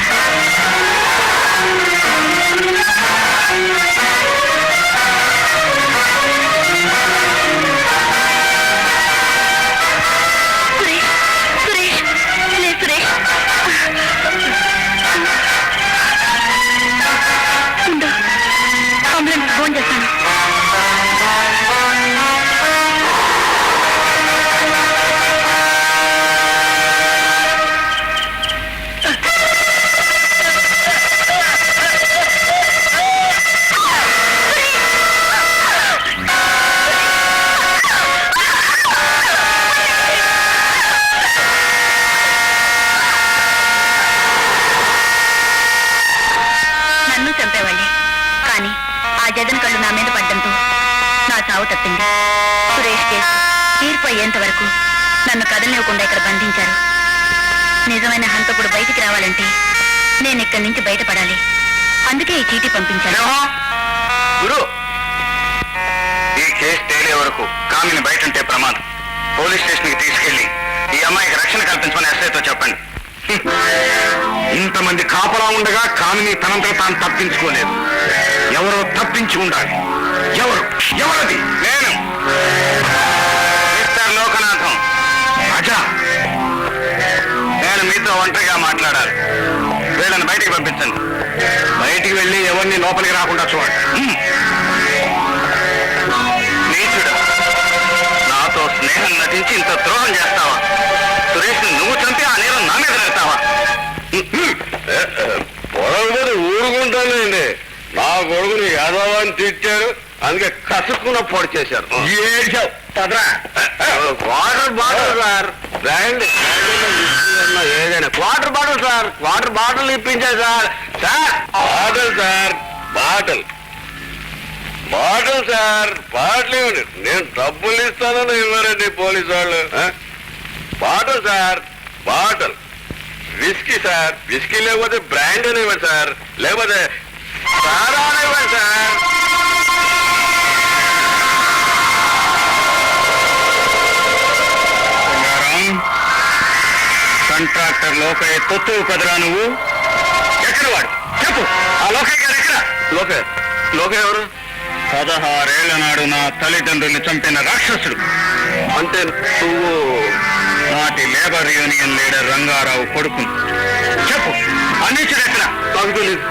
ఫోన్ చేస్తాను. నన్ను చంపేవాళ్ళే, కానీ ఆ జగన్ కళ్ళు నా మీద పడ్డంతో నా చావు తప్పింది. సురేష్ కేసు తీర్పు అయ్యేంత వరకు నన్ను కదలనివ్వకుండా ఇక్కడ బంధించారు. నిజమైన హంతకుడు బయటికి రావాలంటే నేను ఇక్కడి నుంచి బయటపడాలి. అందుకే ఈ చీటీ పంపించాను. గురు, ఈ కేసు తేలే వరకు కామిని బయటంటే ప్రమాదం. పోలీస్ స్టేషన్ కి తీసుకెళ్లి ఈ అమ్మాయికి రక్షణ కల్పించమని ఎస్ఐతో చెప్పండి. ఇంతమంది కాపలా ఉండగా కామిని తనంతట తాను తప్పించుకోలేదు. ఎవరో తప్పించి ఉండాలి. ఎవరది? నేను మిస్టర్ లోకనాథం. అజా, నేను మీతో ఒంటరిగా మాట్లాడాలి. వీళ్ళని బయటికి పంపించండి. బయటికి వెళ్ళి ఎవరిని లోపలికి రాకుండా చూడండి. నీచుడు, నాతో స్నేహం నటించి ఇంత ద్రోహం చేస్తావా? సురేష్ నువ్వు చంపి ఆ నేరం నా మీద నెడతావా? పొడవుదని ఊరుకుంటానండి. నా కొడుకుని యాదవాన్ని తిట్టారు, అందుకే కసుక్కున్న పొడి చేశారు. ఏడ్చావు పదరా. వాటర్ బాటిల్ సార్, రండి. ఏదైనా water bottle sir, water bottle ఇప్పించారు సార్. Sir bottle sir, bottle bottle sir, bottle ఇవ్వండి. నేను డబ్బులు ఇస్తానని ఇవ్వరండి పోలీసు వాళ్ళు. Bottle sir, bottle. Whisky sir, whisky లేకపోతే బ్రాండ్ అని ఇవ్వండి సార్, లేకపోతే సారా అని ఇవ్వండి సార్. కాంట్రాక్టర్ లోకయ్య తొత్తు కదరా నువ్వు? ఎక్కడ వాడు చెప్పు. ఆ లోకయ్య గారు ఎక్కడ? లోకే ఎవరు? 16 ఏళ్ల నాడు నా తల్లిదండ్రుల్ని చంపిన రాక్షసుడు. అంటే నువ్వు నాటి లేబర్ యూనియన్ లీడర్ రంగారావు కొడుకును. చెప్పు, అందించిన ఎక్కడ తగుదలేదు.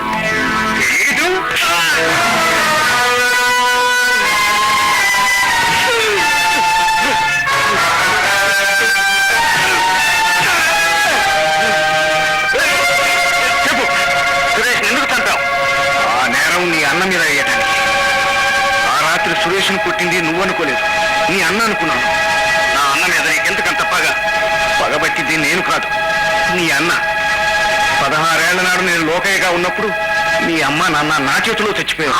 చెప్పు, సురేష్ ఎందుకు చంపావు? ఆ నేరం నీ అన్న మీద వేయటానికి. ఆ రాత్రి సురేష్ను కొట్టింది నువ్వు అనుకోలేదు, నీ అన్న అనుకున్నాను. నా అన్న మీద నీకెందుకంత పగబట్టింది నేను కాదు, నీ అన్న. 16 ఏళ్ల నాడు నేను లోకయ్యగా ఉన్నప్పుడు మీ అమ్మ నాన్న నా చేతిలో చచ్చిపోయారు.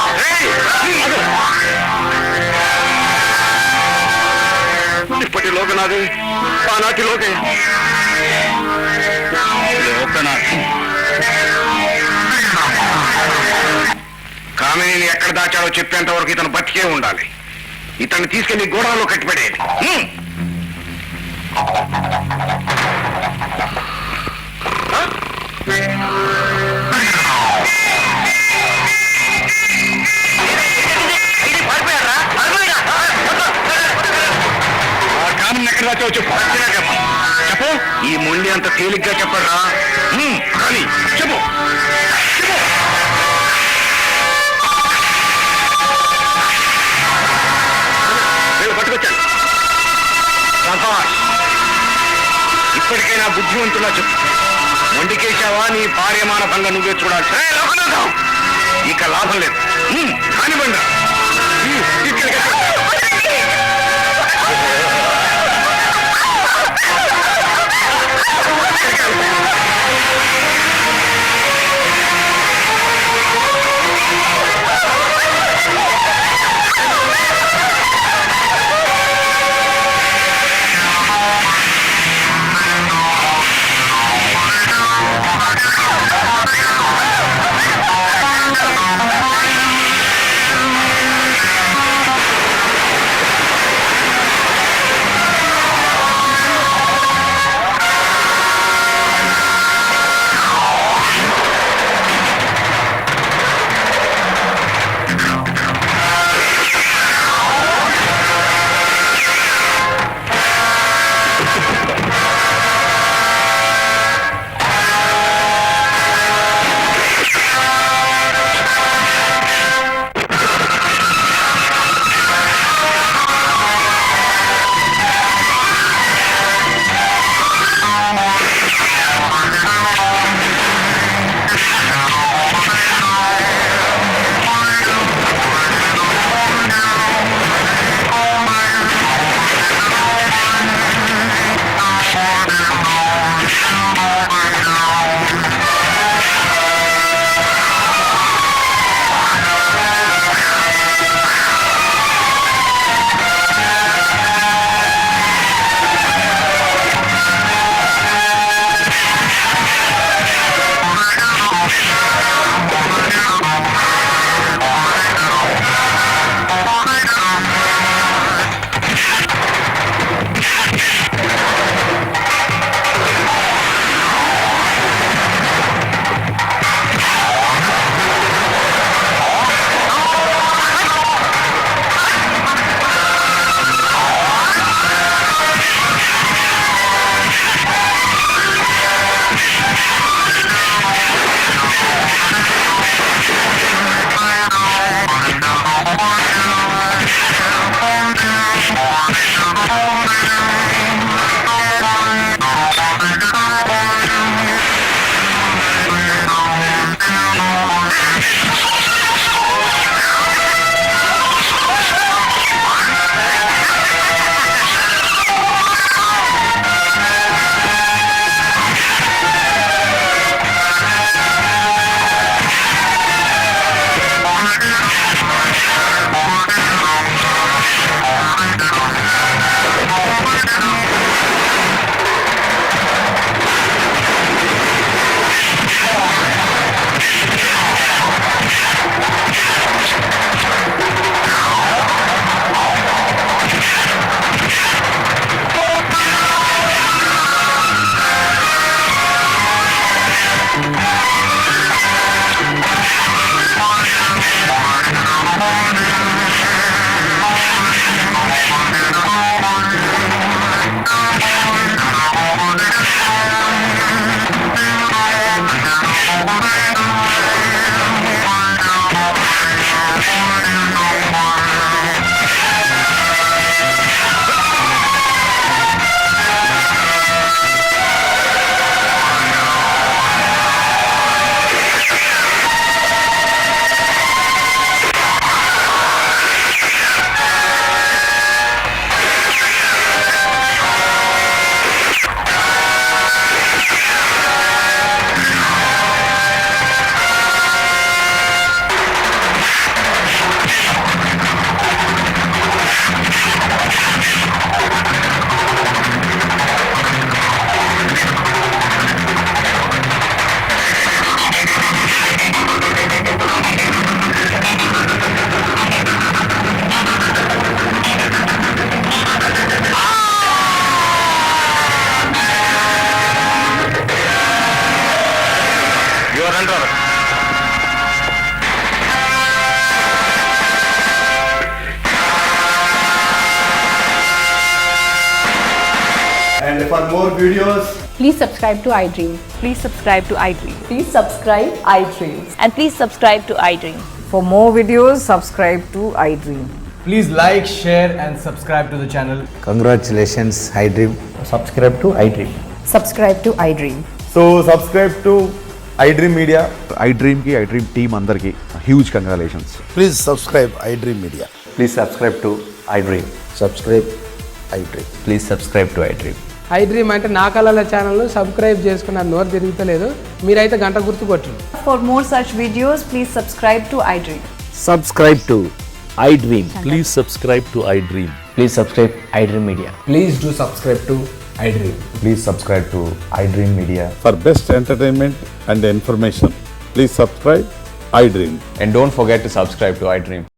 ఇప్పటి లోకనాథే ఆనాటి లోకయ్య. లోకనాథ్ కామినిని ఎక్కడ దాచాడో చెప్పేంత వరకు ఇతను బతికే ఉండాలి. ఇతన్ని తీసుకెళ్లి గోడలో కట్టిపడేయండి. కామిని ఎక్కడ దాచావో చెప్పు. చెప్పు. ఈ మొండి అంత తేలిగ్గా చెప్పరా? కానీ చెప్పు. పట్టుకొచ్చాను. ఇప్పటికైనా బుద్ధివంతులా చెప్పు. మొండికేశావా నీ భార్యమాన భంగ నువ్వే చూడాలి. ఇక లాభం లేదు. కానివ్వండి. more videos, Please subscribe to iDream. Please subscribe to iDream. Please subscribe iDream. And please subscribe to iDream. For more videos, subscribe to iDream. please like, share and subscribe to the channel. Congratulations iDream. Subscribe to iDream. Subscribe to iDream. So subscribe to iDream Media. iDream కి iDream team అందరికి huge congratulations. Please subscribe iDream Media. Please subscribe to iDream. Subscribe iDream. Please subscribe to iDream. iDream అంటే నా కళల channel subscribe చేసుకున్న నోరు తిరుగుతలేదు, మీరైతే గంట గుర్తు కొట్టండి. For more such videos, please subscribe to iDream. Subscribe to iDream. Please subscribe to iDream. Please subscribe iDream Media. Please do subscribe to iDream. Please subscribe to iDream media. For best entertainment and information, please subscribe iDream. And don't forget to subscribe to iDream.